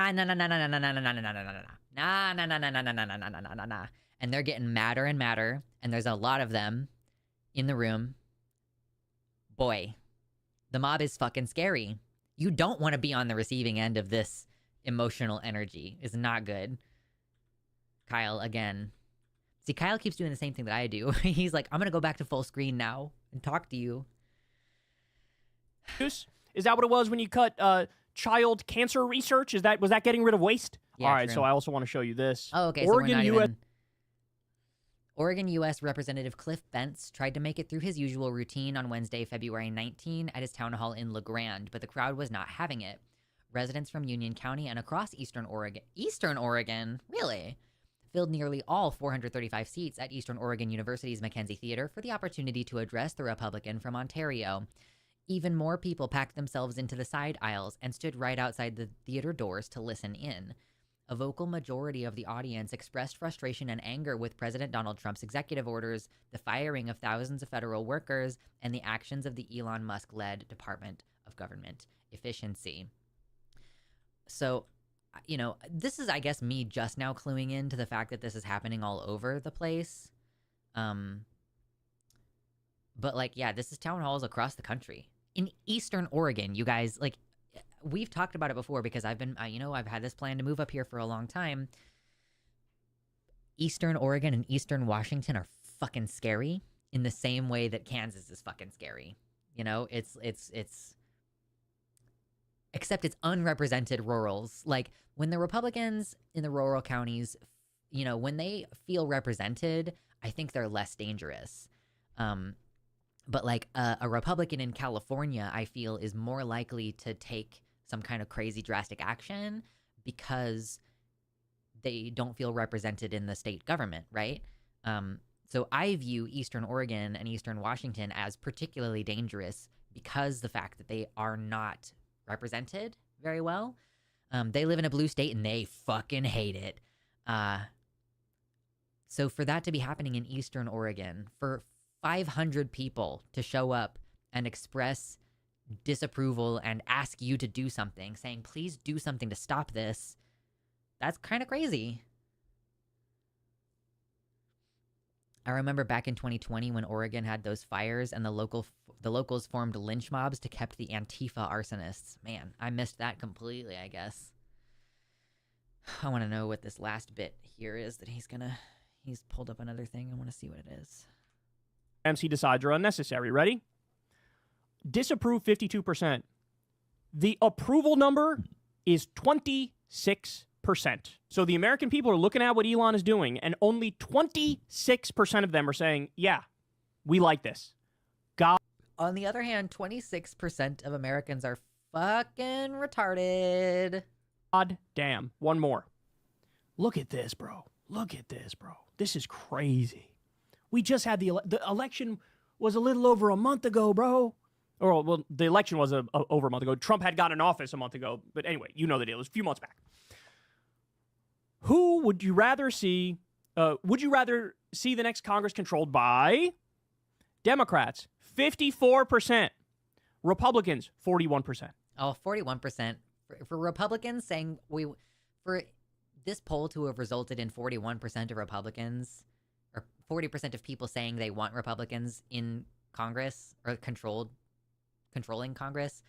[SPEAKER 1] and they're getting madder and madder, and there's a lot of them in the room, boy, the mob is fucking scary. You don't want to be on the receiving end of this emotional energy. It's not good. Kyle, again. See, Kyle keeps doing the same thing that I do. He's like, I'm going to go back to full screen now and talk to you.
[SPEAKER 5] Is that what it was when you cut child cancer research? Was that getting rid of waste?
[SPEAKER 1] Yeah,
[SPEAKER 5] all right,
[SPEAKER 1] true.
[SPEAKER 5] so I also want to show you this.
[SPEAKER 1] Oh, okay. Oregon U.S. Representative Cliff Bentz tried to make it through his usual routine on Wednesday, February 19, at his town hall in La Grande, but the crowd was not having it. Residents from Union County and across Eastern Oregon, really, filled nearly all 435 seats at Eastern Oregon University's Mackenzie Theater for the opportunity to address the Republican from Ontario. Even more people packed themselves into the side aisles and stood right outside the theater doors to listen in. A vocal majority of the audience expressed frustration and anger with President Donald Trump's executive orders, the firing of thousands of federal workers, and the actions of the Elon Musk-led Department of Government Efficiency. So, you know, this is, I guess, me just now cluing in to the fact that this is happening all over the place. But, like, yeah, this is town halls across the country. In Eastern Oregon, you guys, like, we've talked about it before because I've had this plan to move up here for a long time. Eastern Oregon and Eastern Washington are fucking scary in the same way that Kansas is fucking scary. You know, it's except it's unrepresented rurals. Like, when the Republicans in the rural counties, you know, when they feel represented, I think they're less dangerous. But like a Republican in California, I feel, is more likely to take some kind of crazy drastic action because they don't feel represented in the state government, right? So I view Eastern Oregon and Eastern Washington as particularly dangerous because the fact that they are not represented very well. They live in a blue state and they fucking hate it. So for that to be happening in Eastern Oregon, for 500 people to show up and express disapproval and ask you to do something, saying, please do something to stop this, that's kind of crazy. I remember back in 2020 when Oregon had those fires and the locals formed lynch mobs to keep the Antifa arsonists. Man, I missed that completely, I guess. I want to know what this last bit here is that he's pulled up another thing. I want to see what it is.
[SPEAKER 5] MC decides are unnecessary. Ready? Disapprove 52%. The approval number is 26%. So the American people are looking at what Elon is doing, and only 26% of them are saying, yeah, we like this. God.
[SPEAKER 1] On the other hand, 26% of Americans are fucking retarded.
[SPEAKER 5] God damn. One more. Look at this, bro. Look at this, bro. This is crazy. We just had the election was a little over a month ago, bro. Or, well, the election was over a month ago. Trump had got in office a month ago. But anyway, you know the deal. It was a few months back. Who would you rather see? Would you rather see the next Congress controlled by Democrats, 54%, Republicans, 41%?
[SPEAKER 1] Oh, 41%. For Republicans saying for this poll to have resulted in 41% of Republicans, or 40% of people saying they want Republicans in Congress or controlling Congress,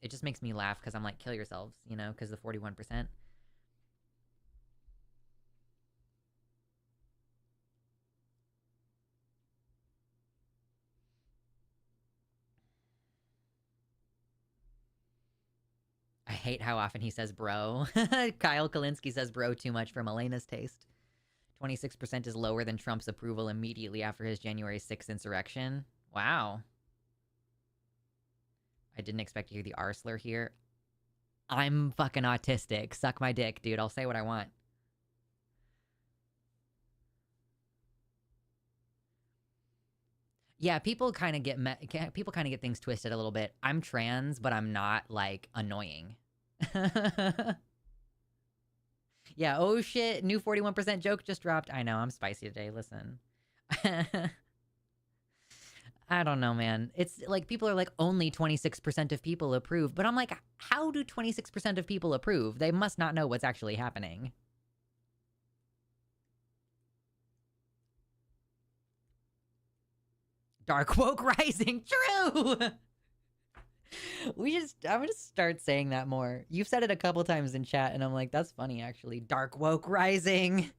[SPEAKER 1] it just makes me laugh because I'm like, kill yourselves, you know, because the 41%. I hate how often he says bro. Kyle Kalinske says bro too much for Melena's taste. 26% is lower than Trump's approval immediately after his January 6th insurrection. Wow. I didn't expect to hear the R slur here. I'm fucking autistic. Suck my dick, dude. I'll say what I want. Yeah, people kind of get things twisted a little bit. I'm trans, but I'm not, like, annoying. Yeah, oh shit, new 41% joke just dropped. I know, I'm spicy today, listen. I don't know, man. It's like people are like, only 26% of people approve. But I'm like, how do 26% of people approve? They must not know what's actually happening. Dark woke rising. True. I'm gonna start saying that more. You've said it a couple times in chat, and I'm like, that's funny actually. Dark woke rising.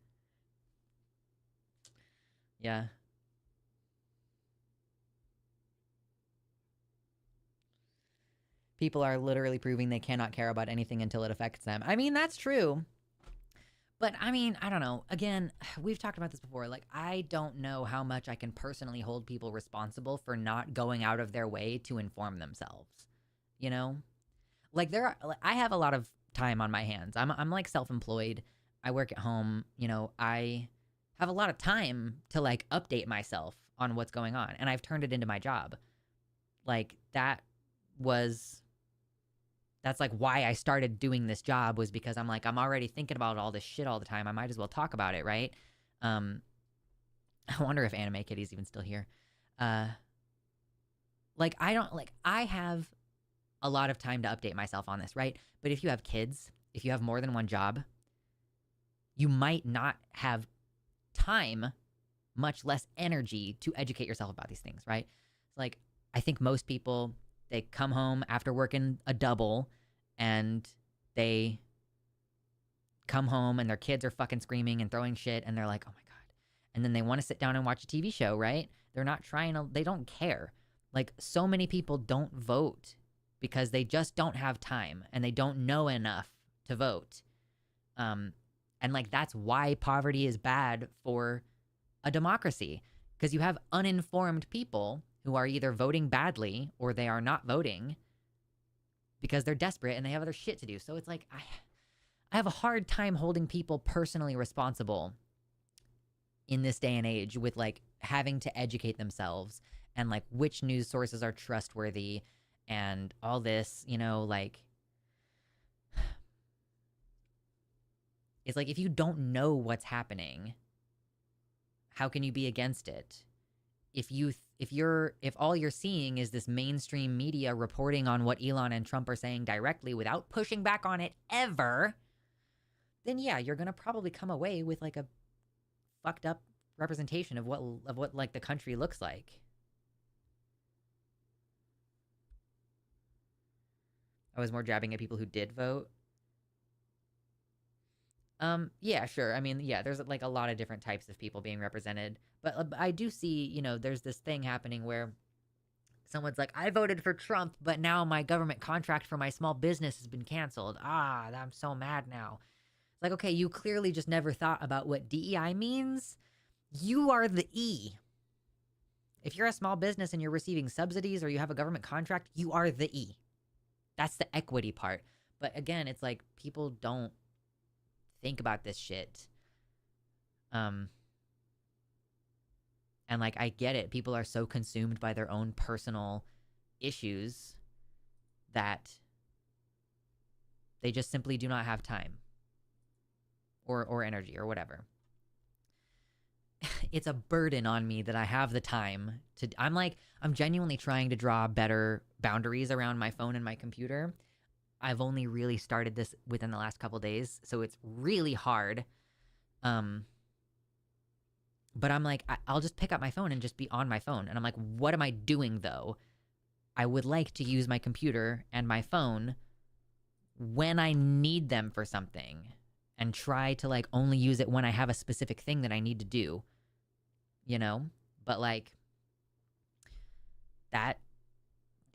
[SPEAKER 1] Yeah. People are literally proving they cannot care about anything until it affects them. I mean, that's true. But I mean, I don't know. Again, we've talked about this before. Like, I don't know how much I can personally hold people responsible for not going out of their way to inform themselves. You know? Like, I have a lot of time on my hands. I'm like self-employed. I work at home. You know, I have a lot of time to like update myself on what's going on. And I've turned it into my job. Like, that's like why I started doing this job, was because I'm like, I'm already thinking about all this shit all the time. I might as well talk about it, right? I wonder if Anime Kitty's even still here. Like, I have a lot of time to update myself on this, right? But if you have kids, if you have more than one job, you might not have time, much less energy, to educate yourself about these things, right? Like, I think most people, they come home after working a double and they come home and their kids are fucking screaming and throwing shit and they're like, oh my God. And then they want to sit down and watch a TV show, right? They're not they don't care. Like, so many people don't vote because they just don't have time and they don't know enough to vote. And like, that's why poverty is bad for a democracy, because you have uninformed people who are either voting badly or they are not voting because they're desperate and they have other shit to do. So it's like, I have a hard time holding people personally responsible in this day and age with like having to educate themselves and like which news sources are trustworthy and all this, you know, like, it's like, if you don't know what's happening, how can you be against it? If all you're seeing is this mainstream media reporting on what Elon and Trump are saying directly without pushing back on it ever, then yeah, you're gonna probably come away with like a fucked up representation of what like the country looks like. I was more jabbing at people who did vote. Yeah, sure. I mean, yeah, there's like a lot of different types of people being represented. But I do see, you know, there's this thing happening where someone's like, I voted for Trump, but now my government contract for my small business has been canceled. I'm so mad now. It's like, okay, you clearly just never thought about what DEI means. You are the E. If you're a small business and you're receiving subsidies or you have a government contract, you are the E. That's the equity part. But again, it's like, people don't think about this shit. And like, I get it. People are so consumed by their own personal issues that they just simply do not have time or energy or whatever. It's a burden on me that I have the time to. I'm genuinely trying to draw better boundaries around my phone and my computer. I've only really started this within the last couple days, so it's really hard. But I'm like, I'll just pick up my phone and just be on my phone. And I'm like, what am I doing though? I would like to use my computer and my phone when I need them for something and try to like only use it when I have a specific thing that I need to do, you know? But like, that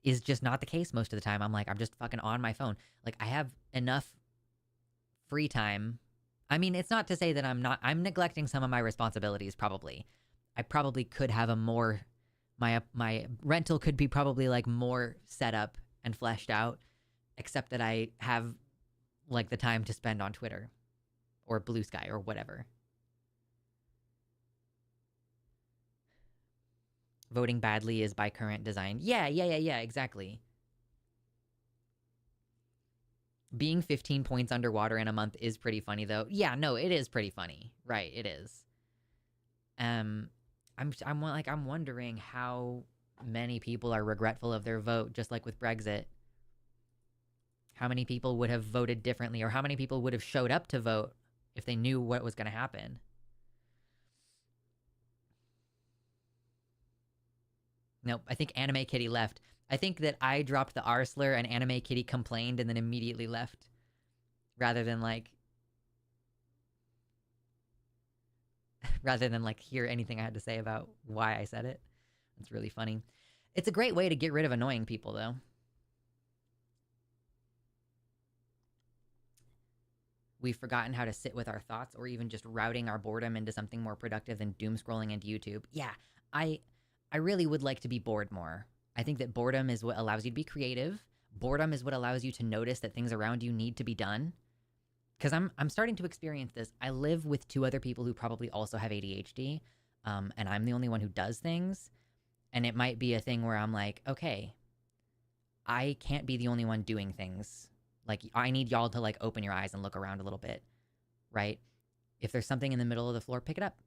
[SPEAKER 1] is just not the case most of the time. I'm like, I'm just fucking on my phone. Like, I have enough free time. I mean, it's not to say that I'm neglecting some of my responsibilities, probably. I probably could have my rental could be probably like more set up and fleshed out, except that I have like the time to spend on Twitter or Blue Sky or whatever. Voting badly is by current design. Yeah, exactly. Being 15 points underwater in a month is pretty funny, though. Yeah, no, it is pretty funny. Right, it is. I'm wondering how many people are regretful of their vote, just like with Brexit. How many people would have voted differently, or how many people would have showed up to vote if they knew what was going to happen? Nope, I think Anime Kitty left. I think that I dropped the R slur and Anime Kitty complained and then immediately left. Rather than like hear anything I had to say about why I said it. It's really funny. It's a great way to get rid of annoying people though. We've forgotten how to sit with our thoughts or even just routing our boredom into something more productive than doom scrolling into YouTube. Yeah, I really would like to be bored more. I think that boredom is what allows you to be creative. Boredom is what allows you to notice that things around you need to be done. Because I'm starting to experience this. I live with 2 other people who probably also have ADHD, and I'm the only one who does things. And it might be a thing where I'm like, okay, I can't be the only one doing things. Like, I need y'all to, like, open your eyes and look around a little bit, right? If there's something in the middle of the floor, pick it up.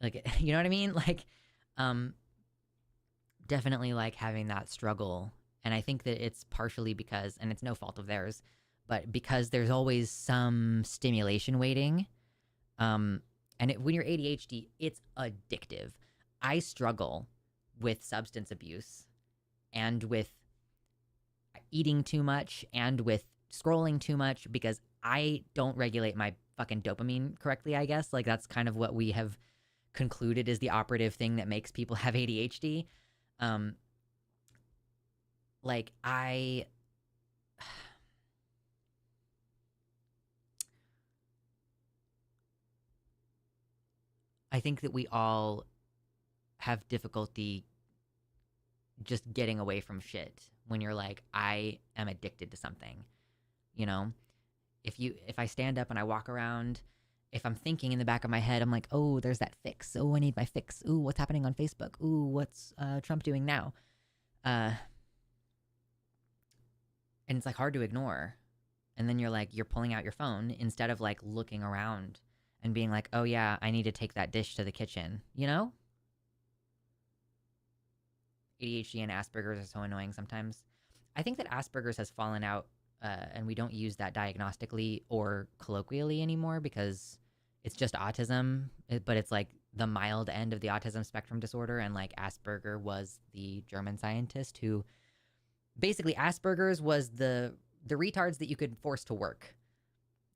[SPEAKER 1] Like, you know what I mean? Like, definitely, like, having that struggle. And I think that it's partially because, and it's no fault of theirs, but because there's always some stimulation waiting. And when you're ADHD, it's addictive. I struggle with substance abuse and with eating too much and with scrolling too much because I don't regulate my fucking dopamine correctly, I guess. Like, that's kind of what we have concluded is the operative thing that makes people have ADHD. Like, I think that we all have difficulty just getting away from shit when you're like, I am addicted to something, you know? If I stand up and I walk around, if I'm thinking in the back of my head, I'm like, oh, there's that fix. Oh, I need my fix. Ooh, what's happening on Facebook? Ooh, what's Trump doing now? And it's like hard to ignore. And then you're pulling out your phone instead of like looking around and being like, oh yeah, I need to take that dish to the kitchen, you know? ADHD and Asperger's are so annoying sometimes. I think that Asperger's has fallen out, and we don't use that diagnostically or colloquially anymore because it's just autism, but it's like the mild end of the autism spectrum disorder, and like Asperger was the German scientist who basically Asperger's was the retards that you could force to work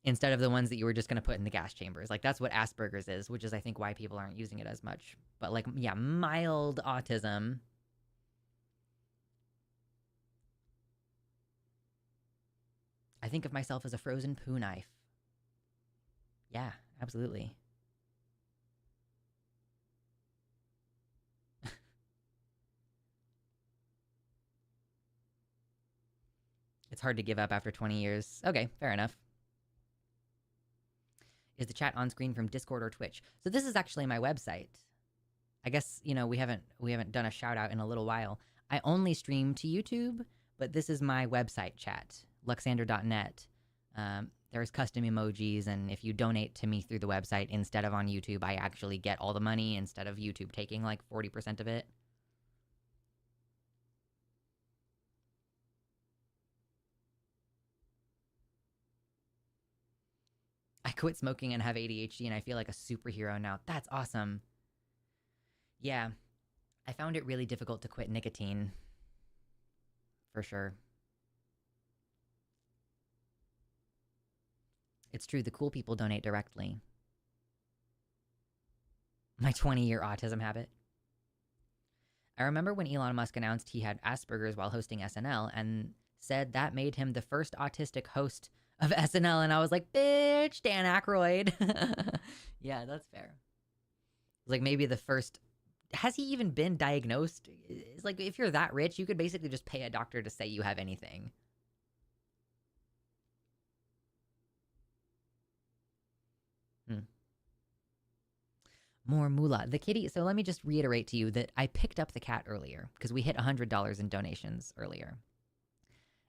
[SPEAKER 1] instead of the ones that you were just going to put in the gas chambers. Like, that's what Asperger's is, which is I think why people aren't using it as much. But like, yeah, mild autism. I think of myself as a frozen poo knife. Yeah, absolutely. It's hard to give up after 20 years. Okay, fair enough. Is the chat on screen from Discord or Twitch? So this is actually my website. I guess, you know, we haven't done a shout out in a little while. I only stream to YouTube, but this is my website chat, luxander.net. There's custom emojis, and if you donate to me through the website instead of on YouTube, I actually get all the money instead of YouTube taking like 40% of it. I quit smoking and have ADHD, and I feel like a superhero now. That's awesome. Yeah, I found it really difficult to quit nicotine. For sure. It's true, the cool people donate directly. My 20-year autism habit. I remember when Elon Musk announced he had Asperger's while hosting SNL and said that made him the first autistic host of SNL, and I was like, bitch, Dan Aykroyd. Yeah, that's fair. Like, maybe the first... Has he even been diagnosed? It's like, if you're that rich, you could basically just pay a doctor to say you have anything. More moolah. The kitty... So let me just reiterate to you that I picked up the cat earlier because we hit $100 in donations earlier.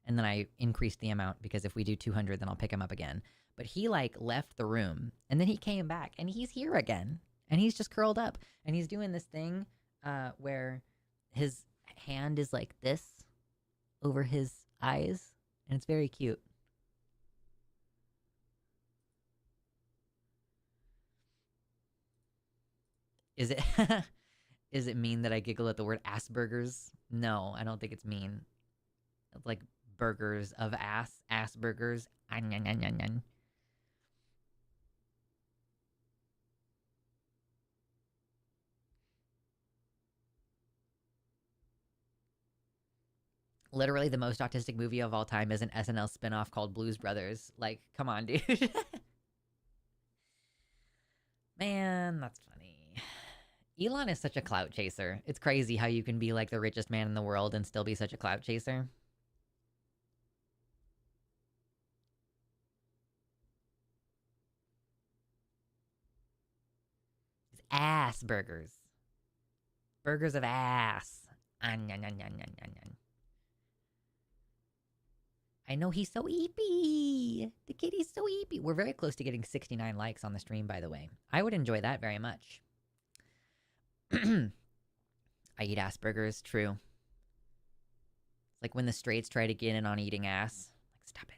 [SPEAKER 1] And then I increased the amount because if we do 200, then I'll pick him up again. But he, like, left the room, and then he came back, and he's here again. And he's just curled up, and he's doing this thing where his hand is like this over his eyes, and it's very cute. Is it? Is it mean that I giggle at the word Asperger's? No, I don't think it's mean. It's like burgers of ass. Asperger's. Literally the most autistic movie of all time is an SNL spinoff called Blues Brothers. Like, come on, dude. Man, that's funny. Elon is such a clout chaser. It's crazy how you can be like the richest man in the world and still be such a clout chaser. It's ass burgers. Burgers of ass. I know he's so eepy. The kitty's so eepy. We're very close to getting 69 likes on the stream, by the way. I would enjoy that very much. I eat Asperger's, true. It's like when the straights try to get in on eating ass. Like, stop it.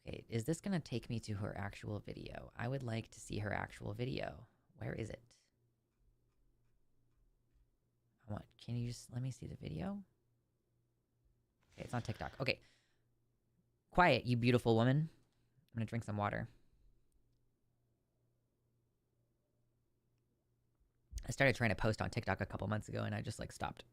[SPEAKER 1] Okay, is this gonna take me to her actual video? I would like to see her actual video. Where is it? What? Can you just let me see the video? Okay, it's on TikTok. Okay. Quiet, you beautiful woman. I'm gonna drink some water. I started trying to post on TikTok a couple months ago and I just like stopped.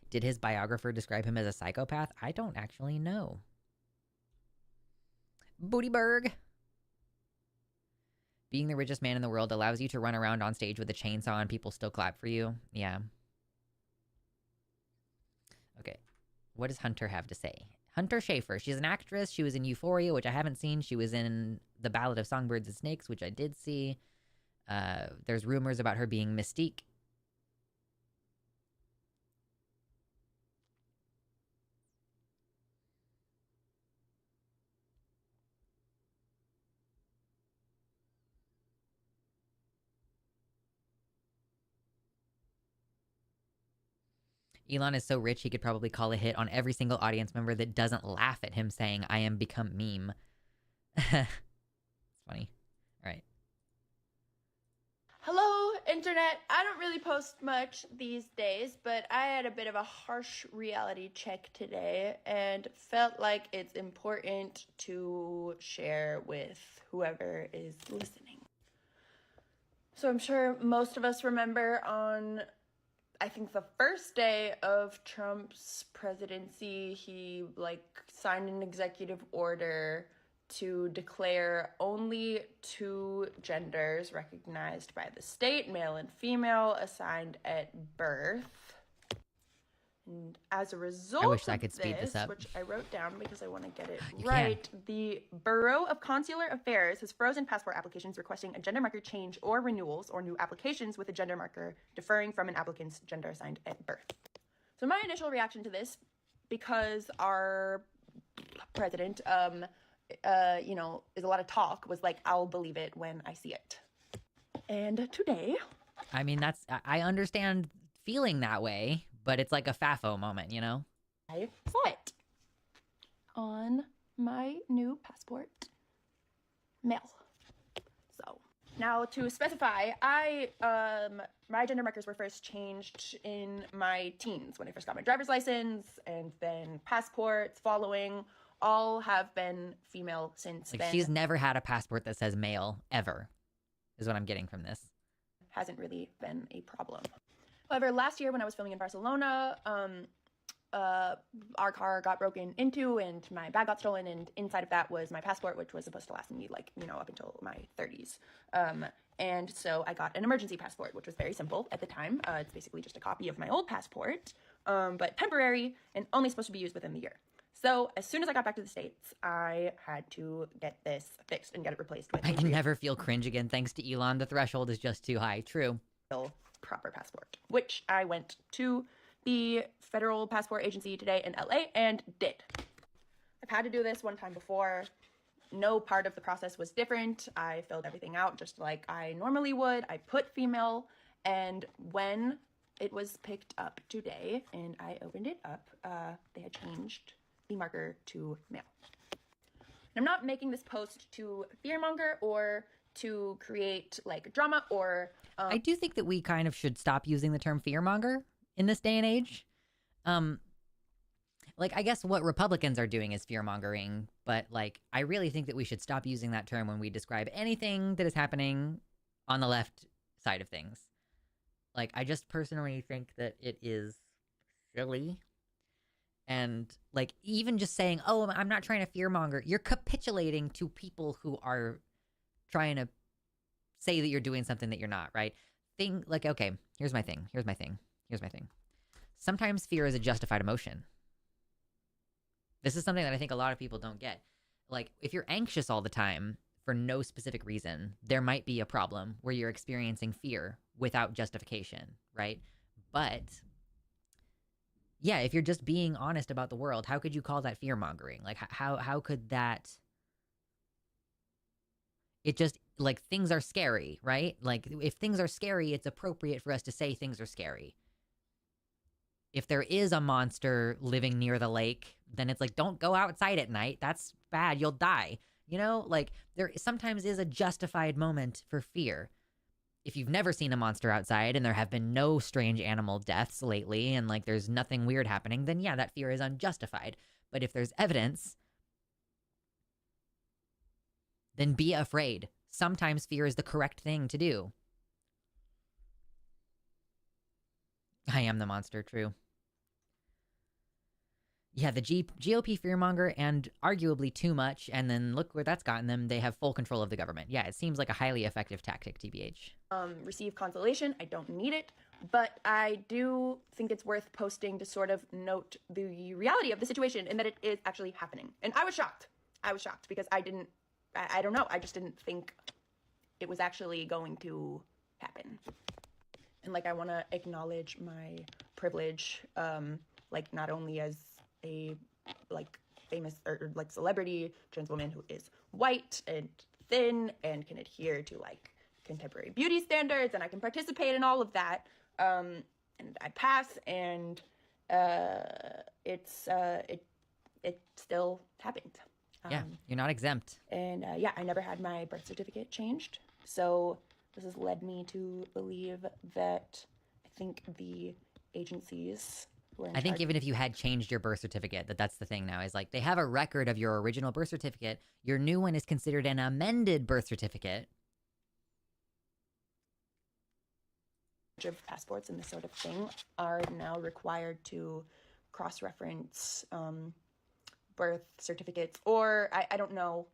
[SPEAKER 1] Did his biographer describe him as a psychopath? I don't actually know. Bootyberg. Being the richest man in the world allows you to run around on stage with a chainsaw and people still clap for you. Yeah. Okay. What does Hunter have to say? Hunter Schafer. She's an actress. She was in Euphoria, which I haven't seen. She was in The Ballad of Songbirds and Snakes, which I did see. There's rumors about her being Mystique. Elon is so rich he could probably call a hit on every single audience member that doesn't laugh at him saying, I am become meme. It's funny. All right.
[SPEAKER 14] Hello, Internet. I don't really post much these days, but I had a bit of a harsh reality check today and felt like it's important to share with whoever is listening. So I'm sure most of us remember on, I think, the first day of Trump's presidency, he signed an executive order to declare only two genders recognized by the state, male and female, assigned at birth. And as a result
[SPEAKER 1] I wish I could speed this up.
[SPEAKER 14] which I wrote down because I want to get it right, the Bureau of Consular Affairs has frozen passport applications requesting a gender marker change or renewals or new applications with a gender marker differing from an applicant's gender assigned at birth. So my initial reaction to this, because our president, is a lot of talk, was like, I'll believe it when I see it. And today...
[SPEAKER 1] I mean, I understand feeling that way, but it's like a FAFO moment, you know?
[SPEAKER 14] I saw it on my new passport mail. So now to specify, my gender markers were first changed in my teens when I first got my driver's license, and then passports following all have been female since then.
[SPEAKER 1] She's never had a passport that says male, ever, is what I'm getting from this.
[SPEAKER 14] Hasn't really been a problem. However, last year when I was filming in Barcelona, our car got broken into and my bag got stolen, and inside of that was my passport, which was supposed to last me up until my 30s. And so I got an emergency passport, which was very simple at the time. It's basically just a copy of my old passport, but temporary and only supposed to be used within the year. So as soon as I got back to the States, I had to get this fixed and get it replaced with
[SPEAKER 1] I can never feel cringe again thanks to Elon. The threshold is just too high. True.
[SPEAKER 14] Proper passport, which I went to the Federal Passport Agency today in LA and did. I've had to do this one time before. No part of the process was different. I filled everything out just like I normally would. I put female, and when it was picked up today and I opened it up, they had changed the marker to mail. And I'm not making this post to fearmonger or to create like drama or...
[SPEAKER 1] I do think that we kind of should stop using the term fearmonger in this day and age. Like, I guess what Republicans are doing is fear-mongering, but, like, I really think that we should stop using that term when we describe anything that is happening on the left side of things. Like, I just personally think that it is silly. And, like, even just saying, oh, I'm not trying to fear-monger, you're capitulating to people who are trying to say that you're doing something that you're not, right? Like, okay, here's my thing. Sometimes fear is a justified emotion. This is something that I think a lot of people don't get. Like, if you're anxious all the time for no specific reason, there might be a problem where you're experiencing fear without justification, right? But, yeah, if you're just being honest about the world, how could you call that fear-mongering? Like, how could that... It just, like, things are scary, right? Like, if things are scary, it's appropriate for us to say things are scary. If there is a monster living near the lake, then it's like, don't go outside at night. That's bad. You'll die. You know, like, there sometimes is a justified moment for fear. If you've never seen a monster outside and there have been no strange animal deaths lately and, like, there's nothing weird happening, then yeah, that fear is unjustified. But if there's evidence, then be afraid. Sometimes fear is the correct thing to do. I am the monster, true. Yeah, the GOP fearmonger, and arguably too much, and then look where that's gotten them. They have full control of the government. Yeah, it seems like a highly effective tactic, TBH.
[SPEAKER 14] Receive consolation. I don't need it, but I do think it's worth posting to sort of note the reality of the situation and that it is actually happening. And I was shocked. Because I don't know. I just didn't think it was actually going to happen. And, like, I want to acknowledge my privilege, like, not only as a, like, famous or like, celebrity trans woman who is white and thin and can adhere to, like, contemporary beauty standards, and I can participate in all of that, and I pass, and it still happened.
[SPEAKER 1] Yeah, you're not exempt.
[SPEAKER 14] And, yeah, I never had my birth certificate changed, so this has led me to believe that I think the agencies who are in
[SPEAKER 1] I think
[SPEAKER 14] charge...
[SPEAKER 1] even if you had changed your birth certificate, that's the thing now, is like they have a record of your original birth certificate. Your new one is considered an amended birth certificate.
[SPEAKER 14] Of passports and this sort of thing are now required to cross-reference birth certificates, or I don't know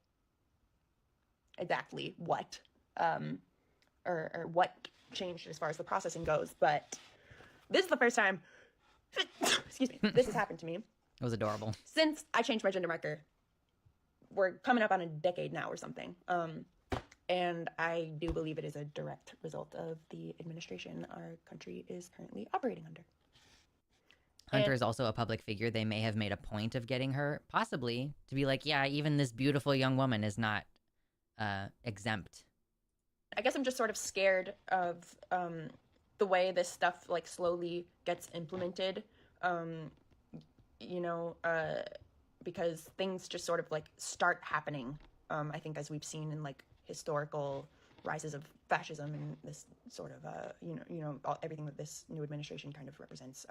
[SPEAKER 14] exactly what, or what changed as far as the processing goes, but this is the first time, excuse me, this has happened to me.
[SPEAKER 1] It was adorable.
[SPEAKER 14] Since I changed my gender marker. We're coming up on a decade now or something. And I do believe it is a direct result of the administration our country is currently operating under.
[SPEAKER 1] Hunter is also a public figure. They may have made a point of getting her, possibly, to be like, yeah, even this beautiful young woman is not exempt.
[SPEAKER 14] I guess I'm just sort of scared of the way this stuff, like, slowly gets implemented, because things just sort of, like, start happening, I think, as we've seen in, like, historical rises of fascism and this sort of, everything that this new administration kind of represents.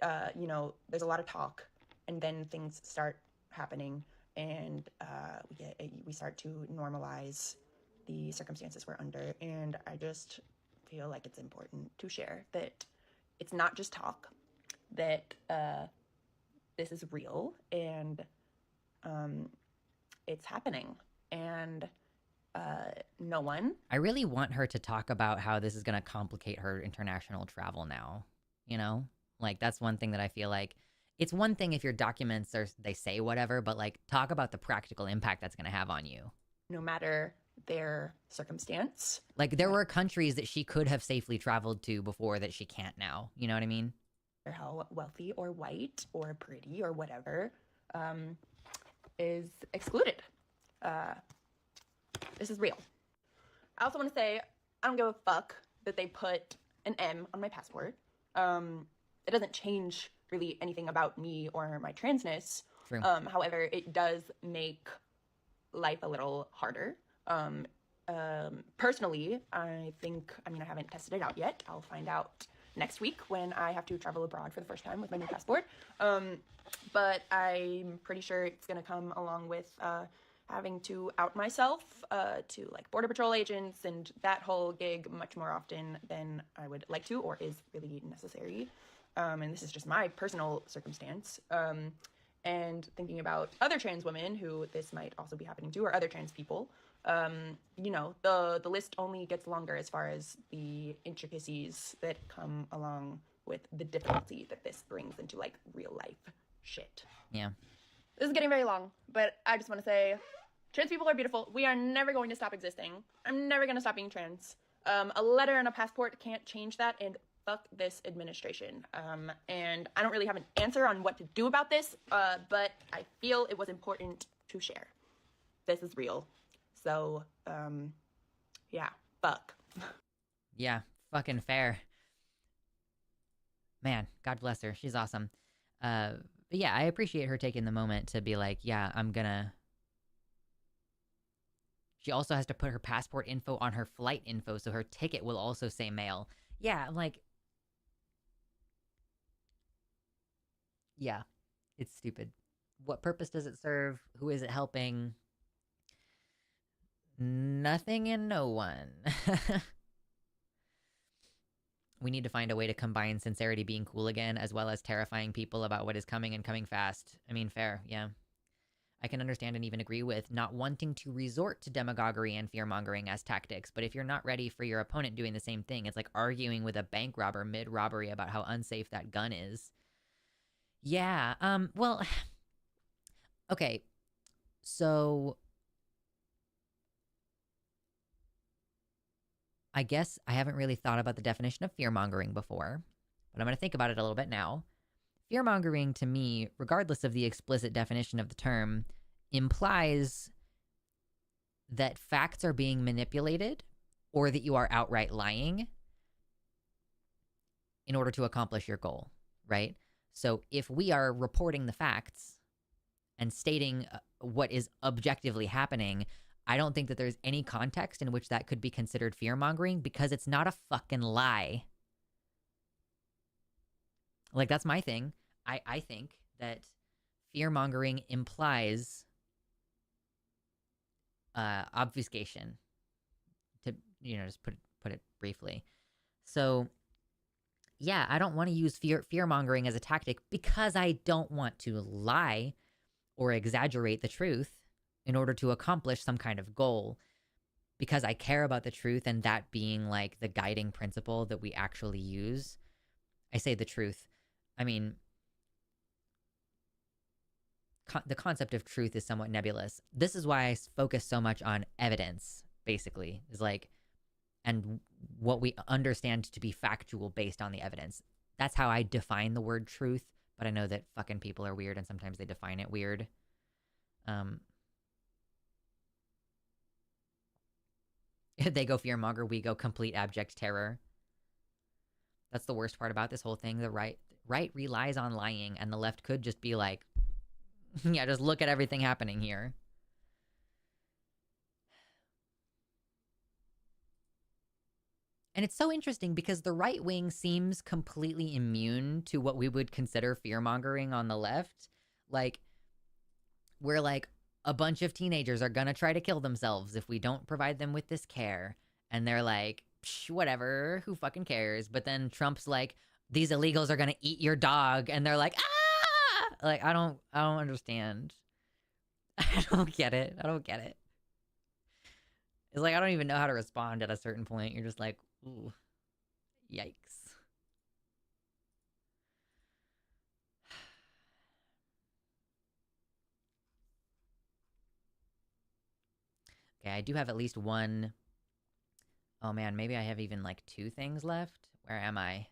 [SPEAKER 14] There's a lot of talk, and then things start happening, and we start to normalize the circumstances we're under. And I just feel like it's important to share that it's not just talk, that this is real, and it's happening. And no one.
[SPEAKER 1] I really want her to talk about how this is going to complicate her international travel now, you know? Like, that's one thing that I feel like, it's one thing if your documents they say whatever, but, like, talk about the practical impact that's going to have on you.
[SPEAKER 14] No matter their circumstance.
[SPEAKER 1] Like, there were countries that she could have safely traveled to before that she can't now. You know what I mean?
[SPEAKER 14] Or how wealthy or white or pretty or whatever is excluded. This is real. I also want to say, I don't give a fuck that they put an M on my passport. It doesn't change
[SPEAKER 15] really anything about me or my transness.
[SPEAKER 1] True.
[SPEAKER 15] However, it does make life a little harder. Personally, I haven't tested it out yet. I'll find out next week when I have to travel abroad for the first time with my new passport. But I'm pretty sure it's going to come along with having to out myself to like Border Patrol agents and that whole gig much more often than I would like to or is really necessary. And this is just my personal circumstance. And thinking about other trans women who this might also be happening to, or other trans people, the list only gets longer as far as the intricacies that come along with the difficulty that this brings into like real life shit.
[SPEAKER 1] Yeah.
[SPEAKER 15] This is getting very long, but I just want to say trans people are beautiful. We are never going to stop existing. I'm never going to stop being trans. A letter and a passport can't change that, and fuck this administration. And I don't really have an answer on what to do about this, but I feel it was important to share. This is real. So, yeah, fuck.
[SPEAKER 1] Yeah, fucking fair. Man, God bless her. She's awesome. But yeah, I appreciate her taking the moment to be like, yeah, I'm gonna... She also has to put her passport info on her flight info, so her ticket will also say male. Yeah, I'm like... Yeah, it's stupid. What purpose does it serve? Who is it helping? Nothing and no one. We need to find a way to combine sincerity being cool again, as well as terrifying people about what is coming and coming fast. I mean, fair, yeah. I can understand and even agree with not wanting to resort to demagoguery and fear-mongering as tactics, but if you're not ready for your opponent doing the same thing, it's like arguing with a bank robber mid-robbery about how unsafe that gun is. Yeah, well... Okay, so... I guess I haven't really thought about the definition of fear-mongering before, but I'm going to think about it a little bit now. Fear-mongering, to me, regardless of the explicit definition of the term, implies that facts are being manipulated or that you are outright lying in order to accomplish your goal, right? So if we are reporting the facts and stating what is objectively happening, I don't think that there's any context in which that could be considered fear-mongering because it's not a fucking lie. Like, that's my thing. I think that fear-mongering implies obfuscation, to, just put it briefly. So, yeah, I don't want to use fear-mongering as a tactic because I don't want to lie or exaggerate the truth in order to accomplish some kind of goal, because I care about the truth and that being like the guiding principle that we actually use. I say the truth. I mean, the concept of truth is somewhat nebulous. This is why I focus so much on evidence, basically, is like, and what we understand to be factual based on the evidence. That's how I define the word truth, but I know that fucking people are weird and sometimes they define it weird. They go fearmonger, we go complete abject terror. That's the worst part about this whole thing. The right relies on lying, and the left could just be like, yeah, just look at everything happening here. And it's so interesting because the right wing seems completely immune to what we would consider fear-mongering on the left. Like, we're like, a bunch of teenagers are gonna try to kill themselves if we don't provide them with this care. And they're like, psh, whatever, who fucking cares? But then Trump's like, these illegals are gonna eat your dog. And they're like, ah! Like, I don't understand. I don't get it. I don't get it. It's like, I don't even know how to respond at a certain point. You're just like, ooh, yikes. Okay, I do have at least one. Oh man, maybe I have even like 2 things left. Where am I?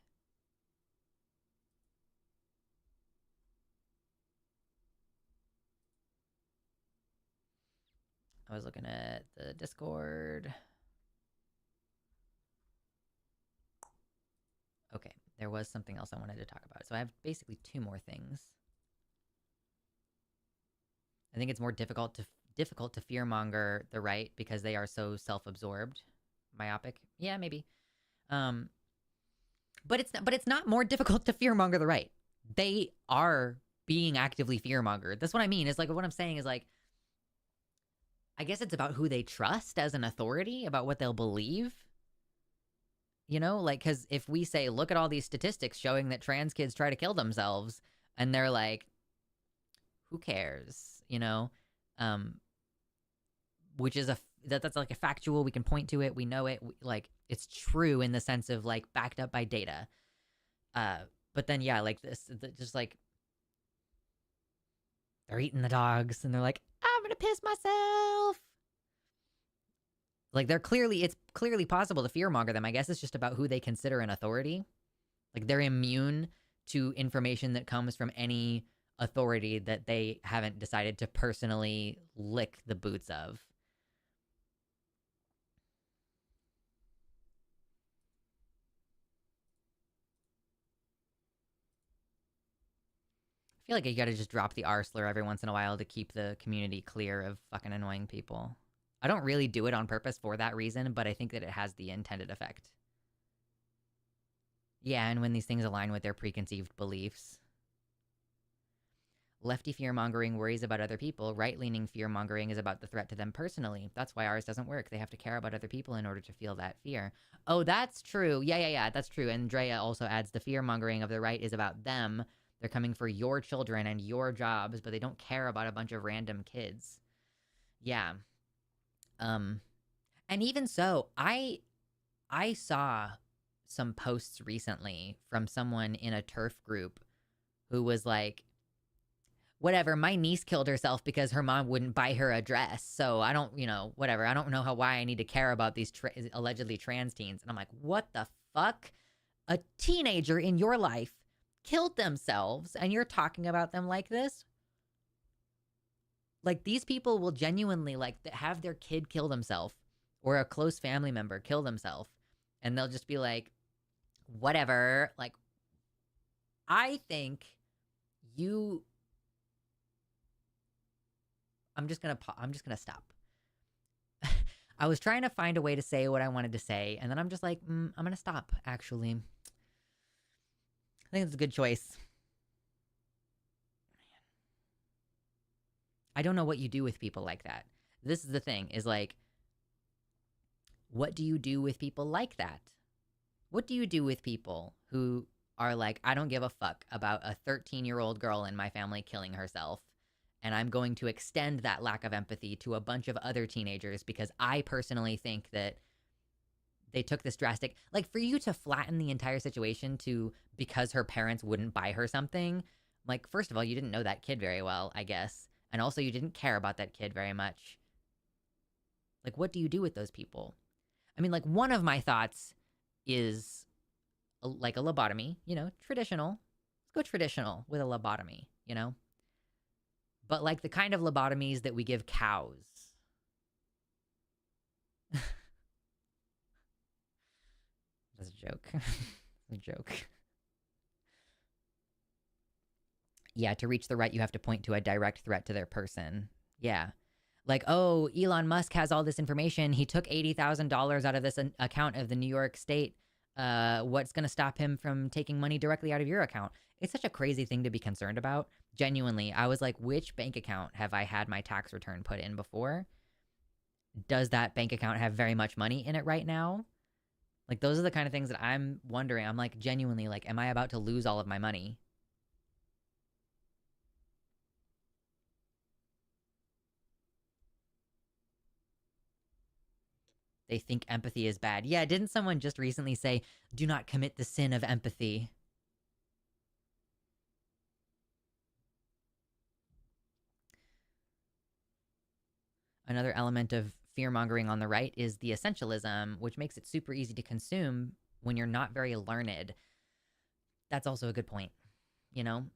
[SPEAKER 1] I was looking at the Discord. Okay, There was something else I wanted to talk about. So I have basically 2 more things. I think it's more difficult to fearmonger the right because they are so self-absorbed, myopic. Yeah, maybe. But it's not more difficult to fearmonger the right. They are being actively fearmongered. That's what I mean. Is like what I'm saying is like, I guess it's about who they trust as an authority, about what they'll believe. You know, like, because if we say, look at all these statistics showing that trans kids try to kill themselves, and they're like, who cares? You know, which is that's like a factual. We can point to it. We know it. Like, it's true in the sense of like backed up by data. But then yeah, like this, just like they're eating the dogs, and they're like, I'm gonna piss myself. Like it's clearly possible to fearmonger them. I guess it's just about who they consider an authority. Like they're immune to information that comes from any authority that they haven't decided to personally lick the boots of. I feel like you gotta just drop the R slur every once in a while to keep the community clear of fucking annoying people. I don't really do it on purpose for that reason, but I think that it has the intended effect. Yeah, and when these things align with their preconceived beliefs. Lefty fear-mongering worries about other people. Right-leaning fear-mongering is about the threat to them personally. That's why ours doesn't work. They have to care about other people in order to feel that fear. Oh, that's true. Yeah, that's true. Andrea also adds the fear-mongering of the right is about them. They're coming for your children and your jobs, but they don't care about a bunch of random kids. Yeah. And even so, I saw some posts recently from someone in a TERF group who was like, whatever, my niece killed herself because her mom wouldn't buy her a dress. So I don't, whatever. I don't know why I need to care about these allegedly trans teens. And I'm like, what the fuck? A teenager in your life killed themselves and you're talking about them like this? Like, these people will genuinely, like, have their kid kill themselves or a close family member kill themselves. And they'll just be like, whatever. Like, I think I'm just gonna stop. I was trying to find a way to say what I wanted to say, and then I'm just like, I'm gonna stop, actually. I think it's a good choice. I don't know what you do with people like that. This is the thing, is like, what do you do with people like that? What do you do with people who are like, I don't give a fuck about a 13-year-old girl in my family killing herself, and I'm going to extend that lack of empathy to a bunch of other teenagers because I personally think that they took this drastic, like, for you to flatten the entire situation to because her parents wouldn't buy her something, like, first of all, you didn't know that kid very well, I guess. And also, you didn't care about that kid very much. Like, what do you do with those people? I mean, like, one of my thoughts is, like, a lobotomy, traditional. Let's go traditional with a lobotomy, But, like, the kind of lobotomies that we give cows. That's a joke. A joke. Yeah, to reach the right, you have to point to a direct threat to their person. Yeah. Like, oh, Elon Musk has all this information. He took $80,000 out of this account of the New York State. What's going to stop him from taking money directly out of your account? It's such a crazy thing to be concerned about. Genuinely, I was like, which bank account have I had my tax return put in before? Does that bank account have very much money in it right now? Like, those are the kind of things that I'm wondering. I'm like, genuinely, like, am I about to lose all of my money? They think empathy is bad. Yeah, didn't someone just recently say, do not commit the sin of empathy? Another element of fear-mongering on the right is the essentialism, which makes it super easy to consume when you're not very learned. That's also a good point,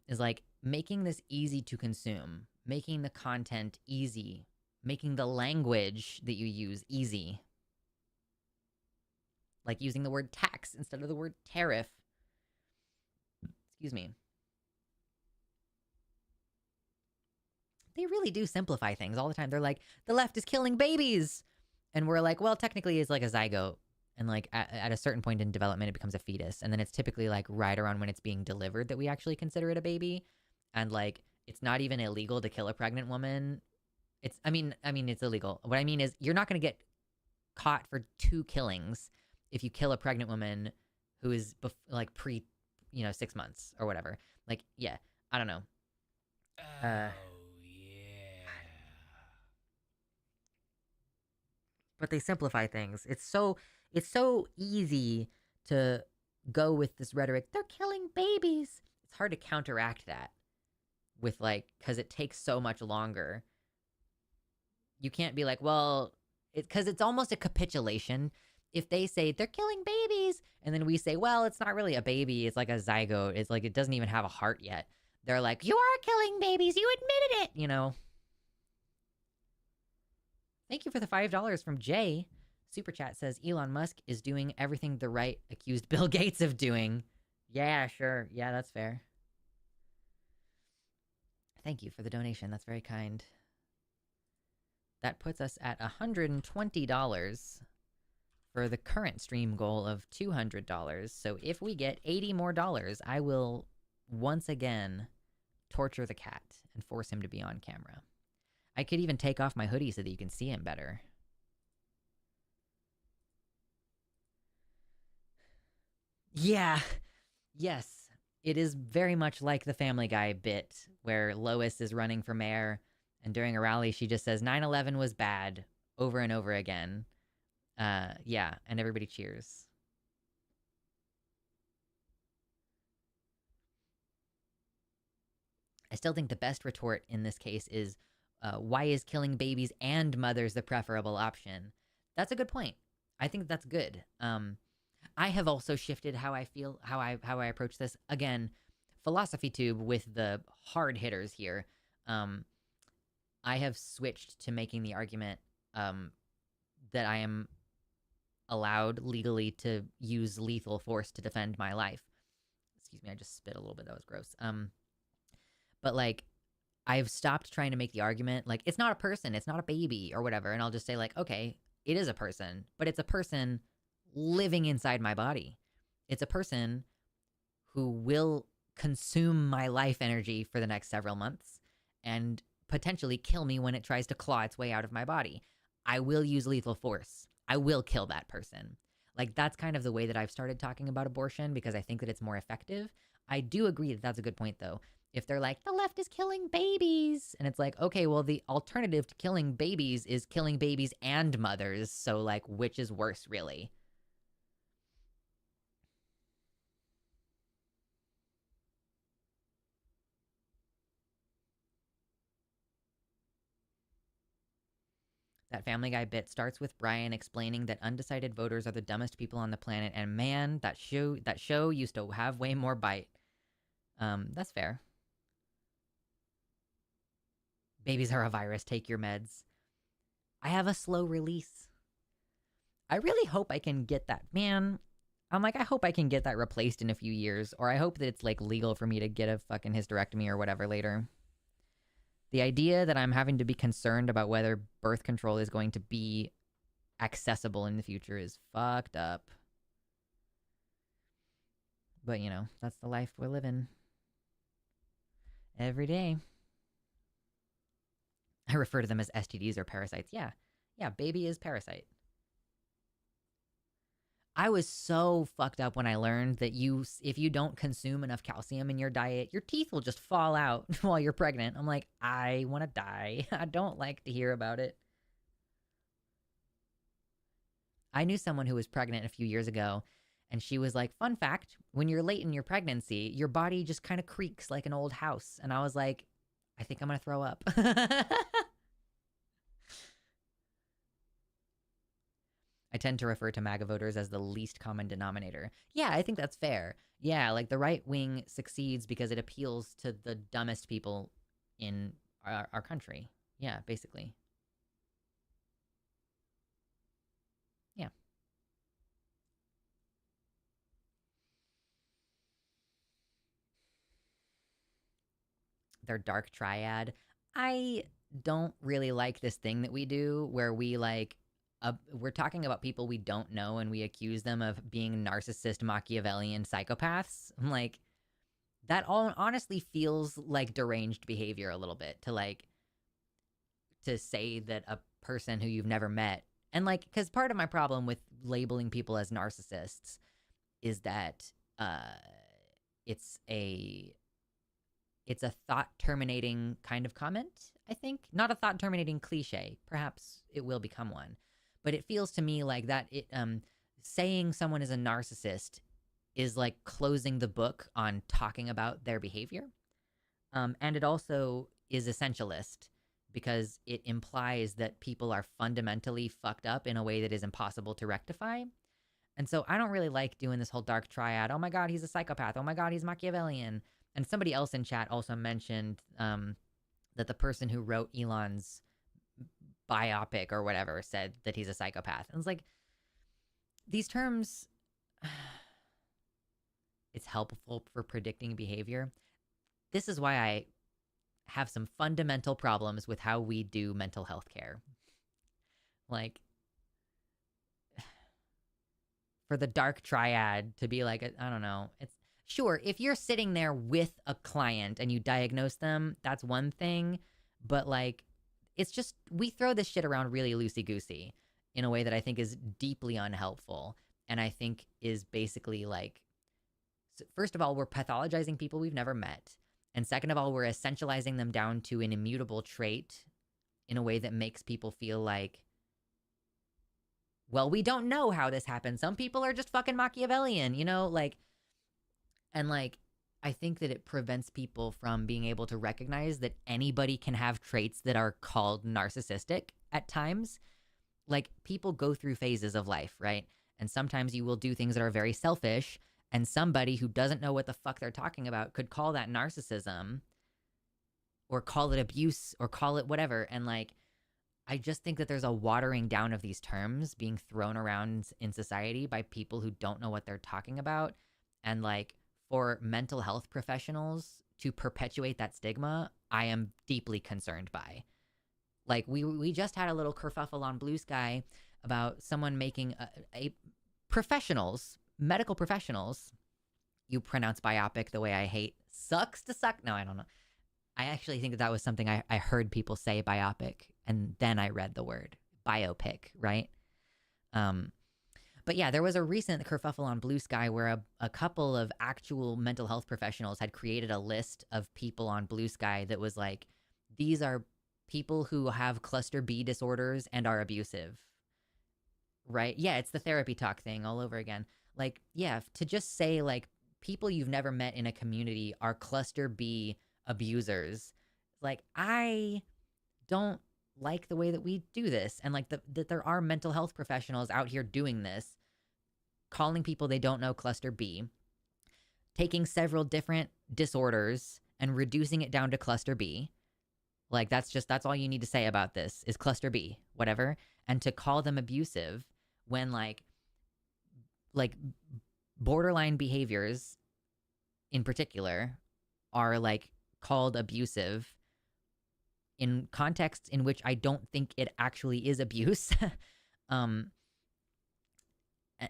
[SPEAKER 1] is like making this easy to consume, making the content easy, making the language that you use easy. Like using the word tax instead of the word tariff. Excuse me. They really do simplify things all the time. They're like, the left is killing babies. And we're like, well, technically it's like a zygote. And like at a certain point in development, it becomes a fetus. And then it's typically like right around when it's being delivered that we actually consider it a baby. And like, it's not even illegal to kill a pregnant woman. I mean, it's illegal. What I mean is you're not going to get caught for 2 killings if you kill a pregnant woman who is like pre, 6 months or whatever. Like, yeah, I don't know. But they simplify things. It's so easy to go with this rhetoric. They're killing babies. It's hard to counteract that with because it takes so much longer. You can't be like, well, because it's almost a capitulation. If they say they're killing babies, and then we say, well, it's not really a baby. It's like a zygote. It's like it doesn't even have a heart yet. They're like, you are killing babies. You admitted it, Thank you for the $5 from Jay. Super Chat says Elon Musk is doing everything the right accused Bill Gates of doing. Yeah, sure. Yeah, that's fair. Thank you for the donation. That's very kind. That puts us at $120 for the current stream goal of $200. So if we get $80 more, I will once again torture the cat and force him to be on camera. I could even take off my hoodie so that you can see him better. Yeah. Yes. It is very much like the Family Guy bit where Lois is running for mayor and during a rally she just says 9/11 was bad over and over again. Yeah, and everybody cheers. I still think the best retort in this case is why is killing babies and mothers the preferable option? That's a good point. I think that's good. I have also shifted how I feel, how I approach this. Again, philosophy tube with the hard hitters here. I have switched to making the argument that I am allowed legally to use lethal force to defend my life. Excuse me, I just spit a little bit. That was gross. But I've stopped trying to make the argument, it's not a person, it's not a baby or whatever. And I'll just say okay, it is a person, but it's a person living inside my body. It's a person who will consume my life energy for the next several months and potentially kill me when it tries to claw its way out of my body. I will use lethal force. I will kill that person. That's kind of the way that I've started talking about abortion because I think that it's more effective. I do agree that that's a good point, though. If they're like, the left is killing babies, and it's like, okay, well, the alternative to killing babies is killing babies and mothers, so, which is worse, really? That Family Guy bit starts with Brian explaining that undecided voters are the dumbest people on the planet, and man, that show used to have way more bite. That's fair. Babies are a virus. Take your meds. I have a slow release. I really hope I can get that. Man, I'm I hope I can get that replaced in a few years, or I hope that it's legal for me to get a fucking hysterectomy or whatever later. The idea that I'm having to be concerned about whether birth control is going to be accessible in the future is fucked up. But, that's the life we're living. Every day. I refer to them as STDs or parasites. Yeah, baby is parasite. I was so fucked up when I learned that if you don't consume enough calcium in your diet, your teeth will just fall out while you're pregnant. I'm like, I want to die. I don't like to hear about it. I knew someone who was pregnant a few years ago, and she was like, fun fact, when you're late in your pregnancy, your body just kind of creaks like an old house. And I was like, I think I'm going to throw up. I tend to refer to MAGA voters as the least common denominator. Yeah, I think that's fair. Yeah, the right wing succeeds because it appeals to the dumbest people in our country. Yeah, basically. Yeah. their dark triad. I don't really like this thing that we do where we like we're talking about people we don't know and we accuse them of being narcissist, Machiavellian psychopaths. I'm like, that all honestly feels like deranged behavior a little bit to say that a person who you've never met, and like, because part of my problem with labeling people as narcissists is that it's a thought terminating kind of comment, I think. Not a thought terminating cliche. Perhaps it will become one. But it feels to me like that saying someone is a narcissist is like closing the book on talking about their behavior. And it also is essentialist because it implies that people are fundamentally fucked up in a way that is impossible to rectify. And so I don't really like doing this whole dark triad. Oh my God, he's a psychopath. Oh my God, he's Machiavellian. And somebody else in chat also mentioned that the person who wrote Elon's biopic or whatever said that he's a psychopath. And it's like, these terms, it's helpful for predicting behavior. This is why I have some fundamental problems with how we do mental health care. Like, for the dark triad to be like, I don't know, it's sure, if you're sitting there with a client and you diagnose them, that's one thing. But like, it's just, we throw this shit around really loosey-goosey in a way that I think is deeply unhelpful. And I think is basically like, first of all, we're pathologizing people we've never met. And second of all, we're essentializing them down to an immutable trait in a way that makes people feel like, well, we don't know how this happened. Some people are just fucking Machiavellian, you know? Like, and like, I think that it prevents people from being able to recognize that anybody can have traits that are called narcissistic at times. Like, people go through phases of life, right? And sometimes you will do things that are very selfish, and somebody who doesn't know what the fuck they're talking about could call that narcissism or call it abuse or call it whatever. And like, I just think that there's a watering down of these terms being thrown around in society by people who don't know what they're talking about. And like, for mental health professionals to perpetuate that stigma, I am deeply concerned by. Like, we just had a little kerfuffle on Blue Sky about someone making a professionals, medical professionals, you pronounce biopic the way I hate, sucks to suck. No, I don't know. I actually think that was something I heard people say, biopic, and then I read the word biopic, right? But yeah, there was a recent kerfuffle on Blue Sky where a couple of actual mental health professionals had created a list of people on Blue Sky that was like, these are people who have cluster B disorders and are abusive, right? Yeah, it's the therapy talk thing all over again. Like, yeah, to just say like people you've never met in a community are cluster B abusers. Like, I don't like the way that we do this, and like that there are mental health professionals out here doing this, calling people they don't know cluster B, taking several different disorders and reducing it down to cluster B. Like, that's all you need to say about this is cluster B, whatever. And to call them abusive when like borderline behaviors in particular are like called abusive in contexts in which I don't think it actually is abuse.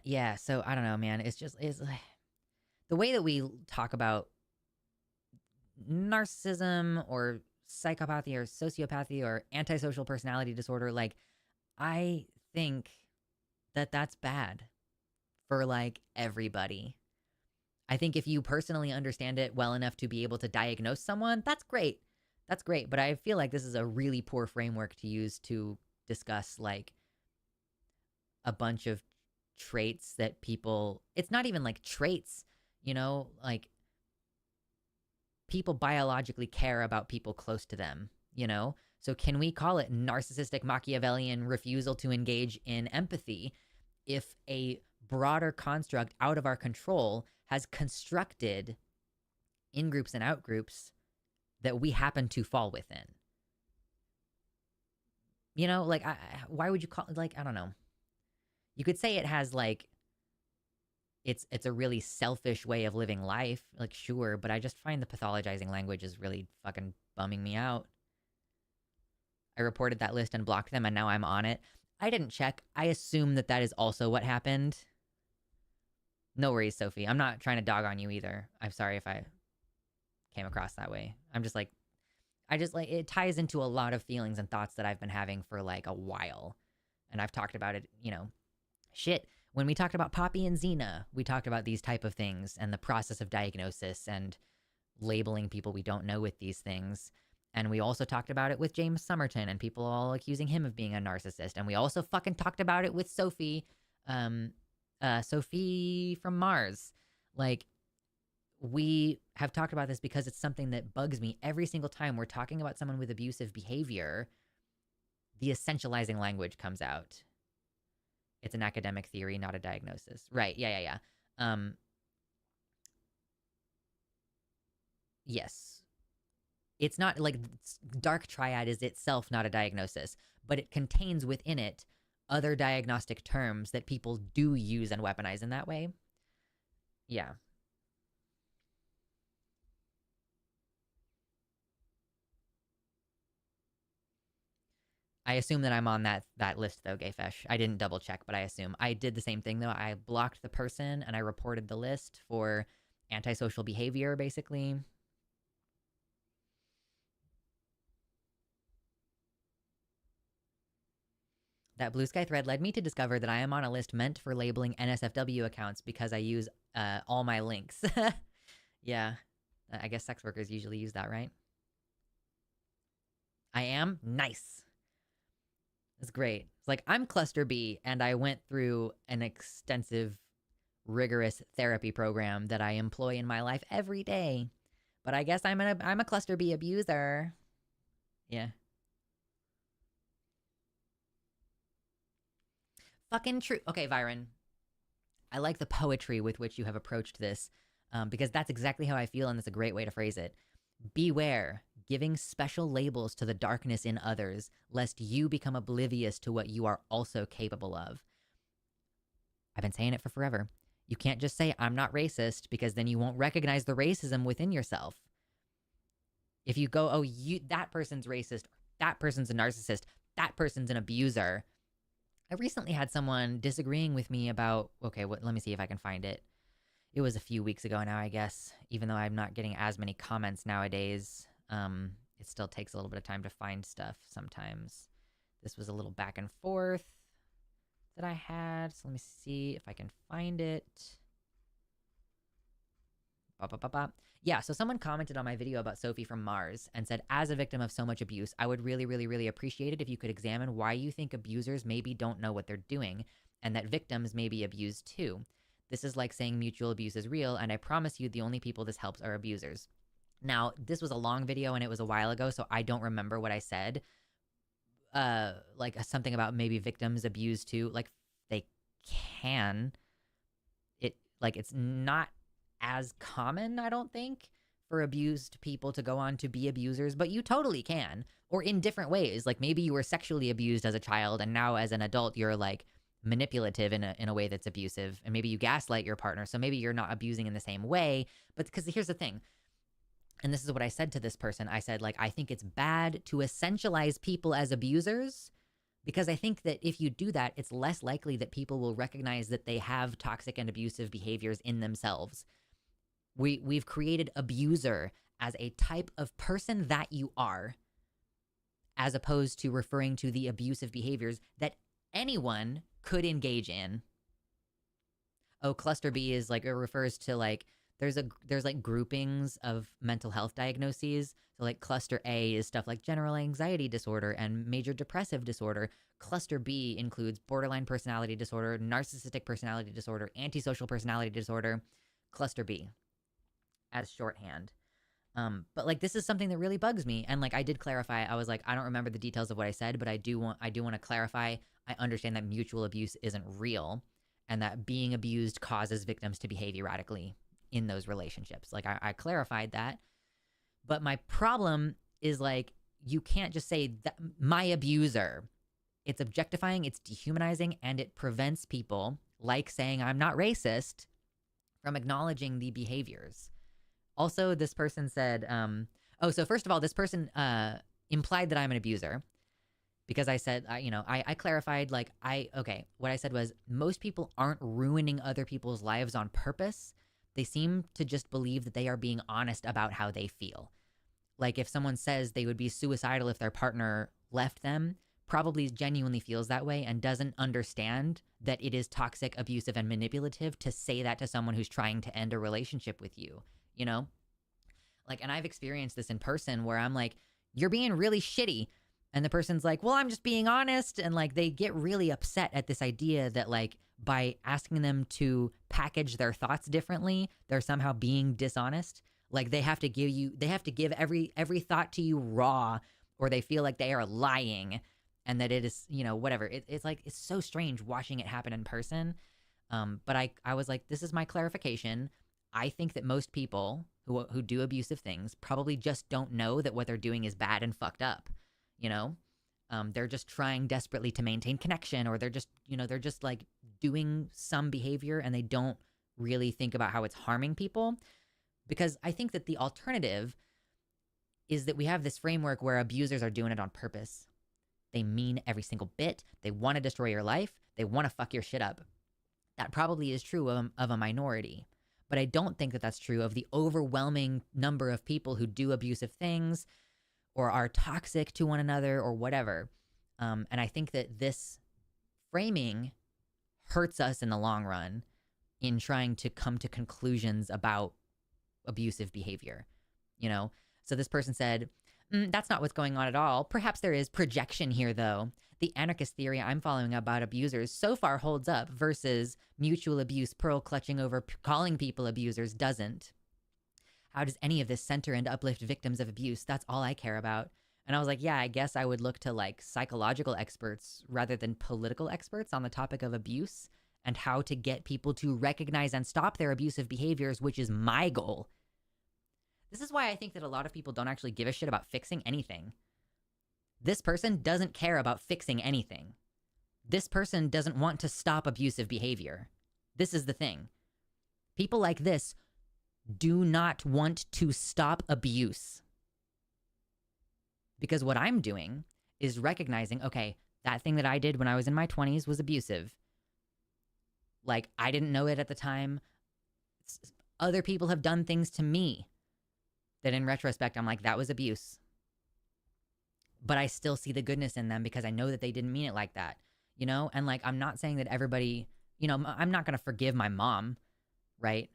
[SPEAKER 1] Yeah, so I don't know, man. It's the way that we talk about narcissism or psychopathy or sociopathy or antisocial personality disorder. Like, I think that that's bad for like everybody. I think if you personally understand it well enough to be able to diagnose someone, that's great. That's great. But I feel like this is a really poor framework to use to discuss like a bunch of traits that people, it's not even like traits, you know, like people biologically care about people close to them, you know? So can we call it narcissistic Machiavellian refusal to engage in empathy if a broader construct out of our control has constructed in-groups and out-groups that we happen to fall within? You know, like, why would you call it, like, I don't know. You could say it has, like, it's a really selfish way of living life. Like, sure, but I just find the pathologizing language is really fucking bumming me out. I reported that list and blocked them, and now I'm on it. I didn't check. I assume that that is also what happened. No worries, Sophie. I'm not trying to dog on you either. I'm sorry if I came across that way. I'm just like, it ties into a lot of feelings and thoughts that I've been having for like a while. And I've talked about it, you know, shit. When we talked about Poppy and Xena, we talked about these type of things and the process of diagnosis and labeling people we don't know with these things. And we also talked about it with James Somerton and people all accusing him of being a narcissist. And we also fucking talked about it with Sophie, Sophie from Mars. Like, we have talked about this because it's something that bugs me every single time we're talking about someone with abusive behavior. The essentializing language comes out. It's an academic theory, not a diagnosis. Right, yeah. Yes. It's not like dark triad is itself not a diagnosis, but it contains within it other diagnostic terms that people do use and weaponize in that way. Yeah. I assume that I'm on that list though, Gayfesh. I didn't double check, but I assume. I did the same thing though. I blocked the person and I reported the list for antisocial behavior, basically. That Blue Sky thread led me to discover that I am on a list meant for labeling NSFW accounts because I use all my links. Yeah. I guess sex workers usually use that, right? I am? Nice. It's great. It's like, I'm cluster B, and I went through an extensive, rigorous therapy program that I employ in my life every day. But I guess I'm a cluster B abuser. Yeah. Fucking true. Okay, Viren. I like the poetry with which you have approached this, because that's exactly how I feel, and it's a great way to phrase it. Beware, giving special labels to the darkness in others, lest you become oblivious to what you are also capable of. I've been saying it for forever. You can't just say, I'm not racist, because then you won't recognize the racism within yourself. If you go, oh, that person's racist, that person's a narcissist, that person's an abuser. I recently had someone disagreeing with me about, okay, let me see if I can find it. It was a few weeks ago now, I guess, even though I'm not getting as many comments nowadays. It still takes a little bit of time to find stuff sometimes. This was a little back and forth that I had, so let me see if I can find it. Yeah, so someone commented on my video about Sophie from Mars and said, as a victim of so much abuse, I would really, really, really appreciate it if you could examine why you think abusers maybe don't know what they're doing and that victims may be abused too. This is like saying mutual abuse is real, and I promise you the only people this helps are abusers. Now, this was a long video and it was a while ago, so I don't remember what I said. Like something about maybe victims abuse too. Like, they can. It's not as common, I don't think, for abused people to go on to be abusers, but you totally can. Or in different ways. Like, maybe you were sexually abused as a child, and now as an adult, you're like manipulative in a way that's abusive, and maybe you gaslight your partner, so maybe you're not abusing in the same way. But because here's the thing, and this is what I said to this person, I said, like, I think it's bad to essentialize people as abusers, because I think that if you do that, it's less likely that people will recognize that they have toxic and abusive behaviors in themselves. We've created abuser as a type of person that you are, as opposed to referring to the abusive behaviors that anyone could engage in. Oh, cluster B is like, it refers to like, there's like groupings of mental health diagnoses. So like cluster A is stuff like general anxiety disorder and major depressive disorder. Cluster B includes borderline personality disorder, narcissistic personality disorder, antisocial personality disorder. Cluster B as shorthand. But like, this is something that really bugs me. And like, I did clarify, I was like, I don't remember the details of what I said, but I do want to clarify. I understand that mutual abuse isn't real and that being abused causes victims to behave erratically in those relationships. Like, I clarified that. But my problem is, like, you can't just say that my abuser. It's objectifying, it's dehumanizing, and it prevents people, like saying I'm not racist, from acknowledging the behaviors. Also, this person said, so first of all, this person implied that I'm an abuser because I said, I clarified, what I said was most people aren't ruining other people's lives on purpose. They seem to just believe that they are being honest about how they feel. Like if someone says they would be suicidal if their partner left them, probably genuinely feels that way and doesn't understand that it is toxic, abusive, and manipulative to say that to someone who's trying to end a relationship with you, you know? Like, and I've experienced this in person where I'm like, you're being really shitty. And the person's like, well, I'm just being honest. And like, they get really upset at this idea that like, by asking them to package their thoughts differently, they're somehow being dishonest. Like they have to give every thought to you raw, or they feel like they are lying and that it is, whatever. It's like, it's so strange watching it happen in person. But I was like, this is my clarification. I think that most people who do abusive things probably just don't know that what they're doing is bad and fucked up. They're just trying desperately to maintain connection, or they're just like doing some behavior and they don't really think about how it's harming people. Because I think that the alternative is that we have this framework where abusers are doing it on purpose. They mean every single bit. They want to destroy your life. They want to fuck your shit up. That probably is true of a minority. But I don't think that that's true of the overwhelming number of people who do abusive things or are toxic to one another or whatever. And I think that this framing hurts us in the long run in trying to come to conclusions about abusive behavior, So this person said, that's not what's going on at all. Perhaps there is projection here, though. The anarchist theory I'm following about abusers so far holds up versus mutual abuse pearl clutching over calling people abusers doesn't. How does any of this center and uplift victims of abuse? That's all I care about. And I was like, yeah, I guess I would look to like psychological experts rather than political experts on the topic of abuse and how to get people to recognize and stop their abusive behaviors, which is my goal. This is why I think that a lot of people don't actually give a shit about fixing anything. This person doesn't care about fixing anything. This person doesn't want to stop abusive behavior. This is the thing. People like this do not want to stop abuse. Because what I'm doing is recognizing, okay, that thing that I did when I was in my 20s was abusive. Like, I didn't know it at the time. Other people have done things to me that in retrospect, I'm like, that was abuse. But I still see the goodness in them because I know that they didn't mean it like that, And like, I'm not saying that everybody, I'm not going to forgive my mom, right?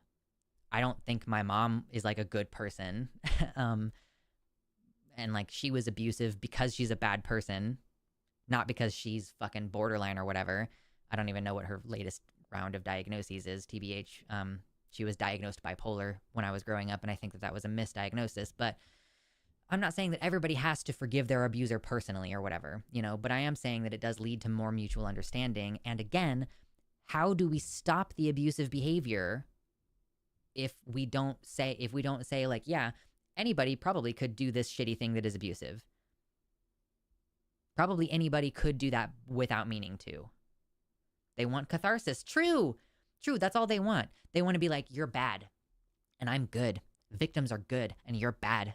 [SPEAKER 1] I don't think my mom is like a good person. And like, she was abusive because she's a bad person, not because she's fucking borderline or whatever. I don't even know what her latest round of diagnoses is, TBH. She was diagnosed bipolar when I was growing up, and I think that was a misdiagnosis. But I'm not saying that everybody has to forgive their abuser personally or whatever, but I am saying that it does lead to more mutual understanding. And again, how do we stop the abusive behavior if we don't say like, yeah, anybody probably could do this shitty thing that is abusive. Probably anybody could do that without meaning to. They want catharsis. True. That's all they want. They want to be like, you're bad and I'm good. Victims are good and you're bad.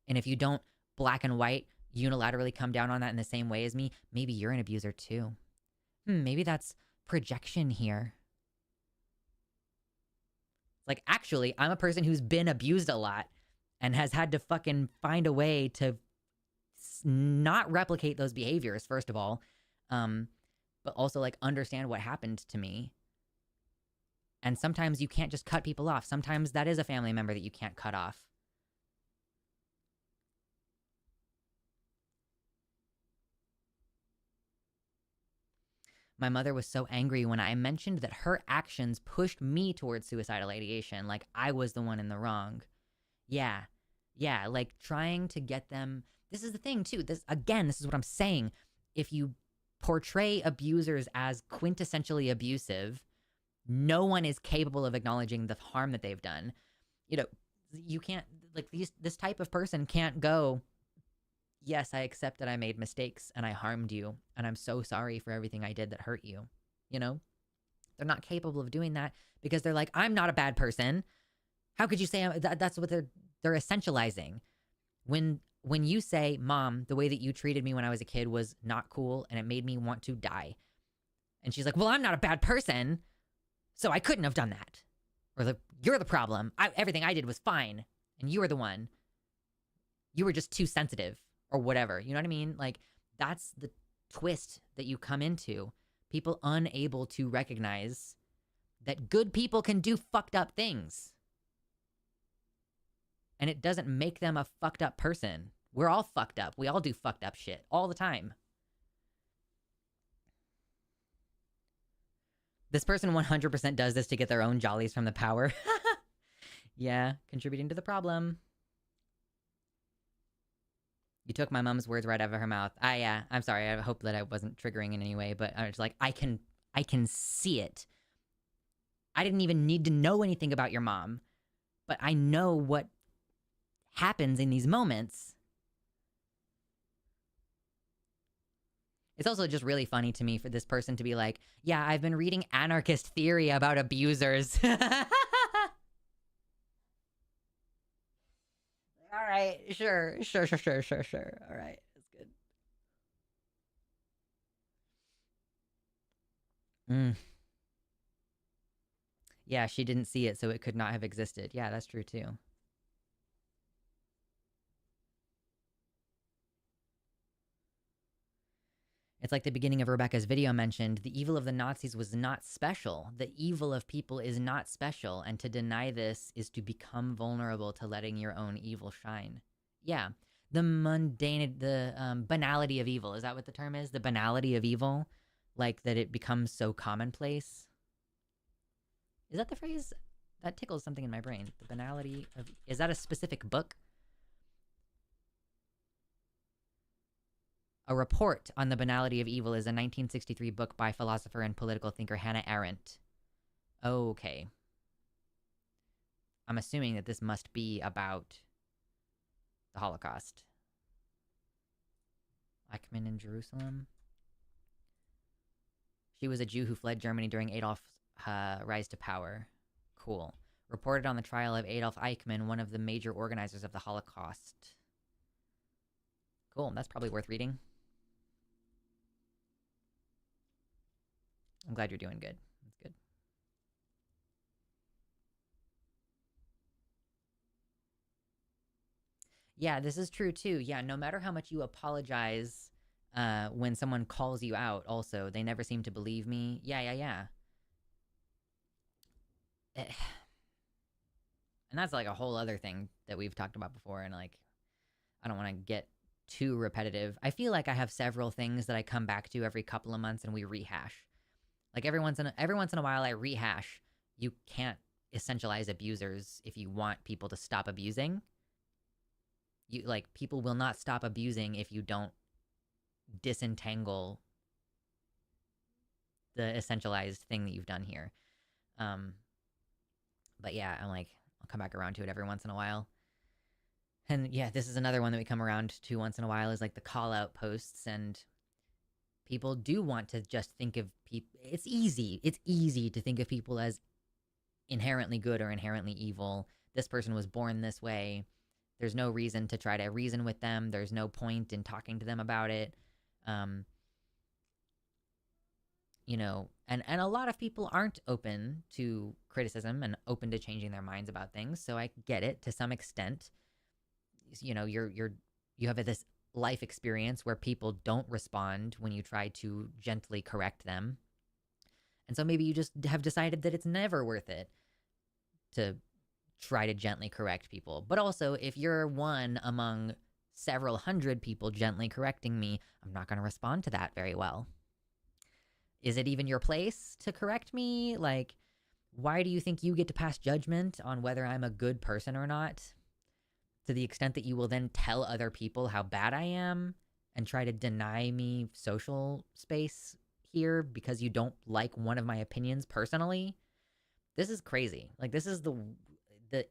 [SPEAKER 1] And if you don't black and white unilaterally come down on that in the same way as me, maybe you're an abuser too. Maybe that's projection here. Like, actually, I'm a person who's been abused a lot and has had to fucking find a way to not replicate those behaviors, first of all, but also like understand what happened to me. And sometimes you can't just cut people off. Sometimes that is a family member that you can't cut off. My mother was so angry when I mentioned that her actions pushed me towards suicidal ideation, like I was the one in the wrong. Yeah, like trying to get them. This is the thing too. This is what I'm saying. If you portray abusers as quintessentially abusive, no one is capable of acknowledging the harm that they've done. You can't, like, this type of person can't go, yes, I accept that I made mistakes and I harmed you and I'm so sorry for everything I did that hurt you. They're They're not capable of doing that because they're like, I'm not a bad person. How could you say that's what they're essentializing? When you say, Mom, the way that you treated me when I was a kid was not cool and it made me want to die. And she's like, well, I'm not a bad person, so I couldn't have done that. Or you're the problem. Everything I did was fine, and you were the one. You were just too sensitive, or whatever. You know what I mean? Like, that's the twist that you come into. People unable to recognize that good people can do fucked up things. And it doesn't make them a fucked up person. We're all fucked up. We all do fucked up shit all the time. This person 100% does this to get their own jollies from the power. Yeah, contributing to the problem. You took my mom's words right out of her mouth. I'm sorry. I hope that I wasn't triggering in any way, but I was like, I can see it. I didn't even need to know anything about your mom, but I know what happens in these moments. It's also just really funny to me for this person to be like, yeah, I've been reading anarchist theory about abusers. All right, sure. All right, that's good. Yeah, she didn't see it, so it could not have existed. Yeah, that's true too. It's like the beginning of Rebecca's video mentioned, the evil of the Nazis was not special. The evil of people is not special, and to deny this is to become vulnerable to letting your own evil shine. Yeah, the banality of evil. Is that what the term is? The banality of evil? Like, that it becomes so commonplace? Is that the phrase? That tickles something in my brain. The banality of... Is that a specific book? A Report on the Banality of Evil is a 1963 book by philosopher and political thinker Hannah Arendt. Okay. I'm assuming that this must be about the Holocaust. Eichmann in Jerusalem. She was a Jew who fled Germany during Adolf's rise to power. Cool. Reported on the trial of Adolf Eichmann, one of the major organizers of the Holocaust. Cool, that's probably worth reading. I'm glad you're doing good. That's good. Yeah, this is true too. Yeah, no matter how much you apologize when someone calls you out also, they never seem to believe me. Yeah. And that's like a whole other thing that we've talked about before, and like, I don't want to get too repetitive. I feel like I have several things that I come back to every couple of months and we rehash. Like every once in a while I rehash, you can't essentialize abusers if you want people to stop abusing. People will not stop abusing if you don't disentangle the essentialized thing that you've done here. But yeah, I'll come back around to it every once in a while. And yeah, this is another one that we come around to once in a while, is like the call out posts, and people do want to just think of people. It's easy to think of people as inherently good or inherently evil. This person was born this way. There's no reason to try to reason with them. There's no point in talking to them about it. And a lot of people aren't open to criticism and open to changing their minds about things. So I get it to some extent. You know, you have this life experience where people don't respond when you try to gently correct them. And so maybe you just have decided that it's never worth it to try to gently correct people. But also, if you're one among several hundred people gently correcting me, I'm not going to respond to that very well. Is it even your place to correct me? Like, why do you think you get to pass judgment on whether I'm a good person or not? To the extent that you will then tell other people how bad I am and try to deny me social space here because you don't like one of my opinions personally. This is crazy. Like, this is the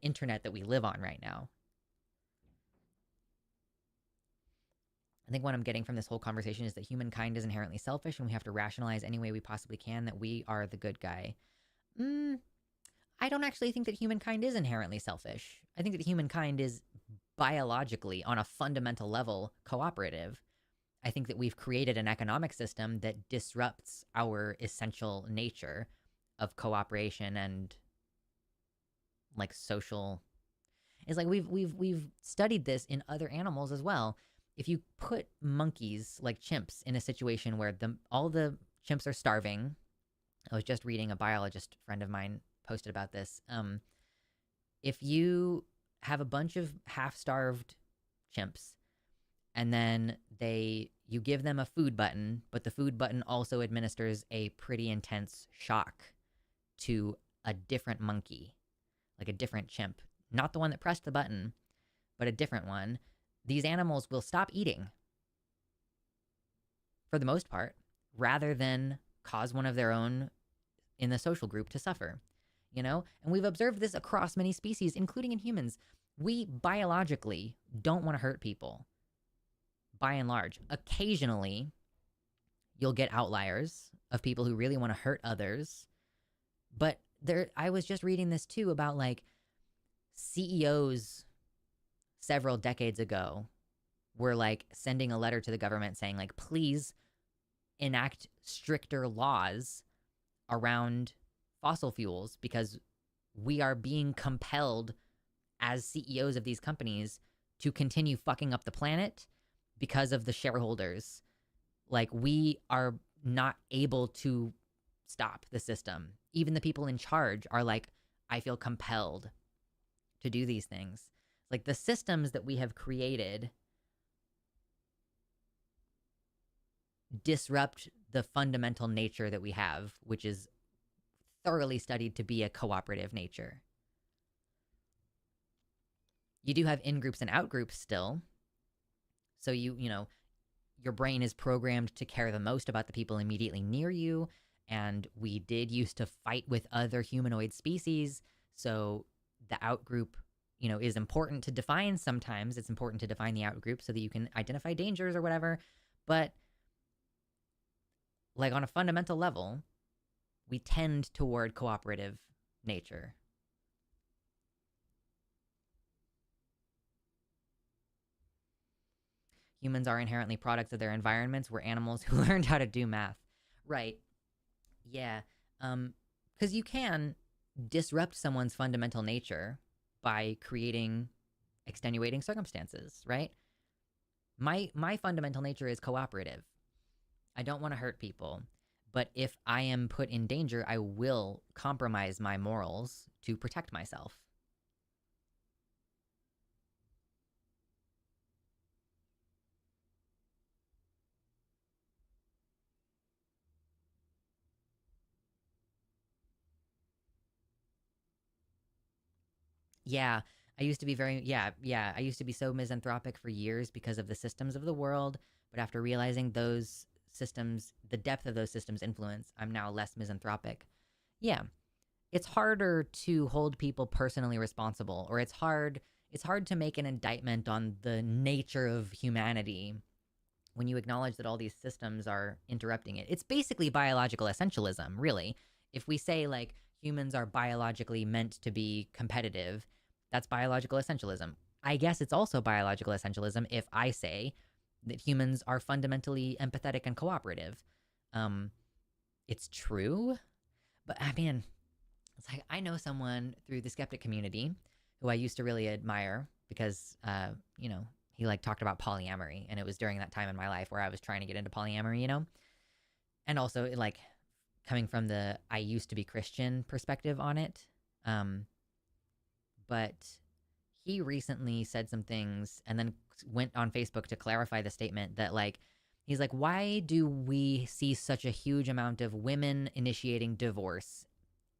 [SPEAKER 1] internet that we live on right now. I think what I'm getting from this whole conversation is that humankind is inherently selfish and we have to rationalize any way we possibly can that we are the good guy. I don't actually think that humankind is inherently selfish. I think that humankind is biologically, on a fundamental level, cooperative. I think that we've created an economic system that disrupts our essential nature of cooperation and like social. It's like we've studied this in other animals as well. If you put monkeys, like chimps, in a situation where all the chimps are starving, I was just reading, a biologist friend of mine posted about this. If you have a bunch of half-starved chimps, and then you give them a food button, but the food button also administers a pretty intense shock to a different monkey, like a different chimp, not the one that pressed the button, but a different one, these animals will stop eating, for the most part, rather than cause one of their own in the social group to suffer, you know? And we've observed this across many species, including in humans. We biologically don't want to hurt people, by and large. Occasionally, you'll get outliers of people who really want to hurt others. But I was just reading this too about like CEOs several decades ago were like sending a letter to the government saying like, please enact stricter laws around fossil fuels because we are being compelled as CEOs of these companies to continue fucking up the planet because of the shareholders. Like, we are not able to stop the system. Even the people in charge are like, I feel compelled to do these things. Like, the systems that we have created disrupt the fundamental nature that we have, which is thoroughly studied to be a cooperative nature. You do have in-groups and out-groups still. So you know, your brain is programmed to care the most about the people immediately near you. And we did used to fight with other humanoid species. So the out-group, you know, is important to define sometimes. It's important to define the out-group so that you can identify dangers or whatever. But like on a fundamental level, we tend toward cooperative nature. Humans are inherently products of their environments. We're animals who learned how to do math. Right. Yeah. Because you can disrupt someone's fundamental nature by creating extenuating circumstances, right? My fundamental nature is cooperative. I don't want to hurt people. But if I am put in danger, I will compromise my morals to protect myself. Yeah, I used to be I used to be so misanthropic for years because of the systems of the world. But after realizing those systems, the depth of those systems' influence, I'm now less misanthropic. Yeah, it's harder to hold people personally responsible, or it's hard to make an indictment on the nature of humanity when you acknowledge that all these systems are interrupting it. It's basically biological essentialism, really. If we say, like, humans are biologically meant to be competitive, that's biological essentialism. I guess it's also biological essentialism if I say that humans are fundamentally empathetic and cooperative. It's true, but I mean, it's like I know someone through the skeptic community who I used to really admire because, you know, he like talked about polyamory, and it was during that time in my life where I was trying to get into polyamory, you know, and also like coming from the I used to be Christian perspective on it. But he recently said some things and then went on Facebook to clarify the statement that, like, he's like, why do we see such a huge amount of women initiating divorce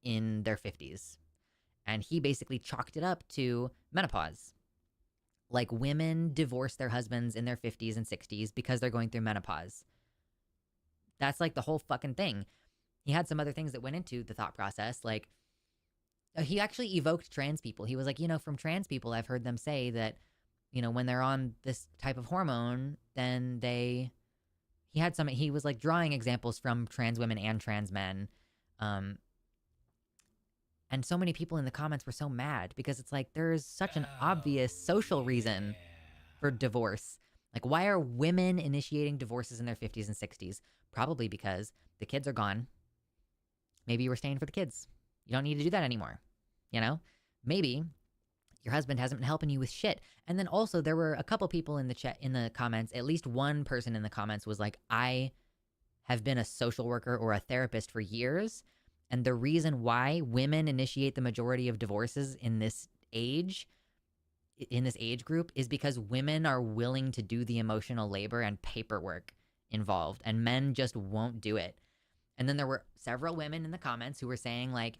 [SPEAKER 1] in their 50s? And he basically chalked it up to menopause. Like, women divorce their husbands in their 50s and 60s because they're going through menopause. That's like the whole fucking thing. He had some other things that went into the thought process. Like, he actually evoked trans people. He was like, you know, from trans people, I've heard them say that, you know, when they're on this type of hormone, then he was like drawing examples from trans women and trans men. And so many people in the comments were so mad because it's like there's such an obvious social reason for divorce. Like, why are women initiating divorces in their 50s and 60s? Probably because the kids are gone. Maybe you were staying for the kids. You don't need to do that anymore. You know? Maybe your husband hasn't been helping you with shit. And then also there were a couple people in the chat, in the comments, at least one person in the comments was like, I have been a social worker or a therapist for years. And the reason why women initiate the majority of divorces in this age group is because women are willing to do the emotional labor and paperwork involved, and men just won't do it. And then there were several women in the comments who were saying, like,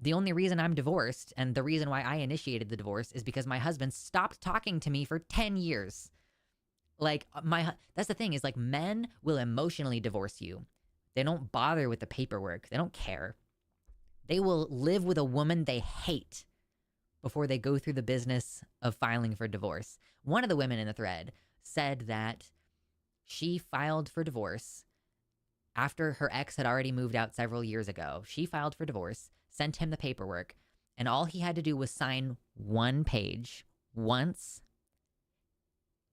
[SPEAKER 1] the only reason I'm divorced and the reason why I initiated the divorce is because my husband stopped talking to me for 10 years. Like, that's the thing, is like, men will emotionally divorce you. They don't bother with the paperwork. They don't care. They will live with a woman they hate before they go through the business of filing for divorce. One of the women in the thread said that she filed for divorce after her ex had already moved out several years ago. She filed for divorce, sent him the paperwork, and all he had to do was sign one page once.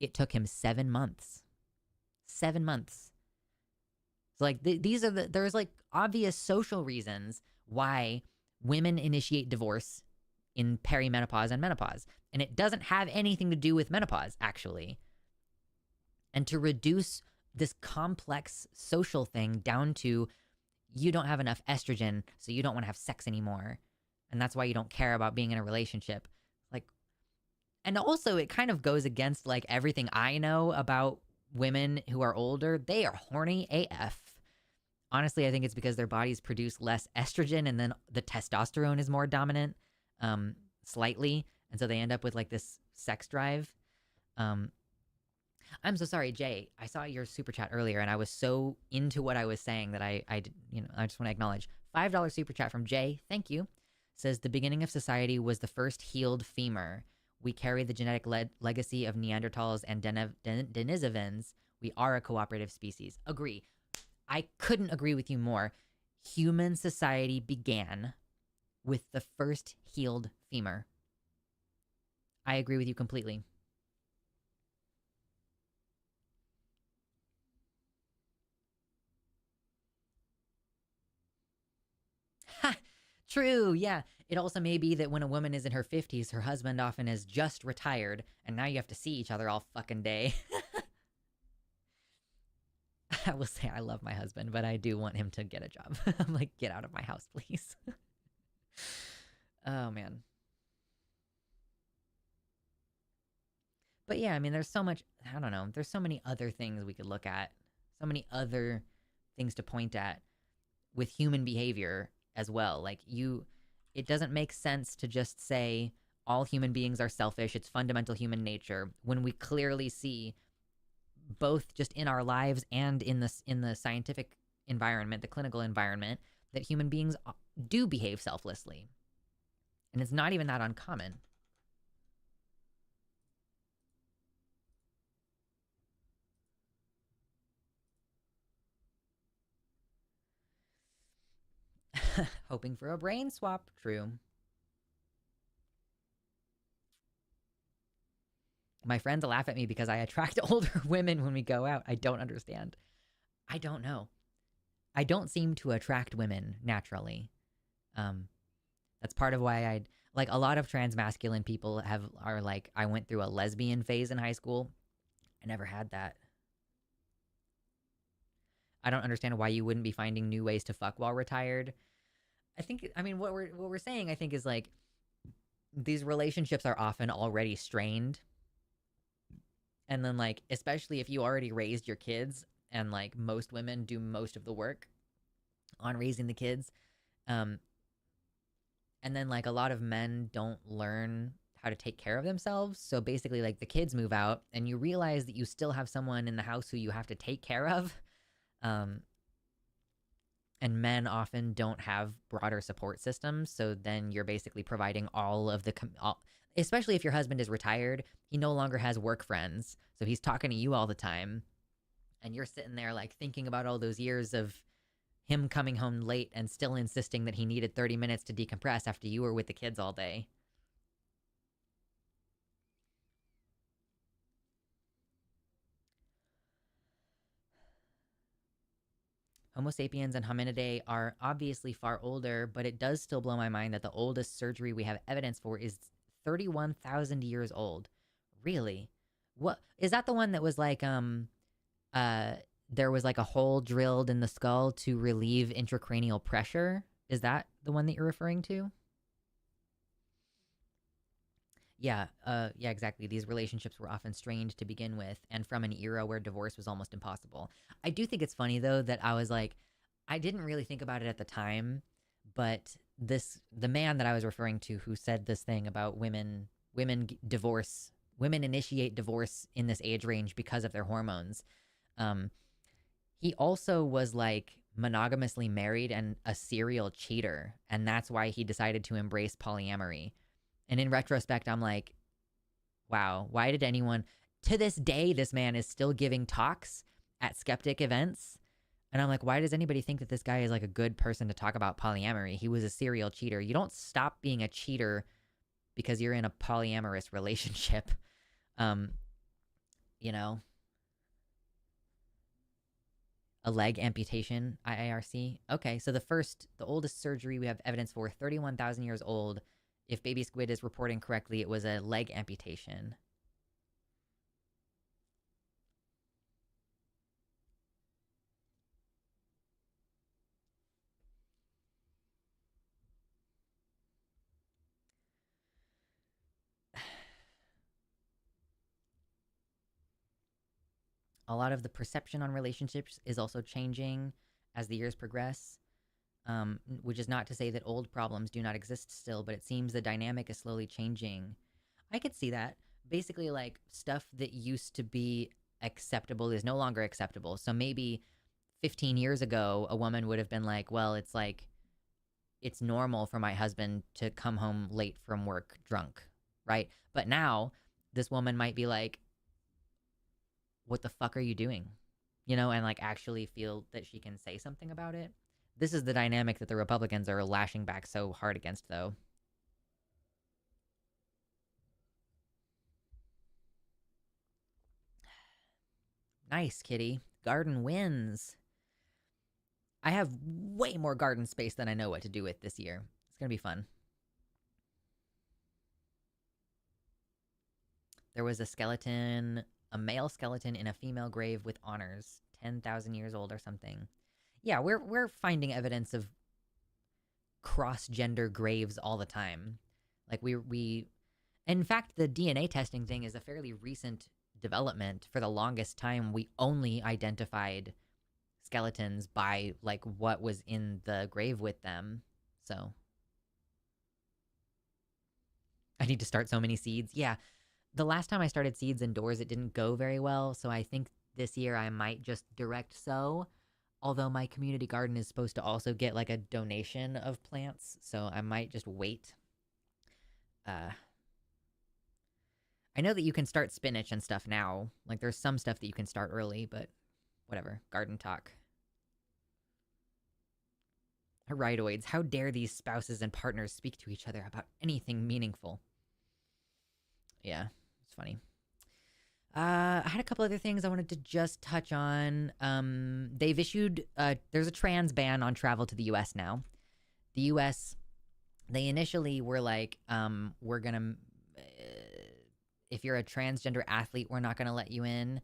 [SPEAKER 1] It took him 7 months. 7 months. So, like, there's like obvious social reasons why women initiate divorce in perimenopause and menopause. And it doesn't have anything to do with menopause, actually. And to reduce this complex social thing down to, you don't have enough estrogen, so you don't want to have sex anymore. And that's why you don't care about being in a relationship. Like, and also it kind of goes against like everything I know about women who are older. They are horny AF. Honestly, I think it's because their bodies produce less estrogen and then the testosterone is more dominant, slightly. And so they end up with like this sex drive. I'm so sorry, Jay. I saw your super chat earlier and I was so into what I was saying that I just want to acknowledge. $5 super chat from Jay. Thank you. Says, the beginning of society was the first healed femur. We carry the genetic legacy of Neanderthals and Denisovans. We are a cooperative species. Agree. I couldn't agree with you more. Human society began with the first healed femur. I agree with you completely. Ha! True, yeah. It also may be that when a woman is in her 50s, her husband often is just retired, and now you have to see each other all fucking day. I will say I love my husband, but I do want him to get a job. I'm like, get out of my house, please. Oh, man. But yeah, I mean, there's so much, I don't know, there's so many other things we could look at, so many other things to point at with human behavior as well. Like, it doesn't make sense to just say all human beings are selfish, it's fundamental human nature, when we clearly see both just in our lives and in the scientific environment, the clinical environment, that human beings do behave selflessly. And it's not even that uncommon. Hoping for a brain swap. True. My friends laugh at me because I attract older women when we go out. I don't understand. I don't know. I don't seem to attract women naturally. That's part of why like, a lot of transmasculine people are like, I went through a lesbian phase in high school. I never had that. I don't understand why you wouldn't be finding new ways to fuck while retired. I mean, what we're saying, I think, is like, these relationships are often already strained. And then, like, especially if you already raised your kids, and like most women do most of the work on raising the kids. And then, like, a lot of men don't learn how to take care of themselves. So basically, like, the kids move out and you realize that you still have someone in the house who you have to take care of. and men often don't have broader support systems. So then you're basically providing all of the, especially if your husband is retired, he no longer has work friends. So he's talking to you all the time. And you're sitting there like thinking about all those years of him coming home late and still insisting that he needed 30 minutes to decompress after you were with the kids all day. Homo sapiens and hominidae are obviously far older, but it does still blow my mind that the oldest surgery we have evidence for is 31,000 years old. Really? What is that, the one that was like there was like a hole drilled in the skull to relieve intracranial pressure? Is that the one that you're referring to? Yeah, yeah, exactly. These relationships were often strained to begin with, and from an era where divorce was almost impossible. I do think it's funny, though, that I was like, I didn't really think about it at the time, but the man that I was referring to who said this thing about women initiate divorce in this age range because of their hormones. He also was like monogamously married and a serial cheater, and that's why he decided to embrace polyamory. And in retrospect, I'm like, wow, why did anyone... To this day, this man is still giving talks at skeptic events. And I'm like, why does anybody think that this guy is like a good person to talk about polyamory? He was a serial cheater. You don't stop being a cheater because you're in a polyamorous relationship. You know? A leg amputation, IARC. Okay, so the oldest surgery we have evidence for, 31,000 years old. If Baby Squid is reporting correctly, it was a leg amputation. A lot of the perception on relationships is also changing as the years progress. Which is not to say that old problems do not exist still, but it seems the dynamic is slowly changing. I could see that. Basically, like, stuff that used to be acceptable is no longer acceptable. So maybe 15 years ago, a woman would have been like, well, it's like, it's normal for my husband to come home late from work drunk, right? But now, this woman might be like, what the fuck are you doing? You know, and like actually feel that she can say something about it. This is the dynamic that the Republicans are lashing back so hard against, though. Nice, kitty. Garden wins. I have way more garden space than I know what to do with this year. It's going to be fun. There was a skeleton, a male skeleton in a female grave with honors, 10,000 years old or something. Yeah, we're finding evidence of cross-gender graves all the time. Like we in fact, the DNA testing thing is a fairly recent development. For the longest time, we only identified skeletons by like what was in the grave with them. So I need to start so many seeds. Yeah. The last time I started seeds indoors, it didn't go very well, so I think this year I might just direct sow. Although my community garden is supposed to also get like a donation of plants, so I might just wait. I know that you can start spinach and stuff now. Like there's some stuff that you can start early, but whatever. Garden talk. Iridoids. How dare these spouses and partners speak to each other about anything meaningful? Yeah, it's funny. I had a couple other things I wanted to just touch on. They've issued, there's a trans ban on travel to the U.S. now. The U.S., they initially were like, we're gonna, if you're a transgender athlete, we're not gonna let you in.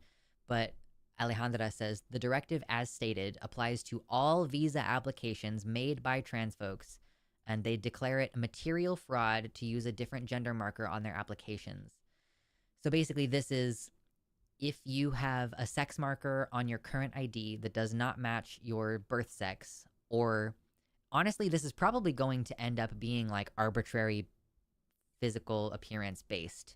[SPEAKER 1] But Alejandra says, the directive as stated applies to all visa applications made by trans folks, and they declare it material fraud to use a different gender marker on their applications. So basically this is, if you have a sex marker on your current ID that does not match your birth sex, or honestly, this is probably going to end up being like arbitrary physical appearance based.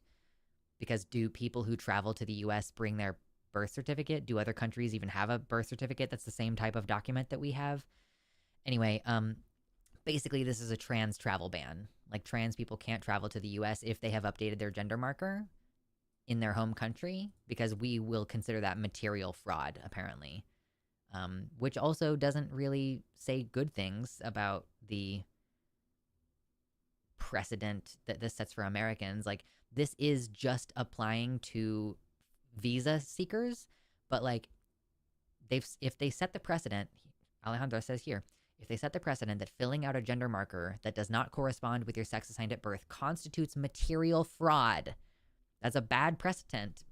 [SPEAKER 1] Because do people who travel to the US bring their birth certificate? Do other countries even have a birth certificate that's the same type of document that we have? Anyway, basically this is a trans travel ban. Like, trans people can't travel to the US if they have updated their gender marker in their home country, because we will consider that material fraud, apparently. Which also doesn't really say good things about the precedent that this sets for Americans. Like, this is just applying to visa seekers, but like, if they set the precedent, Alejandro says here, if they set the precedent that filling out a gender marker that does not correspond with your sex assigned at birth constitutes material fraud, that's a bad precedent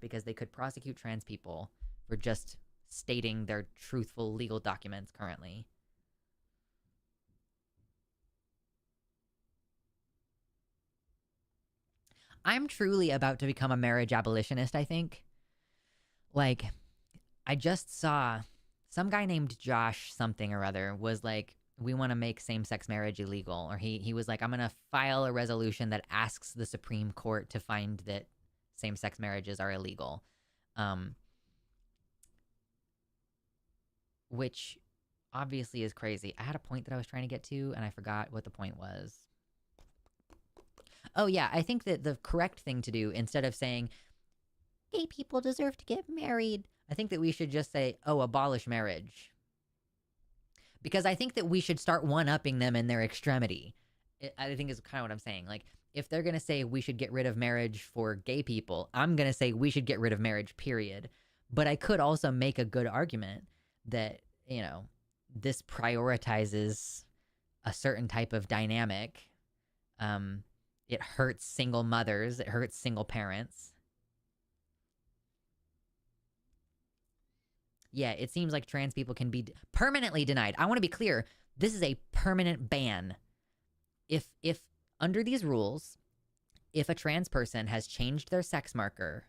[SPEAKER 1] because they could prosecute trans people for just stating their truthful legal documents currently. I'm truly about to become a marriage abolitionist, I think. Like, I just saw some guy named Josh something or other was like, we want to make same-sex marriage illegal. Or he was like, I'm going to file a resolution that asks the Supreme Court to find that same-sex marriages are illegal. Which obviously is crazy. I had a point that I was trying to get to, and I forgot what the point was. Oh, yeah, I think that the correct thing to do, instead of saying, gay people deserve to get married, I think that we should just say, oh, abolish marriage. Because I think that we should start one-upping them in their extremity. I think is kind of what I'm saying. Like, if they're going to say we should get rid of marriage for gay people, I'm going to say we should get rid of marriage, period. But I could also make a good argument that, you know, this prioritizes a certain type of dynamic. It hurts single mothers. It hurts single parents. Yeah, it seems like trans people can be permanently denied. I want to be clear. This is a permanent ban. If under these rules, if a trans person has changed their sex marker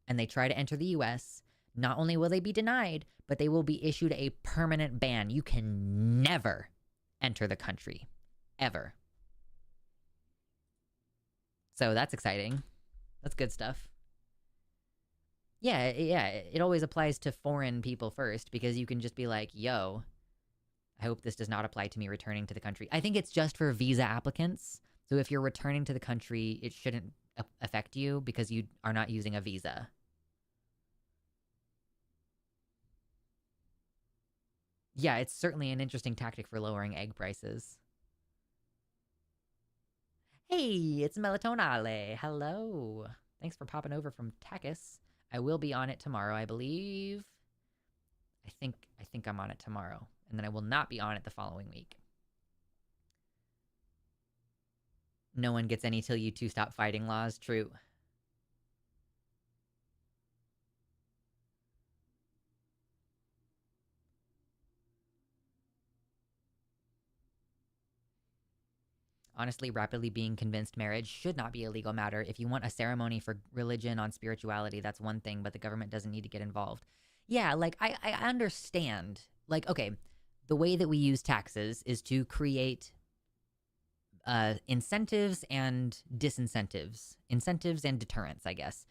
[SPEAKER 1] and they try to enter the US, not only will they be denied, but they will be issued a permanent ban. You can never enter the country. Ever. So that's exciting. That's good stuff. Yeah, it always applies to foreign people first, because you can just be like, yo, I hope this does not apply to me returning to the country. I think it's just for visa applicants. So if you're returning to the country, it shouldn't affect you because you are not using a visa. Yeah, it's certainly an interesting tactic for lowering egg prices. Hey, it's Melatonale. Hello. Thanks for popping over from Takis. I will be on it tomorrow, I believe. I think I'm on it tomorrow. And then I will not be on it the following week. No one gets any till you two stop fighting laws. True. Honestly, rapidly being convinced marriage should not be a legal matter. If you want a ceremony for religion on spirituality, that's one thing, but the government doesn't need to get involved. Yeah, like, I understand. Like, okay, the way that we use taxes is to create incentives and disincentives. Incentives and deterrents, I guess,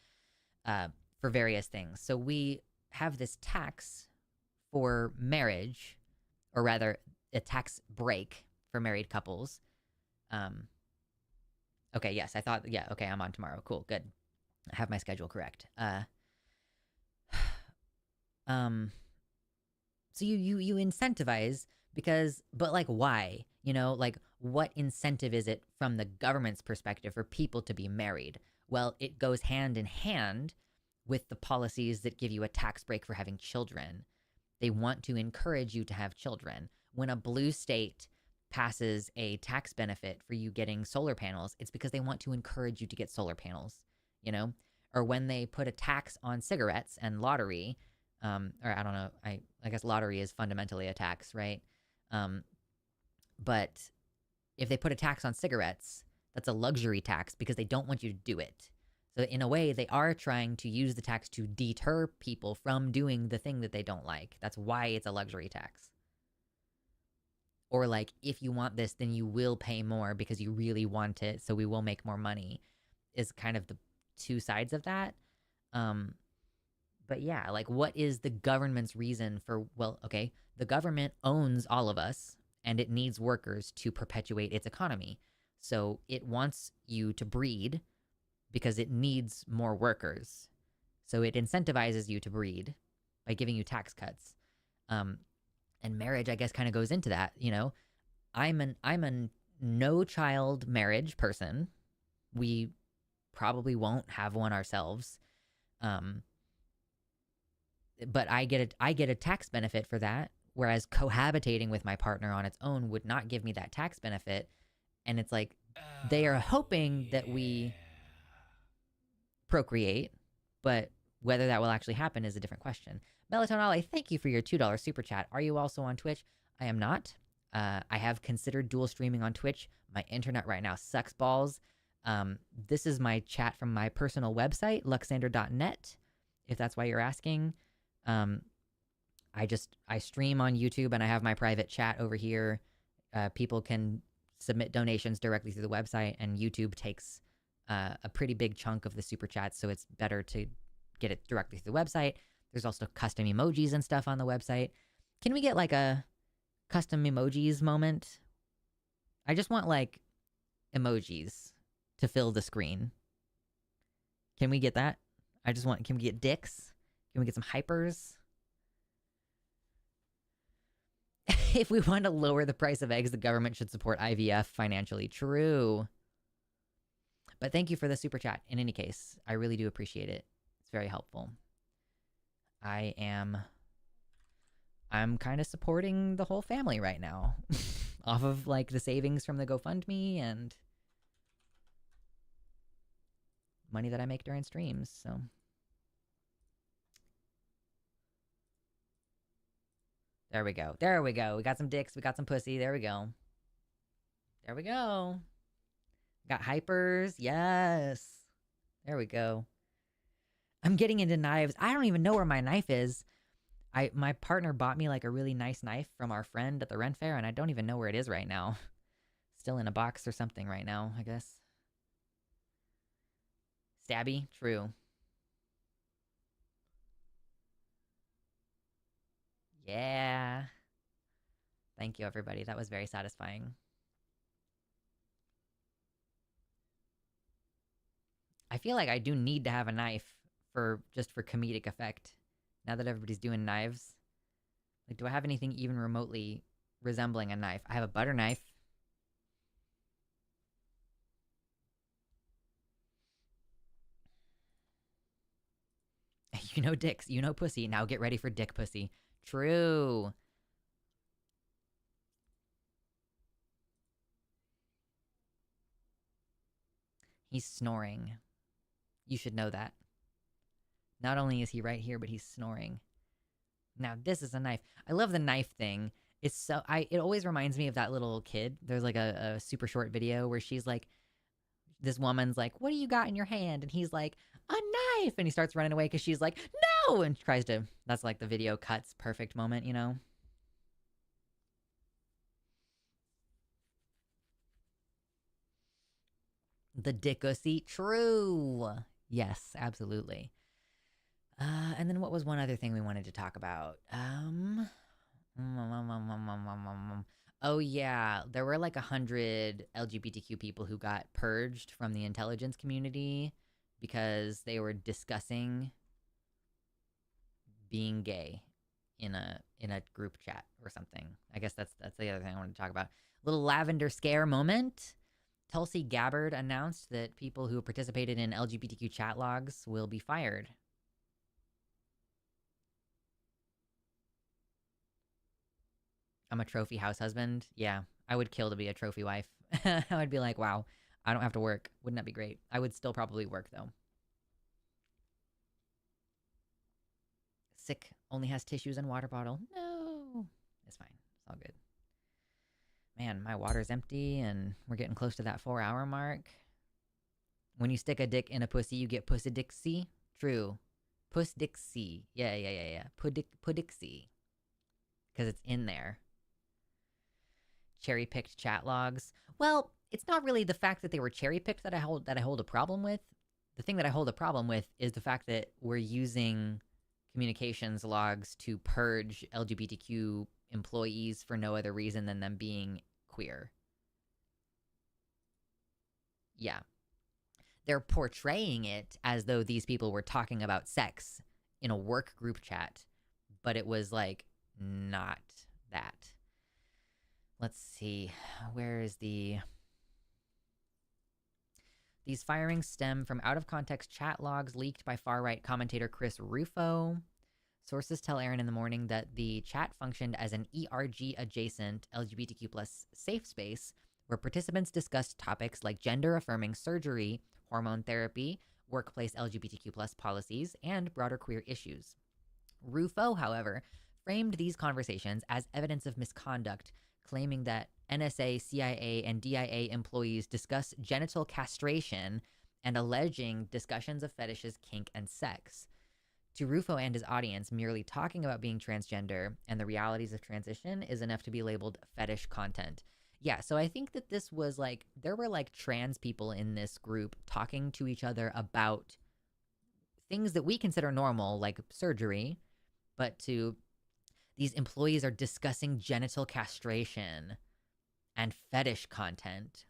[SPEAKER 1] for various things. So we have this tax for marriage, or rather, a tax break for married couples. Okay, yes, I thought, yeah, okay, I'm on tomorrow. Cool, good. I have my schedule correct. So you incentivize because, but like, why? You know, like, what incentive is it from the government's perspective for people to be married? Well, it goes hand in hand with the policies that give you a tax break for having children. They want to encourage you to have children. When a blue state passes a tax benefit for you getting solar panels, it's because they want to encourage you to get solar panels, you know? Or when they put a tax on cigarettes and lottery, or I don't know, I guess lottery is fundamentally a tax, right? But if they put a tax on cigarettes, that's a luxury tax because they don't want you to do it. So in a way, they are trying to use the tax to deter people from doing the thing that they don't like. That's why it's a luxury tax. Or like, if you want this, then you will pay more because you really want it, so we will make more money, is kind of the two sides of that. But yeah, like, what is the government's reason for, well, okay, the government owns all of us, and it needs workers to perpetuate its economy. So it wants you to breed because it needs more workers. So it incentivizes you to breed by giving you tax cuts. And marriage, I guess, kind of goes into that. You know, I'm a no child marriage person. We probably won't have one ourselves. But I get a tax benefit for that, whereas cohabitating with my partner on its own would not give me that tax benefit. And it's like they are hoping that we procreate, but whether that will actually happen is a different question. Melatonin Ali, thank you for your $2 super chat. Are you also on Twitch? I am not. I have considered dual streaming on Twitch. My internet right now sucks balls. This is my chat from my personal website, luxander.net, if that's why you're asking. I stream on YouTube and I have my private chat over here. People can submit donations directly through the website, and YouTube takes a pretty big chunk of the super chats, so it's better to get it directly through the website. There's also custom emojis and stuff on the website. Can we get like a custom emojis moment? I just want like emojis to fill the screen. Can we get that? Can we get dicks? Can we get some hypers? If we want to lower the price of eggs, the government should support IVF financially. True. But thank you for the super chat. In any case, I really do appreciate it. It's very helpful. I'm kind of supporting the whole family right now off of like the savings from the GoFundMe and money that I make during streams. So there we go. There we go. We got some dicks. We got some pussy. There we go. There we go. Got hypers. Yes. There we go. I'm getting into knives. I don't even know where my knife is. My partner bought me like a really nice knife from our friend at the rent fair, and I don't even know where it is right now. Still in a box or something right now, I guess. Stabby? True. Yeah. Thank you, everybody. That was very satisfying. I feel like I do need to have a knife just for comedic effect. Now that everybody's doing knives. Like, do I have anything even remotely resembling a knife? I have a butter knife. You know dicks, you know pussy. Now get ready for dick pussy. True. He's snoring. You should know that. Not only is he right here, but he's snoring. Now, this is a knife. I love the knife thing. It always reminds me of that little kid. There's like a super short video where she's like, this woman's like, what do you got in your hand? And he's like, a knife. And he starts running away because she's like, no. And tries to, that's like the video cuts perfect moment, you know? The dickussy. True. Yes, absolutely. And then what was one other thing we wanted to talk about? Oh yeah, there were like 100 LGBTQ people who got purged from the intelligence community because they were discussing being gay in a group chat or something. I guess that's the other thing I wanted to talk about. Little lavender scare moment. Tulsi Gabbard announced that people who participated in LGBTQ chat logs will be fired. I'm a trophy house husband. Yeah, I would kill to be a trophy wife. I would be like, wow, I don't have to work. Wouldn't that be great? I would still probably work, though. Sick. Only has tissues and water bottle. No. It's fine. It's all good. Man, my water's empty, and we're getting close to that 4-hour mark. When you stick a dick in a pussy, you get pussy dixie. True. Puss dixie. Yeah. Puddixie. Because it's in there. Cherry-picked chat logs. Well, it's not really the fact that they were cherry-picked that I hold a problem with. The thing that I hold a problem with is the fact that we're using communications logs to purge LGBTQ employees for no other reason than them being queer. Yeah. They're portraying it as though these people were talking about sex in a work group chat, but it was like not that. Let's see. Where is the... These firings stem from out-of-context chat logs leaked by far-right commentator Chris Rufo. Sources tell Aaron in the Morning that the chat functioned as an ERG-adjacent LGBTQ+ safe space where participants discussed topics like gender-affirming surgery, hormone therapy, workplace LGBTQ+ policies, and broader queer issues. Rufo, however, framed these conversations as evidence of misconduct, claiming that NSA, CIA, and DIA employees discuss genital castration and alleging discussions of fetishes, kink, and sex. To Rufo and his audience, merely talking about being transgender and the realities of transition is enough to be labeled fetish content. Yeah, so I think that this was like, there were like trans people in this group talking to each other about things that we consider normal, like surgery, but to these employees are discussing genital castration and fetish content.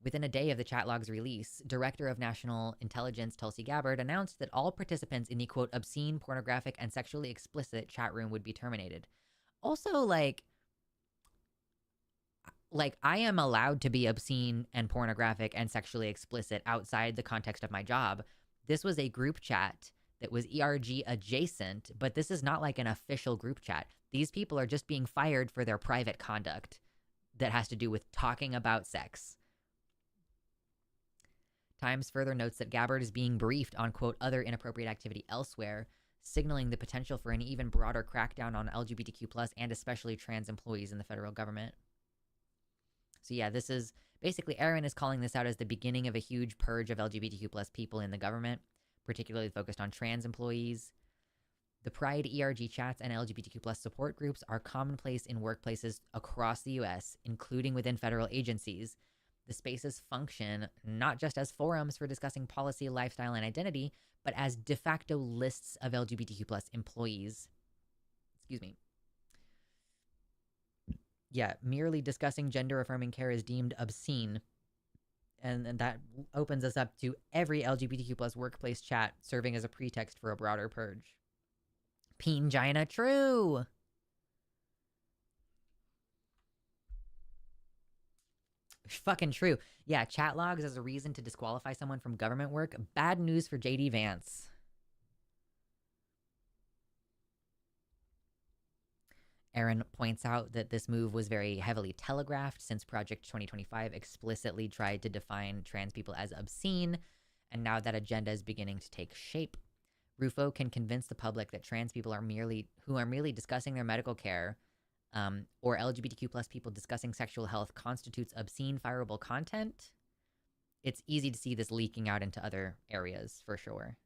[SPEAKER 1] Within a day of the chat log's release, Director of National Intelligence Tulsi Gabbard announced that all participants in the, quote, obscene, pornographic, and sexually explicit chat room would be terminated. Also, like I am allowed to be obscene and pornographic and sexually explicit outside the context of my job. This was a group chat that was ERG adjacent, but this is not like an official group chat. These people are just being fired for their private conduct that has to do with talking about sex. Times further notes that Gabbard is being briefed on, quote, other inappropriate activity elsewhere, signaling the potential for an even broader crackdown on LGBTQ+ and especially trans employees in the federal government. So yeah, this is basically, Aaron is calling this out as the beginning of a huge purge of LGBTQ+ people in the government, particularly focused on trans employees. The Pride ERG chats and LGBTQ+ support groups are commonplace in workplaces across the US, including within federal agencies. The spaces function not just as forums for discussing policy, lifestyle, and identity, but as de facto lists of LGBTQ+ employees. Excuse me. Yeah, merely discussing gender-affirming care is deemed obscene. And that opens us up to every LGBTQ+ workplace chat serving as a pretext for a broader purge. Peen-gina true! Fucking true. Yeah, chat logs as a reason to disqualify someone from government work. Bad news for JD Vance. Aaron points out that this move was very heavily telegraphed since Project 2025 explicitly tried to define trans people as obscene, and now that agenda is beginning to take shape. Rufo can convince the public that trans people are merely discussing their medical care, or LGBTQ+ people discussing sexual health constitutes obscene, fireable content. It's easy to see this leaking out into other areas for sure.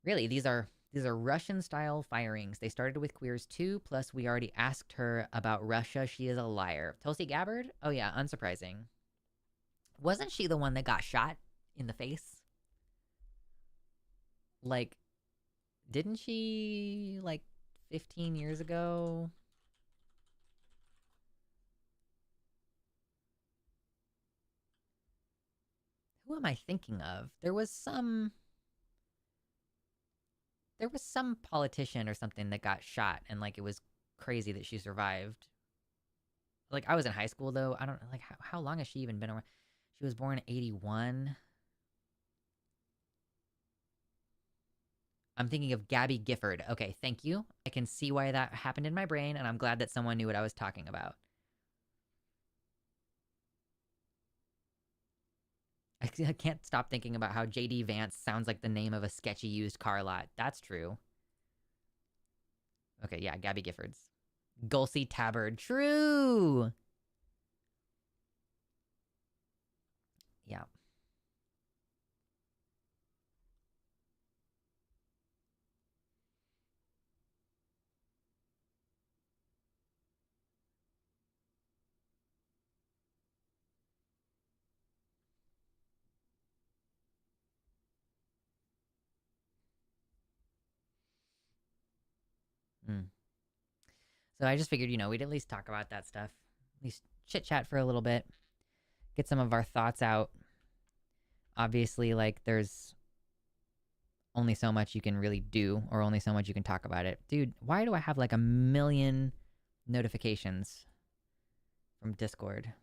[SPEAKER 1] Really, these are Russian-style firings. They started with queers too, plus we already asked her about Russia. She is a liar. Tulsi Gabbard? Oh yeah, unsurprising. Wasn't she the one that got shot in the face? Like, didn't she, like, 15 years ago? Who am I thinking of? There was some politician or something that got shot, and like it was crazy that she survived. Like, I was in high school though. I don't like how long has she even been around? She was born in 81. I'm thinking of Gabby Gifford. Okay, thank you. I can see why that happened in my brain, and I'm glad that someone knew what I was talking about. I can't stop thinking about how JD Vance sounds like the name of a sketchy used car lot. That's true. Okay, yeah, Gabby Giffords. Gulsey Tabard. True! Yeah. So I just figured, we'd at least talk about that stuff. At least chit-chat for a little bit. Get some of our thoughts out. Obviously, like, there's only so much you can really do, or only so much you can talk about it. Dude, why do I have, like, 1,000,000 notifications from Discord?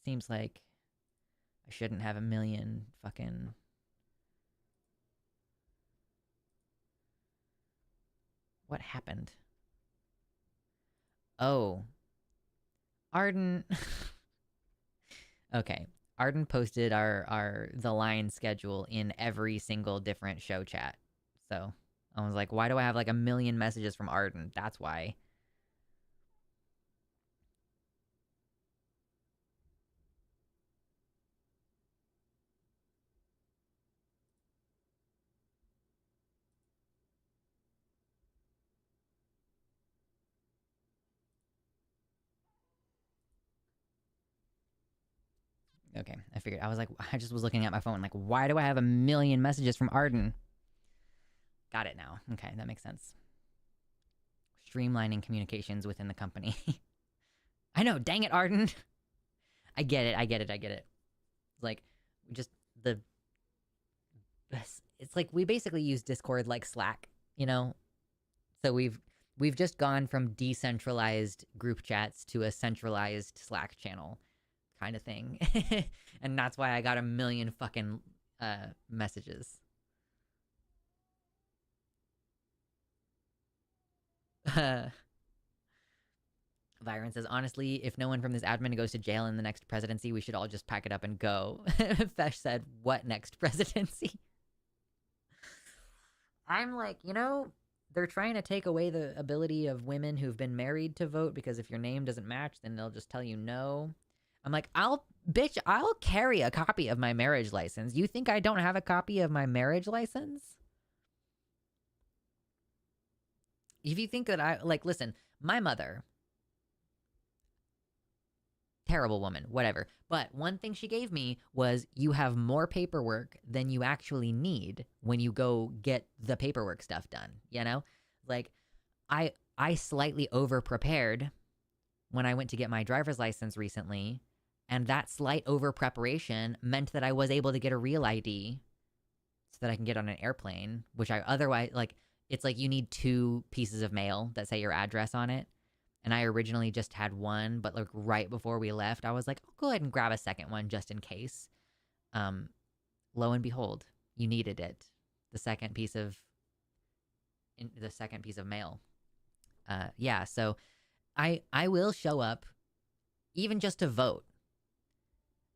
[SPEAKER 1] Seems like I shouldn't have 1,000,000 fucking... What happened? Oh. Arden... Okay. Arden posted the line schedule in every single different show chat. So I was like, why do I have like 1,000,000 messages from Arden? That's why. Okay, I figured. I was like, I just was looking at my phone, like, why do I have 1,000,000 messages from Arden? Got it now. Okay, that makes sense. Streamlining communications within the company. I know, dang it, Arden. I get it. Like, just it's like we basically use Discord like Slack, So we've just gone from decentralized group chats to a centralized Slack channel kind of thing. And that's why I got 1,000,000 fucking messages. Byron says, honestly, if no one from this admin goes to jail in the next presidency, we should all just pack it up and go. Fesh said, what next presidency? I'm like, they're trying to take away the ability of women who've been married to vote, because if your name doesn't match, then they'll just tell you no. I'm like, I'll carry a copy of my marriage license. You think I don't have a copy of my marriage license? If you think that listen, my mother, terrible woman, whatever. But one thing she gave me was, you have more paperwork than you actually need when you go get the paperwork stuff done, Like, I slightly over-prepared when I went to get my driver's license recently, and that slight over-preparation meant that I was able to get a real ID so that I can get on an airplane, which I otherwise, it's like you need 2 pieces of mail that say your address on it. And I originally just had one, but right before we left, I was like, I'll go ahead and grab a second one just in case. Lo and behold, you needed it. The second piece of mail. Yeah, so I will show up, even just to vote.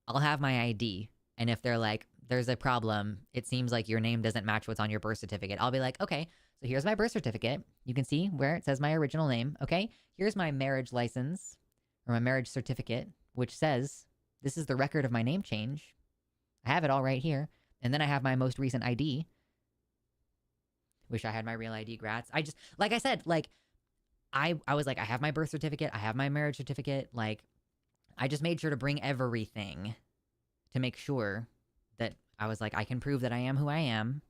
[SPEAKER 1] I'll have my ID, and if they're like, there's a problem, it seems like your name doesn't match what's on your birth certificate, I'll be like, okay, so here's my birth certificate. You can see where it says my original name, okay? Here's my marriage license, or my marriage certificate, which says, this is the record of my name change. I have it all right here. And then I have my most recent ID. Wish I had my real ID, grats. I just, like I said, I was like, I have my birth certificate, I have my marriage certificate, I just made sure to bring everything to make sure that I was like, I can prove that I am who I am.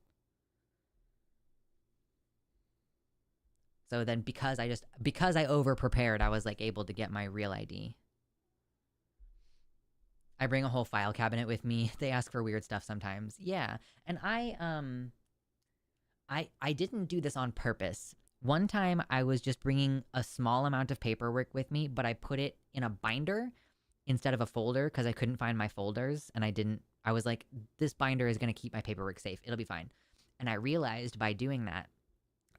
[SPEAKER 1] So then because I over-prepared, I was able to get my real ID. I bring a whole file cabinet with me. They ask for weird stuff sometimes. Yeah. And I didn't do this on purpose. One time I was just bringing a small amount of paperwork with me, but I put it in a binder instead of a folder because I couldn't find my folders, and I was like, this binder is going to keep my paperwork safe. It'll be fine. And I realized by doing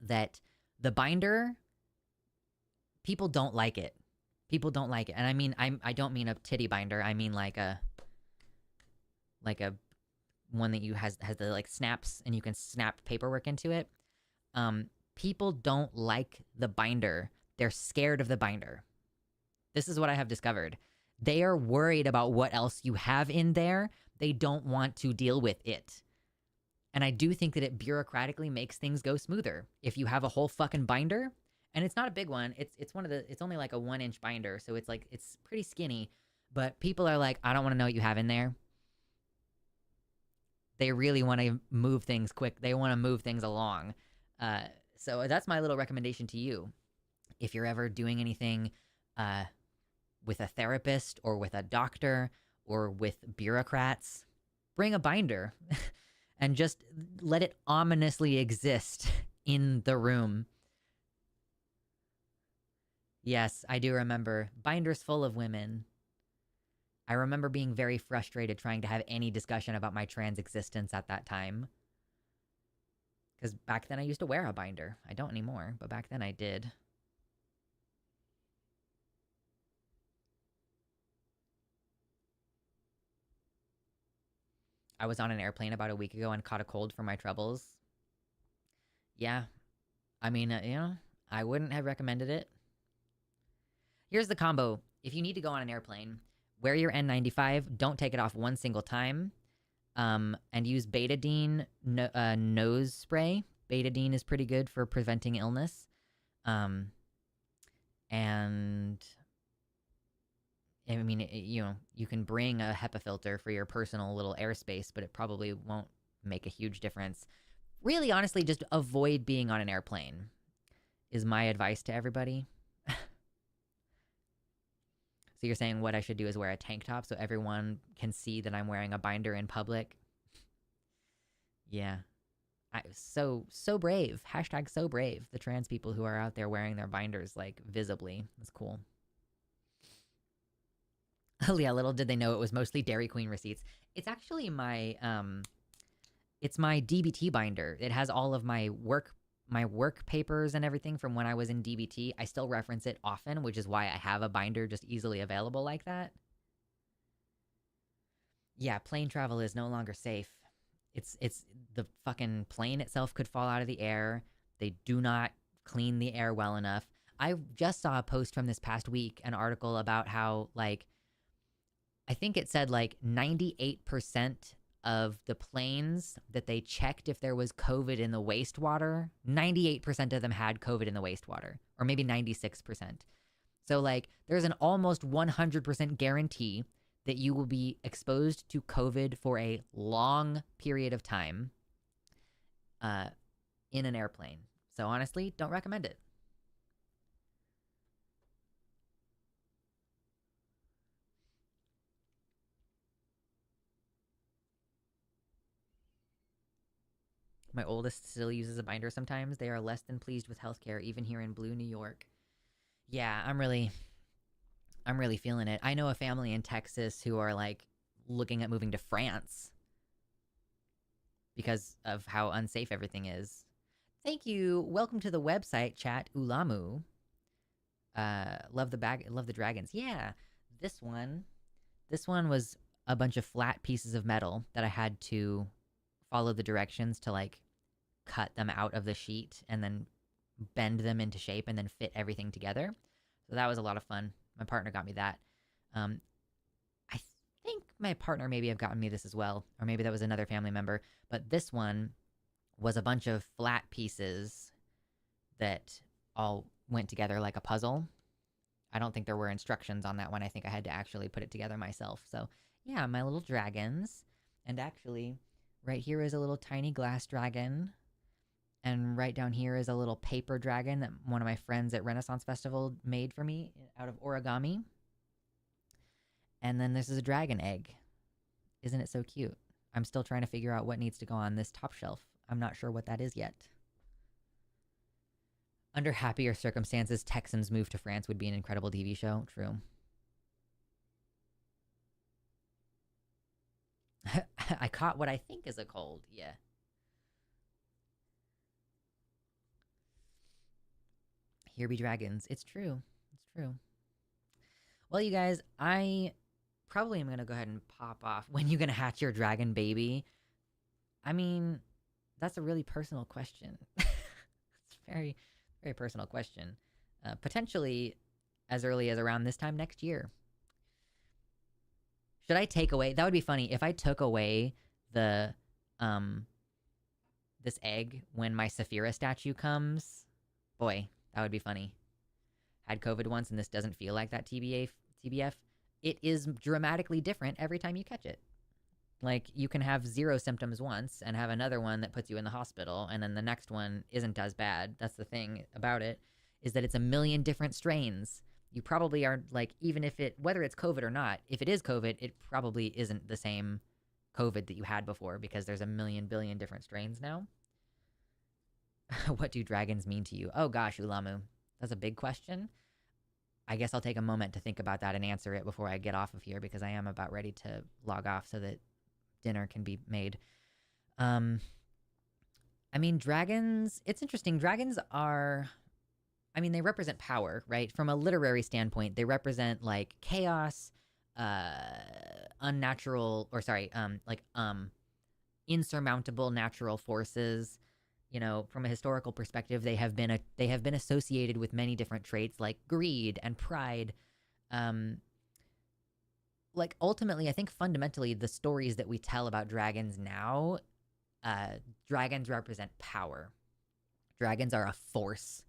[SPEAKER 1] that the binder, people don't like it. People don't like it. And I mean, I don't mean a titty binder. I mean like a one that has the snaps and you can snap paperwork into it. People don't like the binder. They're scared of the binder. This is what I have discovered. They are worried about what else you have in there. They don't want to deal with it. And I do think that it bureaucratically makes things go smoother. If you have a whole fucking binder, and it's not a big one, it's only like a 1-inch binder, so it's pretty skinny, but people are like, I don't want to know what you have in there. They really want to move things quick. They want to move things along. So that's my little recommendation to you. if you're ever doing anything with a therapist or with a doctor or with bureaucrats, bring a binder and just let it ominously exist in the room. Yes, I do remember. Binders full of women. I remember being very frustrated trying to have any discussion about my trans existence at that time. Because back then I used to wear a binder. I don't anymore, but back then I did. I was on an airplane about a week ago and caught a cold from my troubles. Yeah. I mean, I wouldn't have recommended it. Here's the combo. If you need to go on an airplane, wear your N95. Don't take it off one single time. And use betadine nose spray. Betadine is pretty good for preventing illness. And I mean, you can bring a HEPA filter for your personal little airspace, but it probably won't make a huge difference. Really, honestly, just avoid being on an airplane is my advice to everybody. So you're saying what I should do is wear a tank top so everyone can see that I'm wearing a binder in public? Yeah. So brave. Hashtag so brave. The trans people who are out there wearing their binders, like, visibly. That's cool. Oh yeah, little did they know it was mostly Dairy Queen receipts. It's actually my, it's my DBT binder. It has all of my work papers and everything from when I was in DBT. I still reference it often, which is why I have a binder just easily available like that. Yeah, plane travel is no longer safe. It's the fucking plane itself could fall out of the air. They do not clean the air well enough. I just saw a post from this past week, an article about how, like, I think it said like 98% of the planes that they checked if there was COVID in the wastewater, 98% of them had COVID in the wastewater, or maybe 96%. So, like, there's an almost 100% guarantee that you will be exposed to COVID for a long period of time in an airplane. So, honestly, don't recommend it. My oldest still uses a binder sometimes. They are less than pleased with healthcare, even here in Blue, New York. Yeah, I'm really feeling it. I know a family in Texas who are, like, looking at moving to France because of how unsafe everything is. Thank you. Welcome to the website, chat. Ulamu. Love the dragons. Yeah, this one was a bunch of flat pieces of metal that I had to follow the directions to, like, cut them out of the sheet and then bend them into shape and then fit everything together. So that was a lot of fun. My partner got me that. I think my partner maybe have gotten me this as well, or maybe that was another family member. But this one was a bunch of flat pieces that all went together like a puzzle. I don't think there were instructions on that one. I think I had to actually put it together myself. So yeah, my little dragons. And actually, right here is a little tiny glass dragon. And right down here is a little paper dragon that one of my friends at Renaissance Festival made for me out of origami. And then this is a dragon egg. Isn't it so cute? I'm still trying to figure out what needs to go on this top shelf. I'm not sure what that is yet. Under happier circumstances, Texans move to France would be an incredible TV show. True. I caught what I think is a cold. Yeah. Here be dragons. It's true. It's true. Well, you guys, I probably am going to go ahead and pop off. When you going to hatch your dragon baby? I mean, that's a really personal question. It's a very, very personal question. Potentially as early as around this time next year. Should I take away... That would be funny. If I took away the, this egg when my Saphira statue comes... Boy, that would be funny. Had COVID once and this doesn't feel like that TBF. It is dramatically different every time you catch it. Like, you can have 0 symptoms once and have another one that puts you in the hospital, and then the next one isn't as bad. That's the thing about it. is that it's a million different strains. You probably are like, even if whether it's COVID or not, if it is COVID, it probably isn't the same COVID that you had before because there's a million billion different strains now. What do dragons mean to you? Oh gosh, Ulamu, that's a big question. I guess I'll take a moment to think about that and answer it before I get off of here because I am about ready to log off so that dinner can be made. I mean, dragons, it's interesting. Dragons are, I mean, they represent power, right? From a literary standpoint, they represent like chaos, unnatural, or sorry, insurmountable natural forces. You know, from a historical perspective, they have been associated with many different traits like greed and pride. Like ultimately, I think fundamentally, the stories that we tell about dragons now, dragons represent power. Dragons are a force.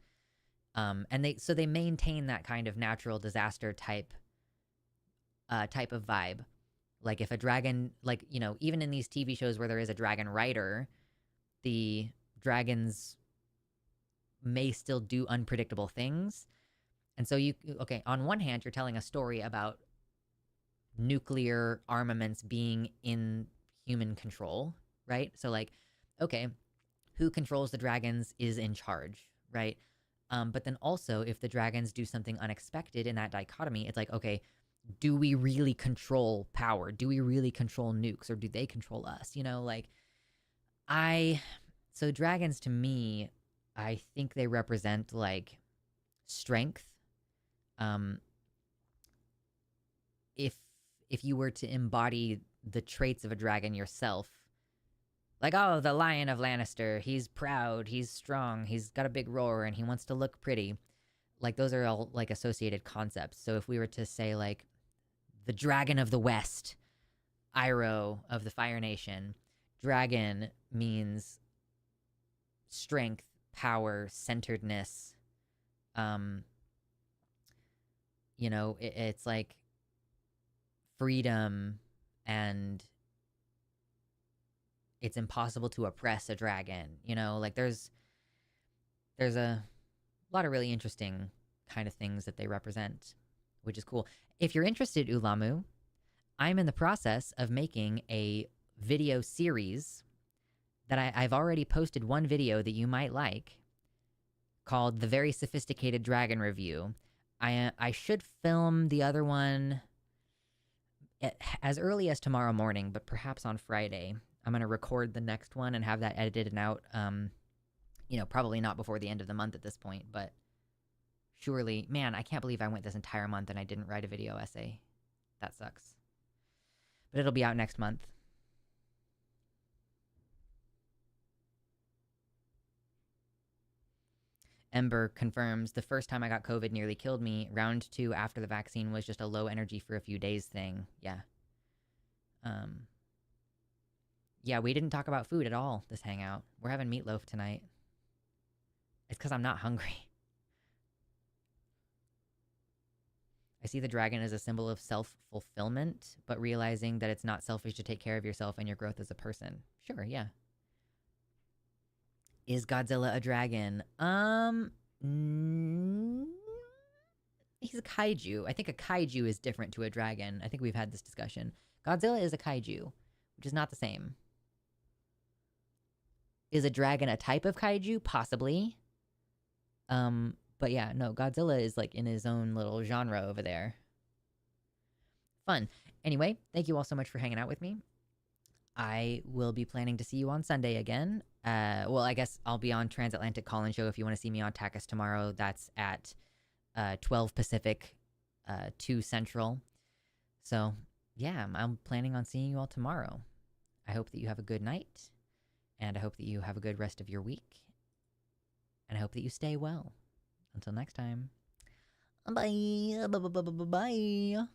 [SPEAKER 1] And they maintain that kind of natural disaster type of vibe. Like if a dragon, like, you know, even in these TV shows where there is a dragon rider, the dragons may still do unpredictable things. And so okay, on one hand, you're telling a story about nuclear armaments being in human control, right? So like, okay, who controls the dragons is in charge, right? But then also, if the dragons do something unexpected in that dichotomy, it's like, okay, do we really control power? Do we really control nukes, or do they control us? You know, like, so dragons to me, I think they represent, like, strength. If you were to embody the traits of a dragon yourself, like, oh, the Lion of Lannister, he's proud, he's strong, he's got a big roar, and he wants to look pretty. Like, those are all, like, associated concepts. So if we were to say, like, the Dragon of the West, Iroh of the Fire Nation, dragon means strength, power, centeredness. You know, it's like freedom, and it's impossible to oppress a dragon. You know, like there's a lot of really interesting kind of things that they represent, which is cool. If you're interested, Ulamu, I'm in the process of making a video series that I've already posted one video that you might like called The Very Sophisticated Dragon Review. I should film the other one as early as tomorrow morning, but perhaps on Friday. I'm going to record the next one and have that edited and out, you know, probably not before the end of the month at this point, but surely, man, I can't believe I went this entire month and I didn't write a video essay. That sucks. But it'll be out next month. Ember confirms, the first time I got COVID nearly killed me. Round 2 after the vaccine was just a low energy for a few days thing. Yeah. Yeah, we didn't talk about food at all this hangout. We're having meatloaf tonight. It's because I'm not hungry. I see the dragon as a symbol of self-fulfillment, but realizing that it's not selfish to take care of yourself and your growth as a person. Sure, yeah. Is Godzilla a dragon? He's a kaiju. I think a kaiju is different to a dragon. I think we've had this discussion. Godzilla is a kaiju, which is not the same. Is a dragon a type of kaiju? Possibly. But yeah, no, Godzilla is like in his own little genre over there. Fun. Anyway, thank you all so much for hanging out with me. I will be planning to see you on Sunday again. Well, I guess I'll be on Transatlantic Call-In Show if you want to see me on Takis tomorrow. That's at 12 Pacific, 2 Central. So, yeah, I'm planning on seeing you all tomorrow. I hope that you have a good night, and I hope that you have a good rest of your week, and I hope that you stay well. Until next time. Bye. Bye.